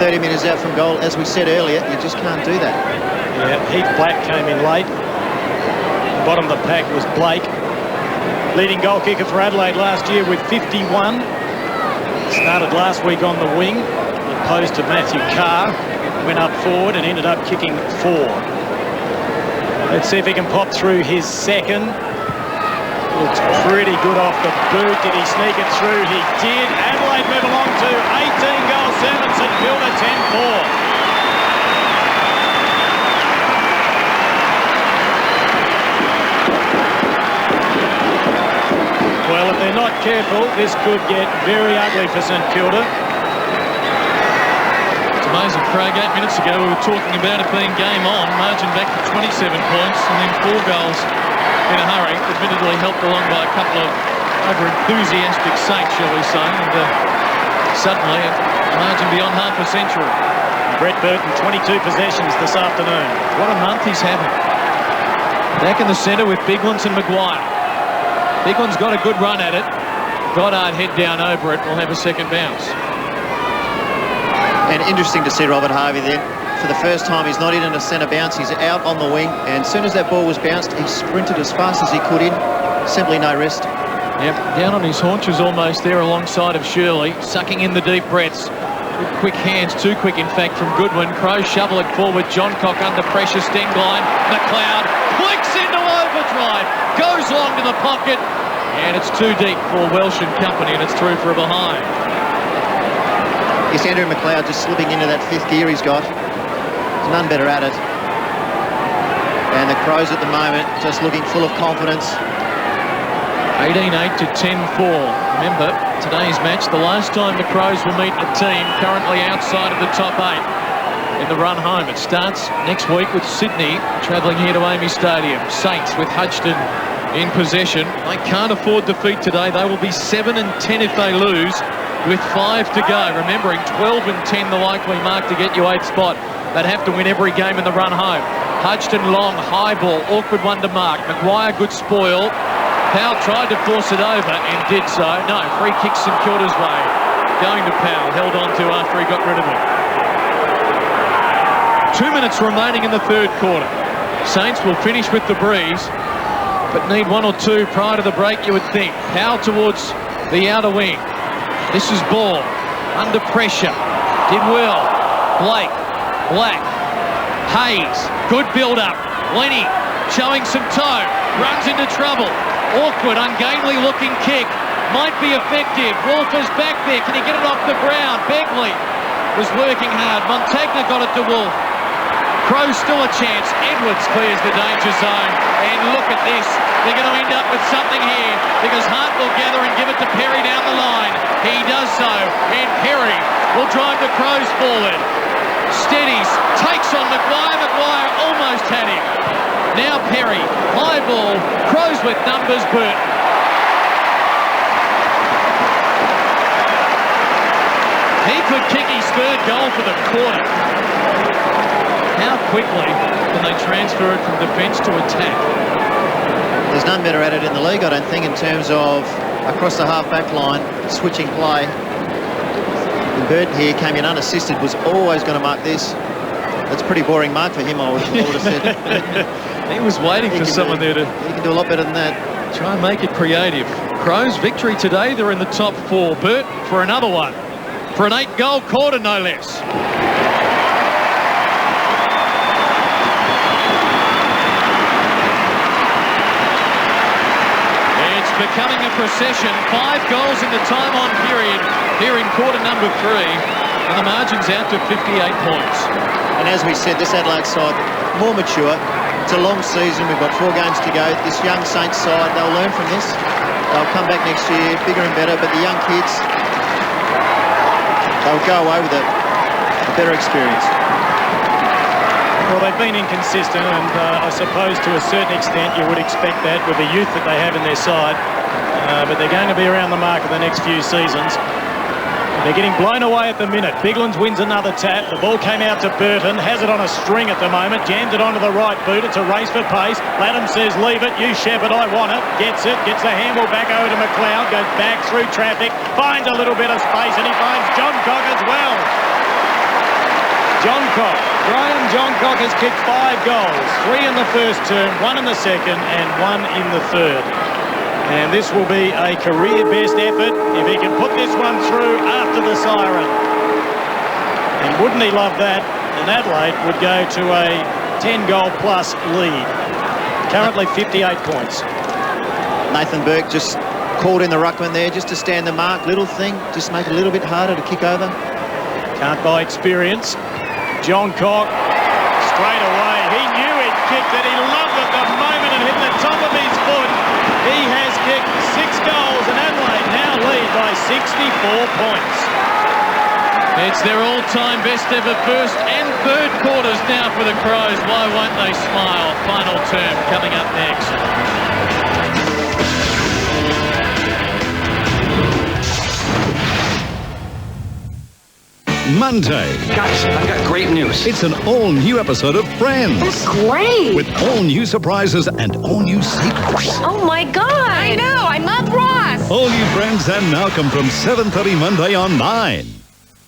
30 metres out from goal, as we said earlier, you just can't do that. Yeah, Heath Black came in late. Bottom of the pack was Blake. Leading goal kicker for Adelaide last year with 51. Started last week on the wing, opposed to Matthew Carr. Went up forward and ended up kicking 4. Let's see if he can pop through his second. Looks pretty good off the boot. Did he sneak it through? He did. Adelaide move along to 18 goals, 7. St Kilda 10-4. Well, if they're not careful, this could get very ugly for St Kilda. It's amazing, Craig. 8 minutes ago, we were talking about it being game on. Margin back to 27 points, and then 4 goals in a hurry. Admittedly helped along by a couple of over-enthusiastic Saints, shall we say. And suddenly, a margin beyond half a century. Brett Burton, 22 possessions this afternoon. What a month he's having. Back in the centre with Biglands and Maguire. Bigland's got a good run at it. Goddard head down over it. Will have a second bounce. And interesting to see Robert Harvey there. For the first time, he's not in a centre bounce. He's out on the wing. And as soon as that ball was bounced, he sprinted as fast as he could in. Simply no rest. Yep, down on his haunches almost there alongside of Shirley. Sucking in the deep breaths. With quick hands, too quick in fact from Goodwin. Crows shovel it forward. John Cock under pressure. Stengline. McLeod flicks into overdrive. Goes long to the pocket. And it's too deep for Welsh and company, and it's through for a behind. Yes, Andrew McLeod just slipping into that 5th gear he's got. There's none better at it. And the Crows at the moment just looking full of confidence. 18-8 to 10-4. Remember, today's match, the last time the Crows will meet a team currently outside of the top 8 in the run home. It starts next week with Sydney travelling here to AAMI Stadium. Saints with Hodgson in possession. They can't afford defeat today. They will be 7-10 if they lose with 5 to go. Remembering 12-10 the likely mark to get you 8th spot. They'd have to win every game in the run home. Hodgson long, high ball, awkward one to mark. Maguire good spoil. Powell tried to force it over and did so. No, free kick St Kilda's way. Going to Powell, held on to after he got rid of it. 2 minutes remaining in the third quarter. Saints will finish with the breeze, but need 1 or 2 prior to the break, you would think. Powell towards the outer wing. This is Ball. Under pressure. Did well. Blake. Black. Hayes. Good build-up. Lenny showing some toe. Runs into trouble. Awkward, ungainly looking kick. might be effective. Wolfer's back there. Can he get it off the ground? Begley was working hard. Montagna got it to Wolf. Crows still a chance. Edwards clears the danger zone. And look at this. They're going to end up with something here because Hart will gather and give it to Perry down the line. He does so. And Perry will drive the Crows forward. Steadies. Takes on Maguire. Maguire almost had him. Now Perry. High ball. Crows with numbers. Burton. He could kick his third goal for the quarter. How quickly can they transfer it from defence to attack? There's none better at it in the league, I don't think, in terms of across the half-back line, switching play. And Burton here came in unassisted, was always going to mark this. That's a pretty boring mark for him, I would have said. He was waiting for someone there to... He can do a lot better than that. Try and make it creative. Crows victory today, they're in the top 4. Burt for another one. For an 8-goal quarter, no less. Becoming a procession. 5 goals in the time-on period here in quarter number 3, and the margin's out to 58 points. And as we said, this Adelaide side, more mature. It's a long season. We've got 4 games to go. This young Saints side, they'll learn from this. They'll come back next year, bigger and better, but the young kids, they'll go away with a better experience. Well, they've been inconsistent, and I suppose to a certain extent you would expect that with the youth that they have in their side. But they're going to be around the mark in the next few seasons. They're getting blown away at the minute. Biglands wins another tap. The ball came out to Burton, has it on a string at the moment, jams it onto the right boot. It's a race for pace. Latham says, leave it, you Shepherd, I want it. Gets it, gets the handball back over to McLeod, goes back through traffic, finds a little bit of space, and he finds John Cock as well. John Cock. Graham John Cock has kicked 5 goals. 3 in the first term, 1 in the second, and 1 in the third. And this will be a career best effort if he can put this one through after the siren. And wouldn't he love that? And Adelaide would go to a 10-goal plus lead. Currently 58 points. Nathan Burke just called in the ruckman there just to stand the mark. Little thing, just make it a little bit harder to kick over. Can't buy experience. John Cock, straight away. He knew he'd kicked it. He loved it the moment it hit the top of his foot. He has kicked 6 goals, and Adelaide now lead by 64 points. It's their all-time best ever first and third quarters now for the Crows. Why won't they smile? Final term coming up next. Monday. Guys, I've got great news. It's an all-new episode of Friends. That's great. With all new surprises and all new secrets. Oh my God. I know. I love Ross. All new Friends and Malcolm from 7:30 Monday on 9.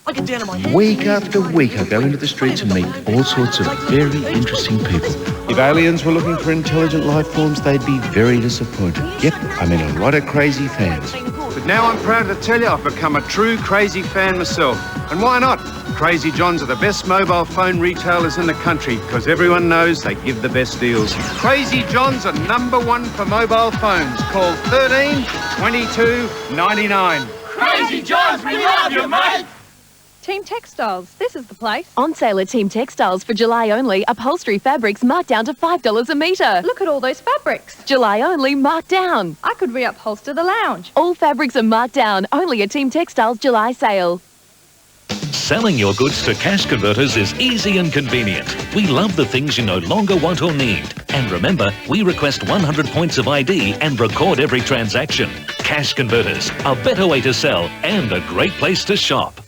I get down to my head. Week after week, I go into the streets and meet all sorts of very interesting people. If aliens were looking for intelligent life forms, they'd be very disappointed. Yep, I mean a lot of crazy fans. But now I'm proud to tell you I've become a true Crazy fan myself. And why not? Crazy Johns are the best mobile phone retailers in the country because everyone knows they give the best deals. Crazy Johns are #1 for mobile phones. Call 13 22 99. Crazy Johns, we love you, mate! Team Textiles, this is the place. On sale at Team Textiles for July only, upholstery fabrics marked down to $5 a metre. Look at all those fabrics. July only, marked down. I could reupholster the lounge. All fabrics are marked down, only at Team Textiles July sale. Selling your goods to cash converters is easy and convenient. We love the things you no longer want or need. And remember, we request 100 points of ID and record every transaction. Cash converters, a better way to sell and a great place to shop.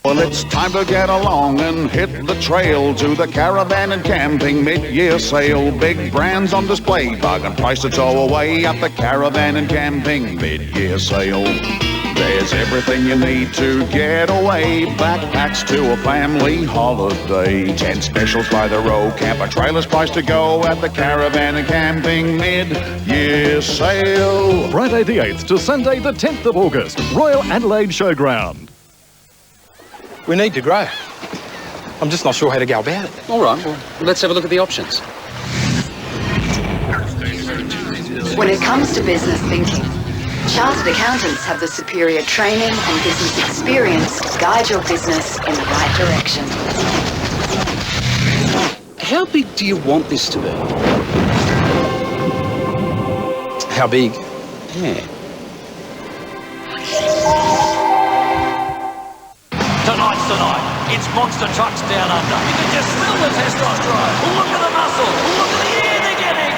Well, it's time to get along and hit the trail to the Caravan and Camping mid-year sale. Big brands on display, bargain price to tow away at the Caravan and Camping mid-year sale. There's everything you need to get away, backpacks to a family holiday. 10 specials by the row, camper trailers price to go at the Caravan and Camping mid-year sale. Friday the 8th to Sunday the 10th of August, Royal Adelaide Showground. We need to grow. I'm just not sure how to go about it. All right, well, let's have a look at the options. When it comes to business thinking, chartered accountants have the superior training and business experience to guide your business in the right direction. How big do you want this to be? How big? Yeah. Tonight's the night. It's monster trucks down under. You can just smell the testosterone. Look at the muscle. Look at the air they're getting.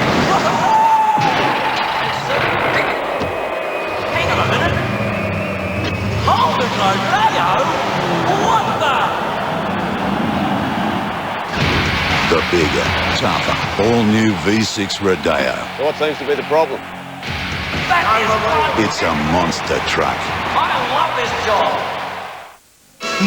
Hang on a minute. Holden Rodeo? What the? The bigger, tougher, all-new V6 Rodeo. What seems to be the problem? That is one. It's a monster truck. I love this job.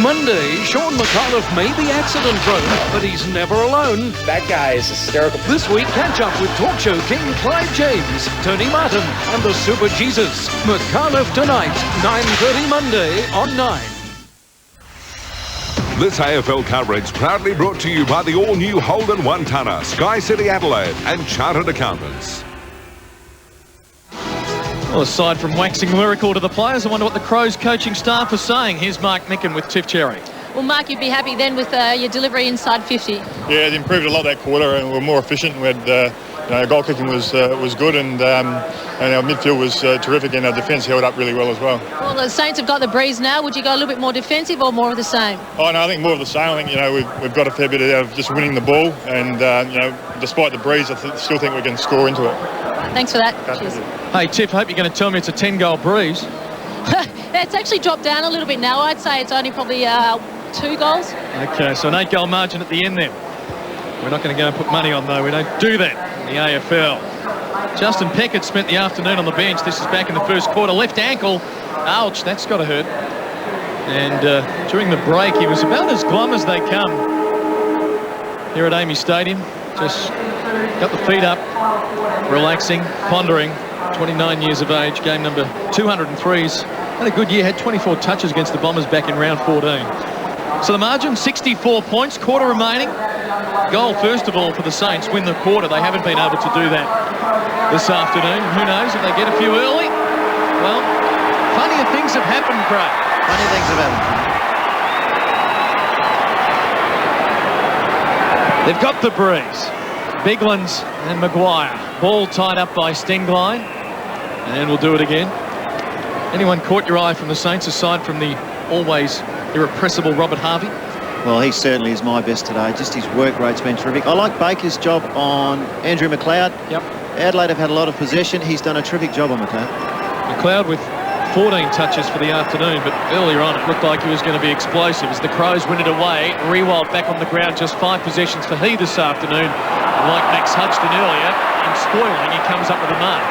Monday, Sean McAuliffe may be accident prone, but he's never alone. That guy is hysterical. This week, catch up with talk show king Clive James, Tony Martin, and the Super Jesus. McAuliffe tonight, 9:30 Monday on 9. This AFL coverage proudly brought to you by the all-new Holden one-tonner, Sky City Adelaide and Chartered Accountants. Well, aside from waxing lyrical to the players, I wonder what the Crows coaching staff are saying. Here's Mark Micken with Tiff Cherry. Well, Mark, you'd be happy then with your delivery inside 50. Yeah, it improved a lot that quarter, and we're more efficient. We had, our goal kicking was good, and our midfield was terrific, and our defence held up really well as well. Well, the Saints have got the breeze now. Would you go a little bit more defensive or more of the same? Oh no, I think more of the same. I think we've got a fair bit out of just winning the ball, and despite the breeze, I still think we can score into it. Thanks for that. Cheers. Hey, Tiff, hope you're going to tell me it's a 10-goal breeze. It's actually dropped down a little bit now. I'd say it's only probably 2 goals. Okay, so an 8-goal margin at the end then. We're not going to go and put money on, though. We don't do that in the AFL. Justin Peckett spent the afternoon on the bench. This is back in the first quarter. Left ankle. Ouch, that's got to hurt. And during the break, he was about as glum as they come here at Amy Stadium. Just got the feet up, relaxing, pondering. 29 years of age, game number 203's. Had a good year, had 24 touches against the Bombers back in round 14. So the margin, 64 points, quarter remaining. Goal, first of all, for the Saints, win the quarter. They haven't been able to do that this afternoon. Who knows if they get a few early? Well, funnier things have happened, Craig. Funny things have happened. They've got the breeze. Biglands and Maguire. Ball tied up by Stenglein. And we'll do it again. Anyone caught your eye from the Saints aside from the always irrepressible Robert Harvey? Well, he certainly is my best today. Just his work rate's been terrific. I like Baker's job on Andrew McLeod. Yep. Adelaide have had a lot of possession. He's done a terrific job on McLeod. McLeod with 14 touches for the afternoon, but earlier on it looked like he was going to be explosive as the Crows win it away. Rewald back on the ground, just 5 possessions for he this afternoon. And like Max Hudson earlier, in spoiling, he comes up with a mark.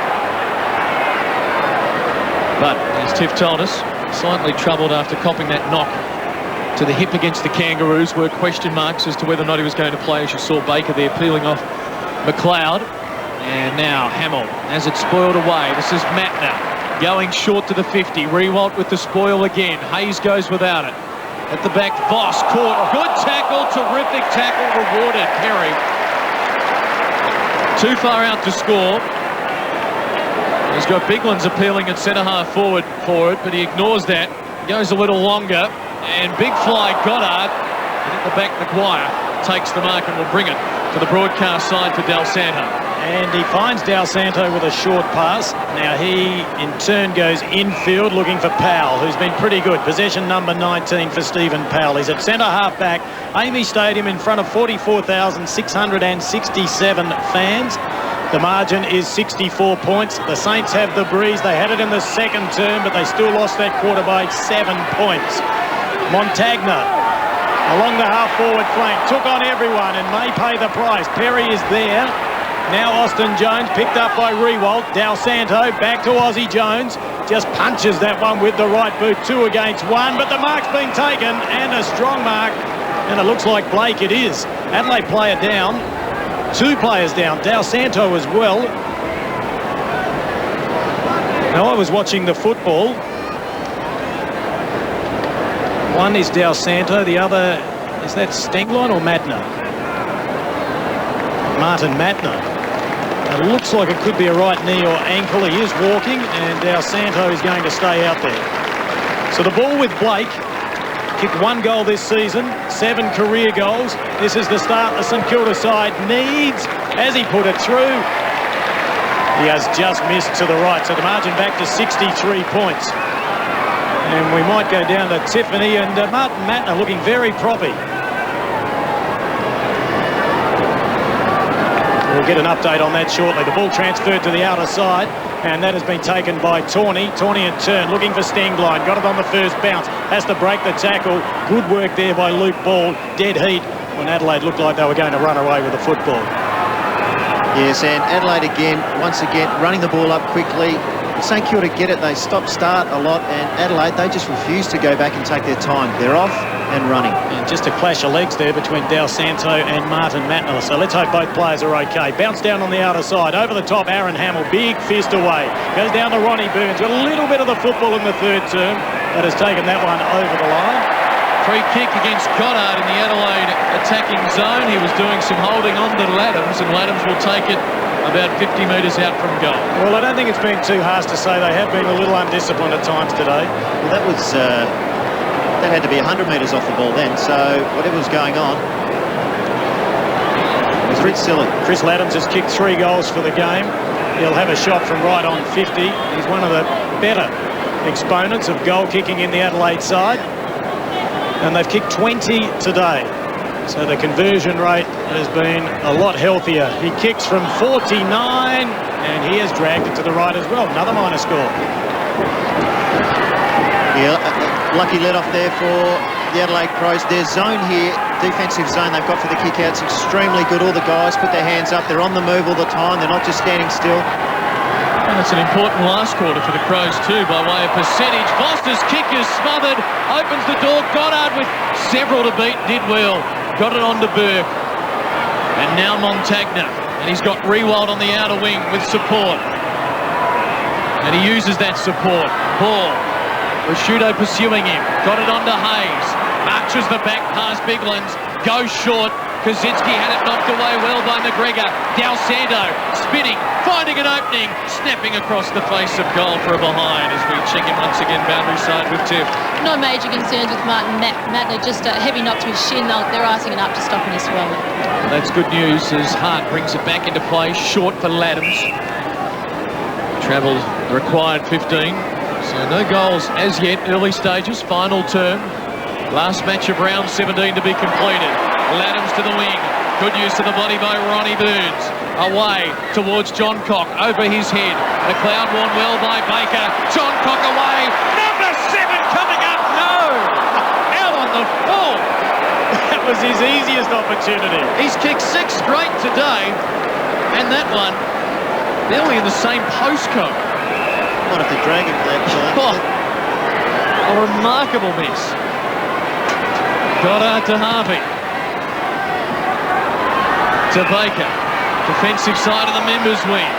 But, as Tiff told us, slightly troubled after copping that knock to the hip against the Kangaroos. Were question marks as to whether or not he was going to play, as you saw Baker there peeling off McLeod. And now Hamill has it spoiled away. This is Matner going short to the 50. Rewalt with the spoil again. Hayes goes without it. At the back, Voss caught. Good tackle, terrific tackle, rewarded. Perry too far out to score. He's got Biglands appealing at centre-half forward for it, but he ignores that. Goes a little longer, and big fly Goddard. And at the back, Maguire takes the mark and will bring it to the broadcast side for Del Santo. And he finds Del Santo with a short pass. Now he, in turn, goes infield looking for Powell, who's been pretty good. Possession number 19 for Stephen Powell. He's at centre-half back. Amy Stadium in front of 44,667 fans. The margin is 64 points. The Saints have the breeze. They had it in the second term, but they still lost that quarter by 7 points. Montagna along the half-forward flank, took on everyone and may pay the price. Perry is there. Now Austin Jones picked up by Rewalt. Dal Santo back to Aussie Jones. Just punches that one with the right boot. 2 against 1, but the mark's been taken, and a strong mark. And it looks like Blake it is. Adelaide player down. 2 players down. Dal Santo as well. Now I was watching the football. One is Dal Santo, the other, is that Stenglein or Madner? Martin Madner. It looks like it could be a right knee or ankle. He is walking, and Dal Santo is going to stay out there. So the ball with Blake. Kicked 1 goal this season, 7 career goals. This is the start the St Kilda side needs. As he put it through, he has just missed to the right. So the margin back to 63 points. And we might go down to Tiffany, and Martin Matner looking very proppy. We'll get an update on that shortly. The ball transferred to the outer side, and that has been taken by Tawney. Tawney in turn, looking for Stenglein. Got it on the first bounce. Has to break the tackle. Good work there by Luke Ball. Dead heat when Adelaide looked like they were going to run away with the football. Yes, and Adelaide again, once again, running the ball up quickly. St Kilda get it. They stop-start a lot, and Adelaide, they just refuse to go back and take their time. They're off and running. And just a clash of legs there between Dal Santo and Martin Matner. So let's hope both players are okay. Bounce down on the outer side. Over the top, Aaron Hamill. Big fist away. Goes down to Ronnie Burns. Got a little bit of the football in the third term, but has taken that one over the line. Free kick against Goddard in the Adelaide attacking zone. He was doing some holding on to Laddams, and Laddams will take it about 50 metres out from goal. Well, I don't think it's been too harsh to say they have been a little undisciplined at times today. Well, that was... that had to be 100 metres off the ball then, so whatever was going on, it was a bit silly. Chris Laddams has kicked 3 goals for the game. He'll have a shot from right on 50. He's one of the better exponents of goal kicking in the Adelaide side. And they've kicked 20 today. So the conversion rate has been a lot healthier. He kicks from 49, and he has dragged it to the right as well. Another minor score. Yeah, lucky let off there for the Adelaide Crows. Their zone here, defensive zone they've got for the kick-out's extremely good. All the guys put their hands up. They're on the move all the time. They're not just standing still. And it's an important last quarter for the Crows too, by way of percentage. Foster's kick is smothered, opens the door. Goddard with several to beat, did well. Got it on to Burke. And now Montagna. And he's got Rewalt on the outer wing with support. And he uses that support. Ball. Rashudo pursuing him. Got it on to Hayes. Arches the back pass Biglands. Goes short. Kaczynski had it knocked away well by McGregor. Dal Santo spinning, finding an opening, snapping across the face of goal for a behind as we check in once again boundary side with Tiff. No major concerns with Martin Matner, just a heavy knock to his shin. They're icing it up to stop any swelling. Well, that's good news as Hart brings it back into play, short for Laddams. Travelled the required 15, so no goals as yet, early stages, final term. Last match of round 17 to be completed. Laddams to the wing. Good use of the body by Ronnie Burns. Away towards John Cock. Over his head. McLeod worn well by Baker. John Cock away. Number 7 coming up. No! Out on the full. That was his easiest opportunity. He's kicked 6 straight today. And that one nearly in the same postcode. Might have to drag him for that. A remarkable miss. Goddard to Harvey. To Baker. Defensive side of the members wing.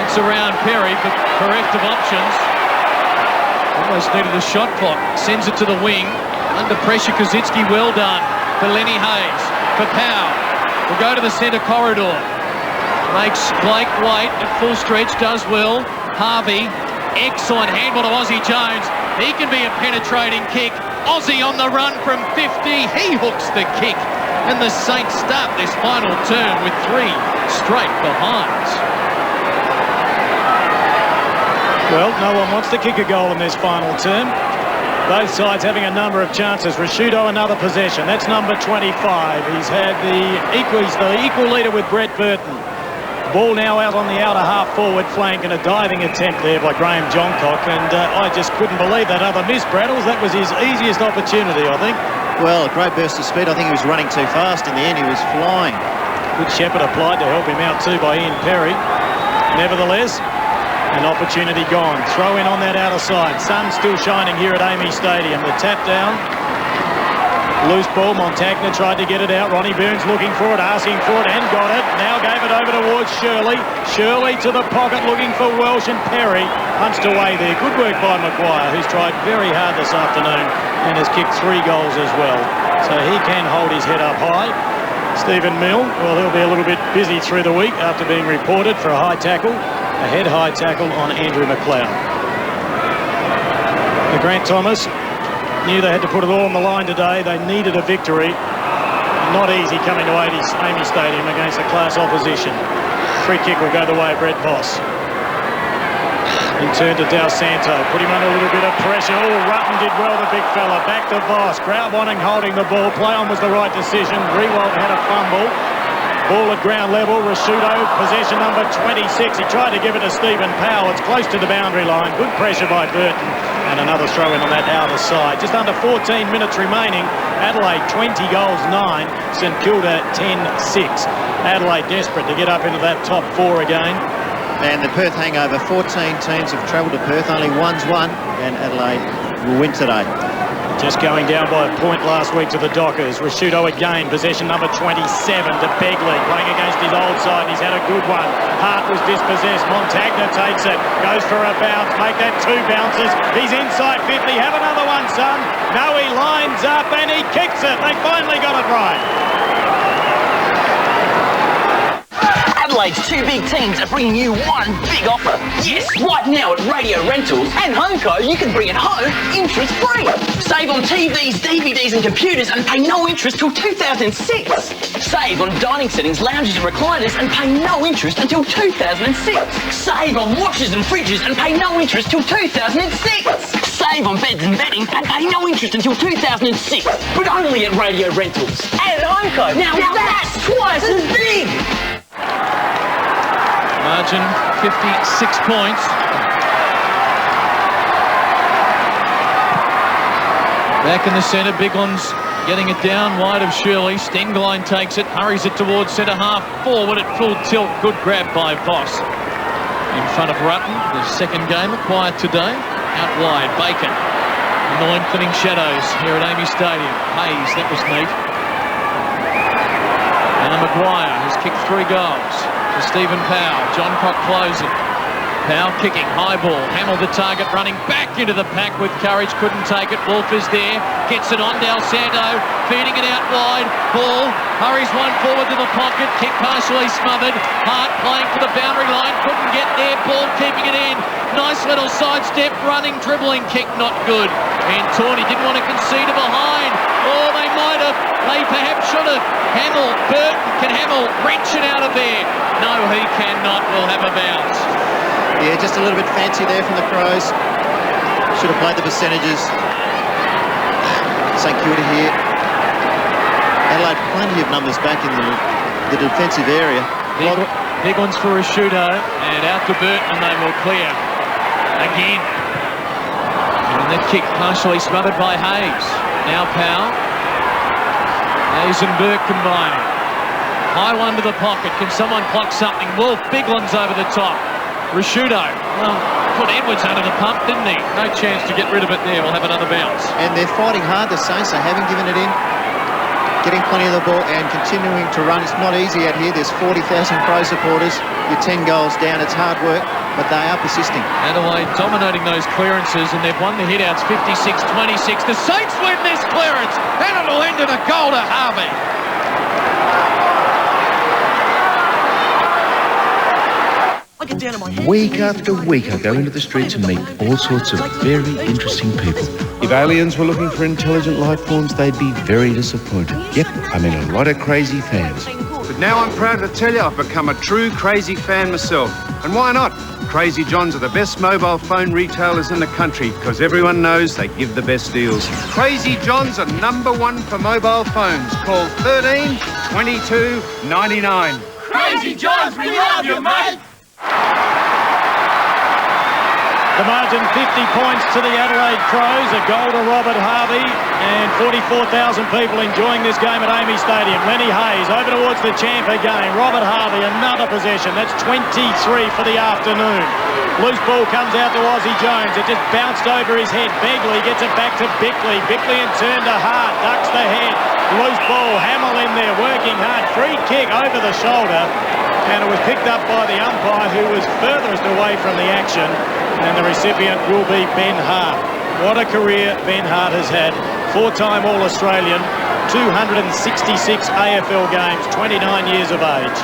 It's around Perry for corrective options. Almost needed a shot clock. Sends it to the wing. Under pressure, Kaczynski, well done. For Lenny Hayes. For Powell. Will go to the centre corridor. Makes Blake wait at full stretch. Does well. Harvey. Excellent handball to Aussie Jones. He can be a penetrating kick. Aussie on the run from 50. He hooks the kick. And the Saints start this final term with 3 straight behinds. Well, no one wants to kick a goal in this final term. Both sides having a number of chances. Rashudo another possession. That's number 25. He's had he's the equal leader with Brett Burton. Ball now out on the outer half forward flank, and a diving attempt there by Graham Johncock, and I just couldn't believe that other miss, Braddles. That was his easiest opportunity, I think. Well, a great burst of speed. I think he was running too fast. In the end, he was flying. Good Shepherd applied to help him out too by Ian Perry. Nevertheless, an opportunity gone. Throw in on that outer side. Sun still shining here at Amy Stadium. The tap down. Loose ball. Montagna tried to get it out. Ronnie Burns looking for it, asking for it, and got it. Now gave it over towards Shirley. Shirley to the pocket looking for Welsh, and Perry punched away there. Good work by Maguire, who's tried very hard this afternoon and has kicked 3 goals as well. So he can hold his head up high. Stephen Mill, well, he'll be a little bit busy through the week after being reported for a high tackle, a head high tackle on Andrew McLeod. The Grant Thomas knew they had to put it all on the line today. They needed a victory. Not easy coming to Amy Stadium against a class opposition. Free kick will go the way of Brett Voss. He turned to Dal Santo, put him under a little bit of pressure. Oh, Rutten did well, the big fella. Back to Voss. Ground wanting holding the ball. Play on was the right decision. Rewald had a fumble. Ball at ground level. Rashudo, possession number 26. He tried to give it to Stephen Powell. It's close to the boundary line. Good pressure by Burton. And another throw in on that outer side. Just under 14 minutes remaining. Adelaide 20 goals, 9. St Kilda 10-6. Adelaide desperate to get up into that top 4 again. And the Perth hangover, 14 teams have travelled to Perth, only one's won, and Adelaide will win today. Just going down by a point last week to the Dockers. Rashudo again, possession number 27 to Begley, playing against his old side. He's had a good one. Hart was dispossessed. Montagna takes it, goes for a bounce, make that 2 bounces. He's inside 50, have another one, son. No, he lines up and he kicks it. They finally got it right. Adelaide's 2 big teams are bringing you one big offer. Yes, right now at Radio Rentals and HomeCo, you can bring it home interest-free. Save on TVs, DVDs and computers and pay no interest till 2006. Save on dining settings, lounges and recliners and pay no interest until 2006. Save on washes and fridges and pay no interest till 2006. Save on beds and bedding and pay no interest until 2006. But only at Radio Rentals and HomeCo. Now that's twice as big! Margin 56 points. Back in the centre, Bigland's getting it down wide of Shirley. Stenglein takes it, hurries it towards centre half forward at full tilt. Good grab by Voss. In front of Rutten, the second game, quiet today. Out wide, Bacon. In the lengthening shadows here at Amy Stadium. Hayes, that was neat. And Maguire has kicked 3 goals. Stephen Powell, Johncock closing. Powell kicking, high ball, Hamill the target, running back into the pack with courage, couldn't take it. Wolf is there, gets it on, Dal Santo, feeding it out wide. Ball, hurries one forward to the pocket, kick partially smothered. Hart playing for the boundary line, couldn't get there, ball keeping it in. Nice little sidestep, running, dribbling kick, not good. And Tawney didn't want to concede a behind. Oh, they might have, they perhaps should have. Hamill, Burton, can Hamill wrench it out of there? No, he cannot, will have a bounce. Yeah, just a little bit fancy there from the Crows. Should have played the percentages. St Kilda here. Adelaide, plenty of numbers back in the defensive area. Big ones for Rashudo, and out to Burton, and they will clear again. And that kick partially smothered by Hayes. Now Powell. Hayes and Burke combining. High one to the pocket. Can someone block something? Wolf, big ones over the top. Rashudo, well, put Edwards under the pump, didn't he? No chance to get rid of it there. We'll have another bounce. And they're fighting hard, the Saints. They haven't given it in. Getting plenty of the ball and continuing to run. It's not easy out here. There's 40,000 Crow supporters. You're 10 goals down. It's hard work, but they are persisting. Adelaide dominating those clearances, and they've won the hit-outs 56-26. The Saints win this clearance, and it'll end in a goal to Harvey. Week after week, I go into the streets and meet all sorts of very interesting people. If aliens were looking for intelligent life forms, they'd be very disappointed. Yep, I mean a lot of crazy fans. But now I'm proud to tell you I've become a true crazy fan myself. And why not? Crazy Johns are the best mobile phone retailers in the country because everyone knows they give the best deals. Crazy Johns are #1 for mobile phones. Call 13 22 99. Crazy Johns, we love you, mate! The margin 50 points to the Adelaide Crows, a goal to Robert Harvey, and 44,000 people enjoying this game at Amy Stadium. Lenny Hayes over towards the champ again. Robert Harvey, another possession. That's 23 for the afternoon. Loose ball comes out to Aussie Jones. It just bounced over his head. Begley gets it back to Bickley. Bickley in turn to Hart, ducks the head. Loose ball, Hamill in there, working hard. Free kick over the shoulder, and it was picked up by the umpire, who was furthest away from the action. And the recipient will be Ben Hart. What a career Ben Hart has had. Four-time All-Australian, 266 AFL games, 29 years of age.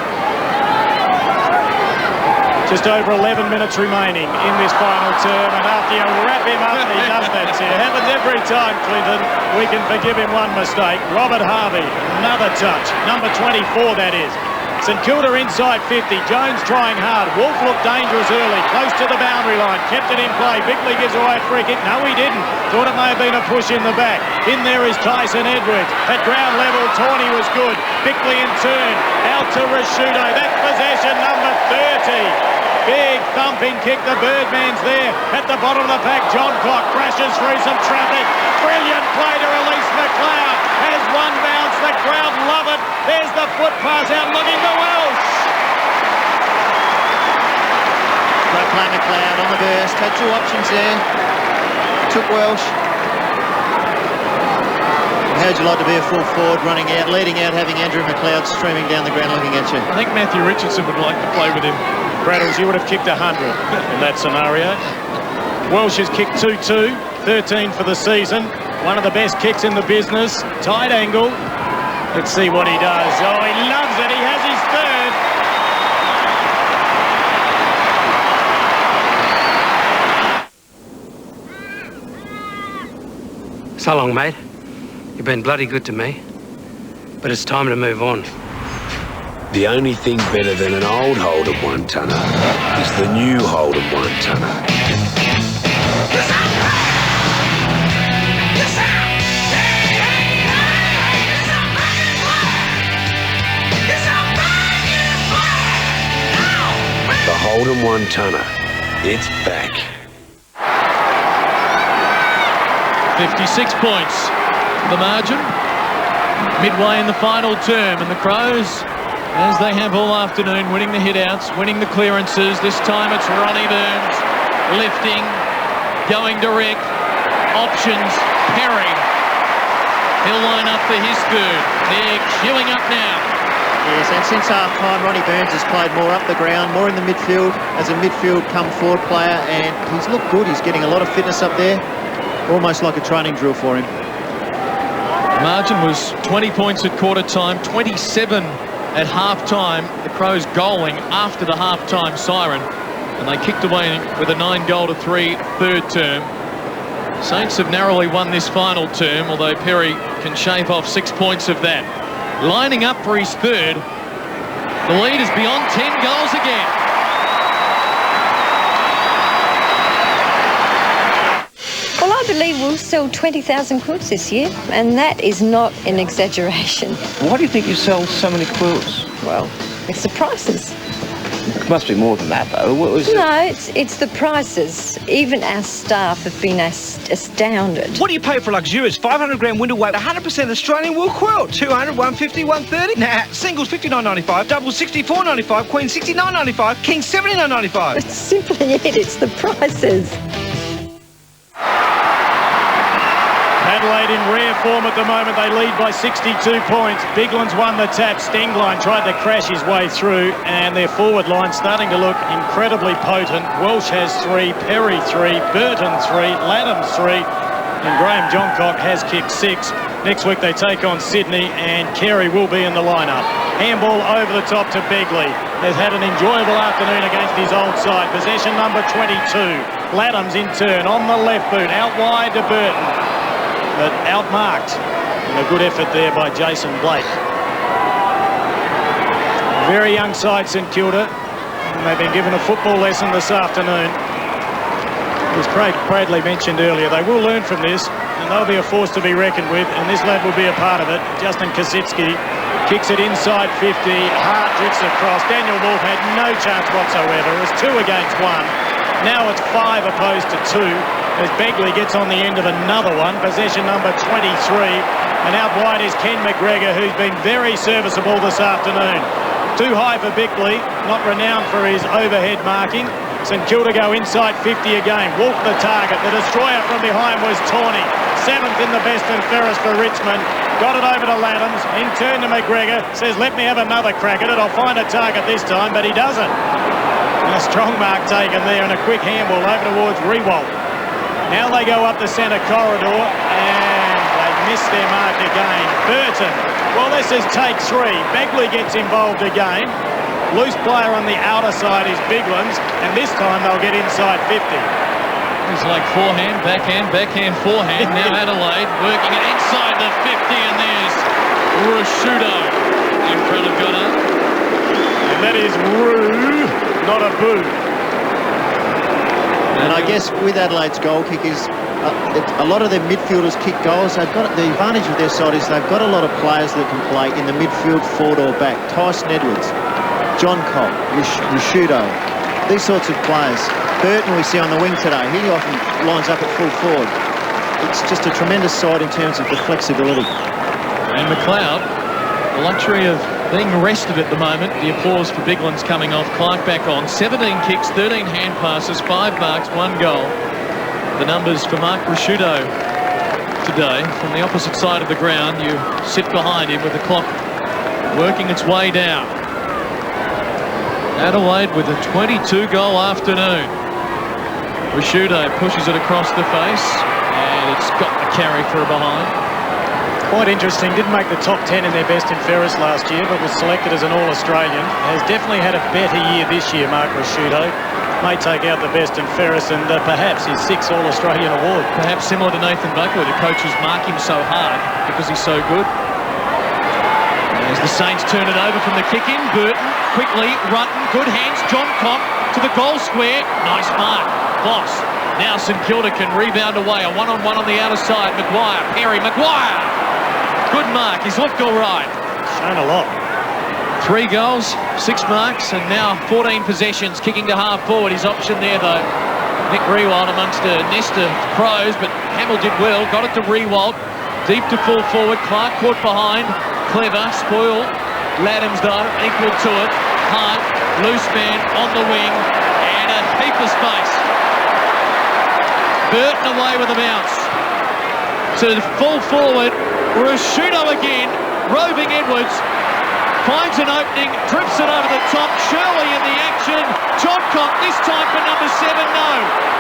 Just over 11 minutes remaining in this final term, and after you wrap him up, he does that to you. Happens every time, Clinton. We can forgive him one mistake. Robert Harvey, another touch. Number 24, that is. St Kilda inside 50. Jones trying hard. Wolf looked dangerous early, close to the boundary line. Kept it in play. Bickley gives away a free kick. No, he didn't. Thought it may have been a push in the back. In there is Tyson Edwards. At ground level, Tawney was good. Bickley in turn. Out to Rashudo. That's possession number 30. Big thumping kick. The Birdman's there. At the bottom of the pack, John Cock crashes through some traffic. Brilliant play to release McLeod. Has one bounce. The crowd love it. There's the foot pass out looking to Welsh. Great play McLeod on the burst. Had two options there. Took Welsh. How'd you like to be a full forward running out, leading out, having Andrew McLeod streaming down the ground looking at you? I think Matthew Richardson would like to play with him. Braddles, you would have kicked 100 in that scenario. Welsh has kicked 2-2, 13 for the season. One of the best kicks in the business. Tight angle. Let's see what he does. Oh, he loves it. He has his third. So long, mate. You've been bloody good to me. But it's time to move on. The only thing better than an old Holden one-tonner is the new Holden one-tonner. The Holden one-tonner. It's back. 56 points, the margin. Midway in the final term, and the Crows, as they have all afternoon, winning the hit-outs, winning the clearances. This time it's Ronnie Burns, lifting, going direct, options, Perry. He'll line up for his third. They're queuing up now. Yes, and since half-time, Ronnie Burns has played more up the ground, more in the midfield, as a midfield come-forward player, and he's looked good. He's getting a lot of fitness up there, almost like a training drill for him. The margin was 20 points at quarter-time, 27 at half-time. The Crows goaling after the half-time siren, and they kicked away with a 9-3 third term. Saints have narrowly won this final term, although Perry can shave off 6 points of that. Lining up for his third. The lead is beyond 10 goals again. Well, I believe we'll sell 20,000 quilts this year, and that is not an exaggeration. Why do you think you sell so many quilts? Well, it's the prices. It must be more than that, though. What was No, it's the prices. Even our staff have been astounded. What do you pay for a luxurious 500 gram window weight, 100% Australian wool quilt? 200, 150, 130? Nah, singles $59.95, doubles $64.95, queen $69.95, king $79.95. It's simply it. It's the prices. Adelaide in rare form at the moment. They lead by 62 points. Bigland's won the tap. Stenglein tried to crash his way through, and their forward line starting to look incredibly potent. Welsh has 3, Perry 3, Burton 3, Laddams 3, and Graham Johncock has kicked 6. Next week they take on Sydney, and Carey will be in the lineup. Handball over the top to Begley. Has had an enjoyable afternoon against his old side. Possession number 22. Laddams in turn on the left boot, out wide to Burton, but outmarked. And a good effort there by Jason Blake. Very young side, St Kilda. And they've been given a football lesson this afternoon. As Craig Bradley mentioned earlier, they will learn from this, and they'll be a force to be reckoned with, and this lad will be a part of it. Justin Kositsky Kicks it inside 50. Hart drifts across. Daniel Wolfe had no chance whatsoever. It was 2 against 1. Now it's 5 opposed to 2 as Begley gets on the end of another one. Possession number 23. And out wide is Ken McGregor, who's been very serviceable this afternoon. Too high for Bickley, not renowned for his overhead marking. St Kilda go inside 50 again. Wolf the target. The destroyer from behind was Tawney. 7th in the best and fairest for Richmond. Got it over to Laddams. In turn to McGregor. Says, let me have another crack at it. I'll find a target this time, but he doesn't. And a strong mark taken there and a quick handball over towards Rewalt. Now they go up the centre corridor and they miss their mark again. Burton. Well, this is take 3. Begley gets involved again. Loose player on the outer side is Biglands, and this time they'll get inside 50. It's like forehand, backhand, forehand. Now Adelaide working it inside the 50, and there's Rusciuto in front of Goddard. And that is Roo, not a boo. And I guess with Adelaide's goal kick is a lot of their midfielders kick goals. They've got the advantage of their side is they've got a lot of players that can play in the midfield, forward or back. Tyson Edwards, John Cobb, Rusciuto, these sorts of players. Burton we see on the wing today, he often lines up at full forward. It's just a tremendous side in terms of the flexibility. And McLeod, the luxury of being rested at the moment. The applause for Biglands coming off. Clark back on. 17 kicks, 13 hand passes, 5 marks, 1 goal. The numbers for Mark Rusciuto today. From the opposite side of the ground, you sit behind him with the clock working its way down. Adelaide with a 22-goal afternoon. Rusciuto pushes it across the face, and it's got the carry for a behind. Quite interesting. Didn't make the top 10 in their best and fairest last year, but was selected as an All-Australian. Has definitely had a better year this year, Mark Rusciuto. May take out the best and fairest and perhaps his 6th All-Australian award. Perhaps similar to Nathan Buckley, the coaches mark him so hard because he's so good. As the Saints turn it over from the kick-in, Burton, quickly, Rutten, good hands, John Cobb to the goal square. Nice mark, Boss. Now St Kilda can rebound away, a one-on-one on the outer side. Maguire, Perry, Maguire. Good mark, he's looked all right. Shown a lot. 3 goals, 6 marks, and now 14 possessions, kicking to half forward. His option there, though. Nick Rewalt amongst a nest of pros, but Hamill did well, got it to Rewalt. Deep to full forward, Clark caught behind. Clever, spoil. Laddams, though, equal to it. Hart, loose man on the wing, and a heap of space. Burton away with a bounce. To full forward, Rusciuto again, roving Edwards. Finds an opening, drips it over the top. Shirley in the action. John Cobb, this time for number 7, no.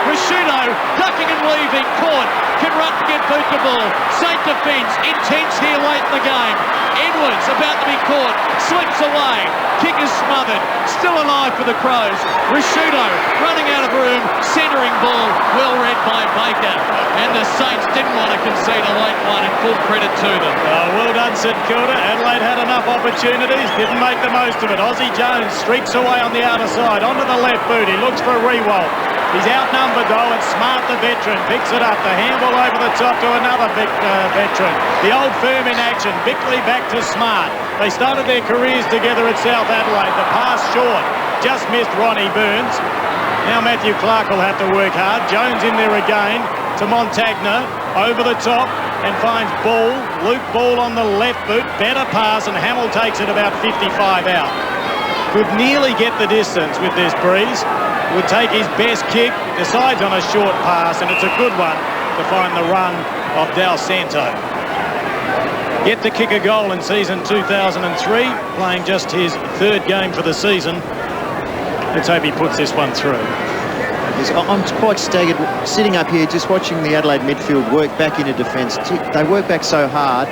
Rusciuto, ducking and weaving, caught. Can Rutten get boot the ball? Saint defence, intense here late in the game. Edwards about to be caught, slips away. Kick is smothered, still alive for the Crows. Rusciuto running out of room, centering ball, well read by Baker. And the Saints didn't want to concede a late one, and full credit to them. Well done, St Kilda. Adelaide had enough opportunities, didn't make the most of it. Aussie Jones streaks away on the outer side, onto the left boot. He looks for a Rewalt. He's outnumbered though, and Smart, the veteran, picks it up. The handball over the top to another veteran. The old firm in action. Bickley back to Smart. They started their careers together at South Adelaide. The pass short, just missed Ronnie Burns. Now Matthew Clark will have to work hard. Jones in there again to Montagna, over the top, and finds Ball. Luke Ball on the left boot, better pass, and Hamill takes it about 55 out. Could nearly get the distance with this breeze. Would take his best kick, decides on a short pass, and it's a good one to find the run of Dal Santo. Yet to kick a goal in season 2003, playing just his 3rd game for the season. Let's hope he puts this one through. I'm quite staggered sitting up here just watching the Adelaide midfield work back into defence. They work back so hard,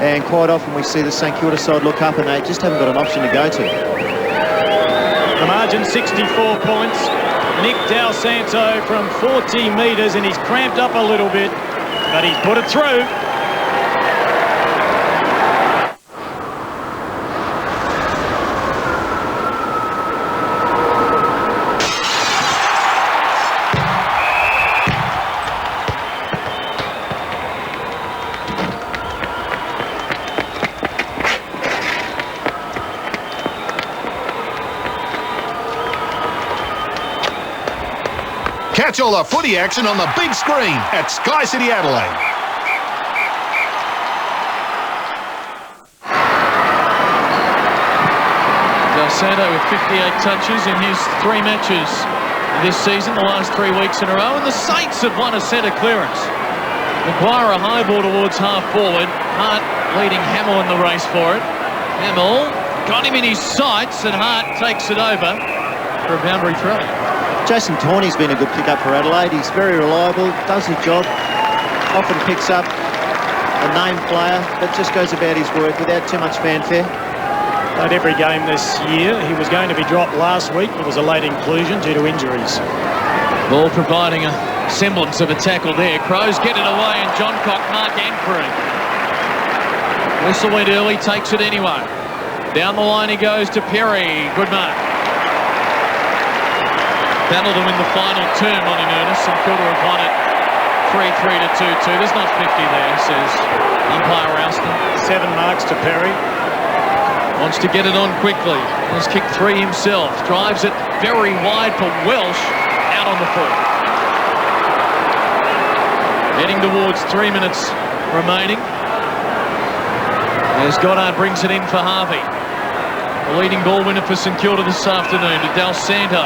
and quite often we see the St Kilda side look up and they just haven't got an option to go to. The margin 64 points. Nick Dal Santo from 40 metres, and he's cramped up a little bit, but he's put it through. Catch all the footy action on the big screen at Sky City Adelaide. Santo with 58 touches in his 3 matches this season, the last 3 weeks in a row, and the Saints have won a centre clearance. Maguire a high ball towards half forward, Hart leading Hamill in the race for it. Hamill got him in his sights and Hart takes it over for a boundary throw. Jason Tawney's been a good pick-up for Adelaide. He's very reliable, does his job, often picks up a named player, but just goes about his work without too much fanfare. Played every game this year. He was going to be dropped last week, but was a late inclusion due to injuries. Ball providing a semblance of a tackle there. Crows get it away and John Cock, Mark Ancree. Whistle went early, takes it anyway. Down the line he goes to Perry. Good mark. That'll win the final term on in earnest. St Kilda have won it 3-3 to 2-2. There's not 50 there, says umpire Ralston. 7 marks to Perry. Wants to get it on quickly. Has kicked 3 himself. Drives it very wide for Welsh. Out on the full. Heading towards 3 minutes remaining. As Goddard brings it in for Harvey. The leading ball winner for St Kilda this afternoon to Del Santo.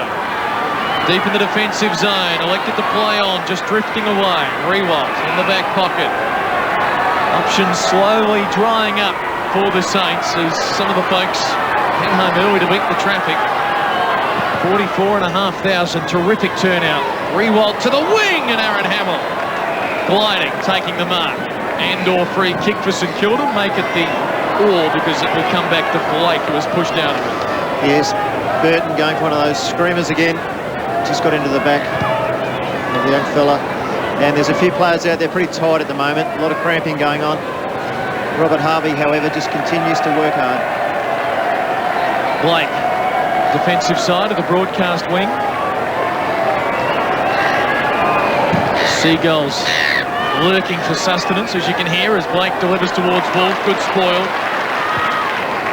Deep in the defensive zone. Elected to play on. Just drifting away. Rewalt in the back pocket. Options slowly drying up for the Saints as some of the folks head home early to beat the traffic. 44,500, terrific turnout. Rewalt to the wing and Aaron Hamill gliding, taking the mark. And/or free kick for St Kilda, make it the or because it will come back to Blake, who was pushed out of it. Yes, Burton going for one of those screamers again. Just got into the back of the young fella. And there's a few players out there pretty tight at the moment. A lot of cramping going on. Robert Harvey, however, just continues to work hard. Blake, defensive side of the broadcast wing. Seagulls lurking for sustenance, as you can hear, as Blake delivers towards Wolf. Good spoil.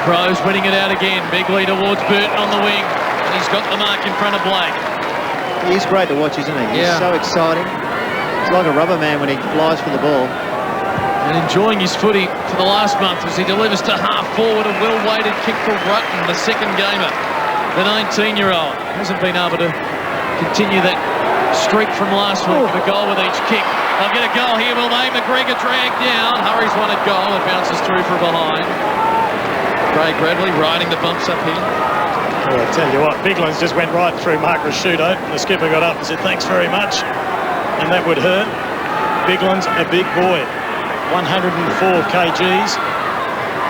Crows winning it out again. Big lead towards Burton on the wing. And he's got the mark in front of Blake. He's great to watch, isn't he? He's so exciting. He's like a rubber man when he flies for the ball. And enjoying his footy for the last month as he delivers to half forward. A well-weighted kick for Rutten, the second gamer. The 19-year-old hasn't been able to continue that streak from last week with a goal with each kick. They'll get a goal here, will they? McGregor dragged down. Hurries one at goal. It bounces through from behind. Craig Bradley riding the bumps up here. Well, I tell you what, Biglan's just went right through Mark Rasciuto. The skipper got up and said, thanks very much. And that would hurt. Biglan's a big boy. 104 kgs.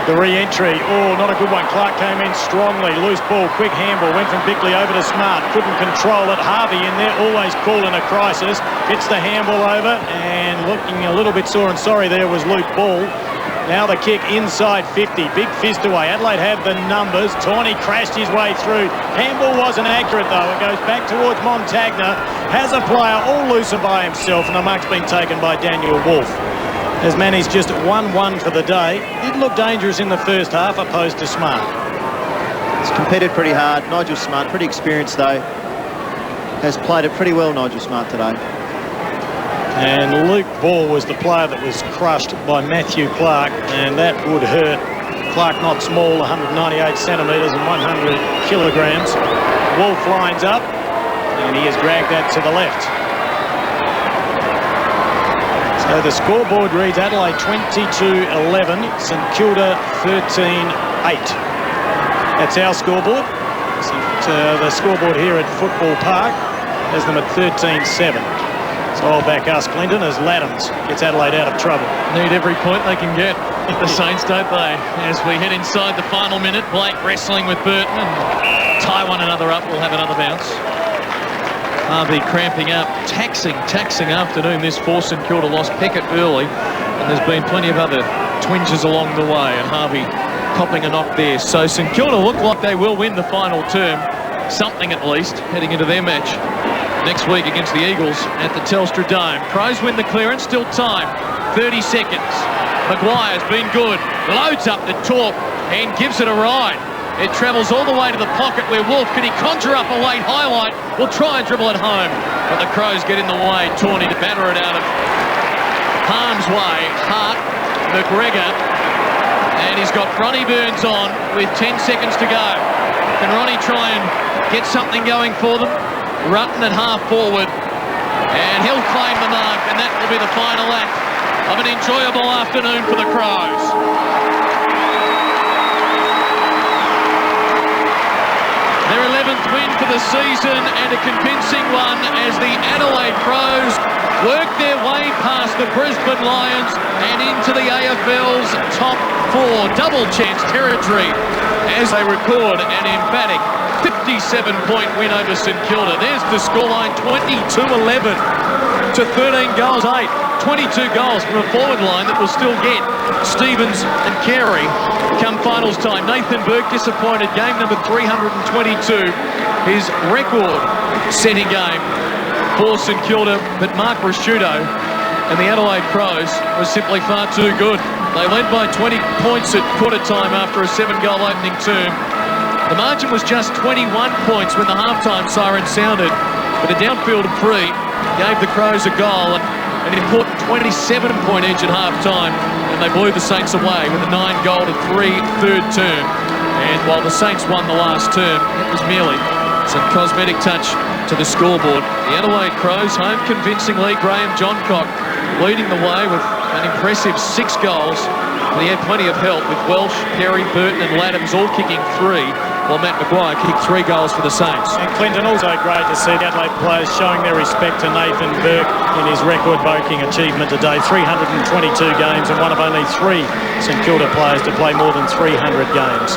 The re-entry, not a good one. Clark came in strongly. Loose ball, quick handball, went from Bickley over to Smart. Couldn't control it. Harvey in there, always cool in a crisis. Gets the handball over and looking a little bit sore and sorry there was Luke Ball. Now the kick inside 50. Big fist away. Adelaide have the numbers. Tawney crashed his way through. Handball wasn't accurate though. It goes back towards Montagna. Has a player all looser by himself and the mark's been taken by Daniel Wolf. Has managed just 1-1 for the day. Did look dangerous in the first half opposed to Smart. He's competed pretty hard. Nigel Smart, pretty experienced though. Has played it pretty well, Nigel Smart, today. And Luke Ball was the player that was crushed by Matthew Clark, and that would hurt. Clark not small, 198 centimetres and 100 kilograms. Wolf lines up, and he has dragged that to the left. So the scoreboard reads Adelaide 22-11, St Kilda 13-8. That's our scoreboard. The scoreboard here at Football Park has them at 13-7. So I'll back us, Clinton, as Laddams gets Adelaide out of trouble. Need every point they can get, the Saints, don't they? As we head inside the final minute, Blake wrestling with Burton and tie one another up. We'll have another bounce. Harvey cramping up, taxing afternoon this for St Kilda. Lost Peckett early, and there's been plenty of other twinges along the way, and Harvey copping a knock there. So St Kilda look like they will win the final term, something at least, heading into their match next week against the Eagles at the Telstra Dome. Crows win the clearance, still time, 30 seconds. Maguire's been good, loads up the top and gives it a ride. It travels all the way to the pocket where Wolf, can he conjure up a late highlight? Will try and dribble it home. But the Crows get in the way. Tawney to batter it out of harm's way. Hart, McGregor, and he's got Ronnie Burns on with 10 seconds to go. Can Ronnie try and get something going for them? Rutten at half forward, and he'll claim the mark, and that will be the final act of an enjoyable afternoon for the Crows. Their 11th win for the season, and a convincing one as the Adelaide Crows work their way past the Brisbane Lions and into the AFL's top 4 double chance territory as they record an emphatic 57-point win over St Kilda. There's the scoreline, 22-11 to 13 goals, 8. 22 goals from a forward line that will still get Stevens and Carey come finals time. Nathan Burke disappointed, game number 322, his record-setting game for St Kilda, but Mark Rasciuto and the Adelaide Crows was simply far too good. They led by 20 points at quarter time after a 7-goal opening term. The margin was just 21 points when the halftime siren sounded, but a downfield free gave the Crows a goal, an important 27-point edge at half-time, and they blew the Saints away with a 9-goal to 3 third term. And while the Saints won the last term, it was merely some cosmetic touch to the scoreboard. The Adelaide Crows home convincingly. Graham Johncock leading the way with an impressive 6 goals. And he had plenty of help with Welsh, Perry, Burton and Laddams all kicking 3, while Matt Maguire kicked 3 goals for the Saints. And Clinton, also great to see the Adelaide players showing their respect to Nathan Burke in his record-breaking achievement today. 322 games and one of only 3 St Kilda players to play more than 300 games.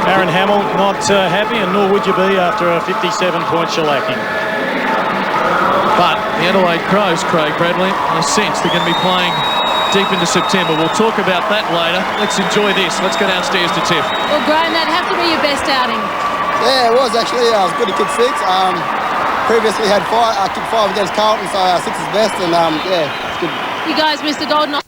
Aaron Hamill not happy, and nor would you be after a 57-point shellacking. But the Adelaide Crows, Craig Bradley, in a sense, they're going to be playing deep into September. We'll talk about that later. Let's enjoy this. Let's go downstairs to Tiff. Well, Graham, that'd have to be your best outing. Yeah, it was actually. I was good to kick 6. Previously had 5. I kicked 5 against Carlton, so 6 is best, and yeah, it's good. You guys missed the golden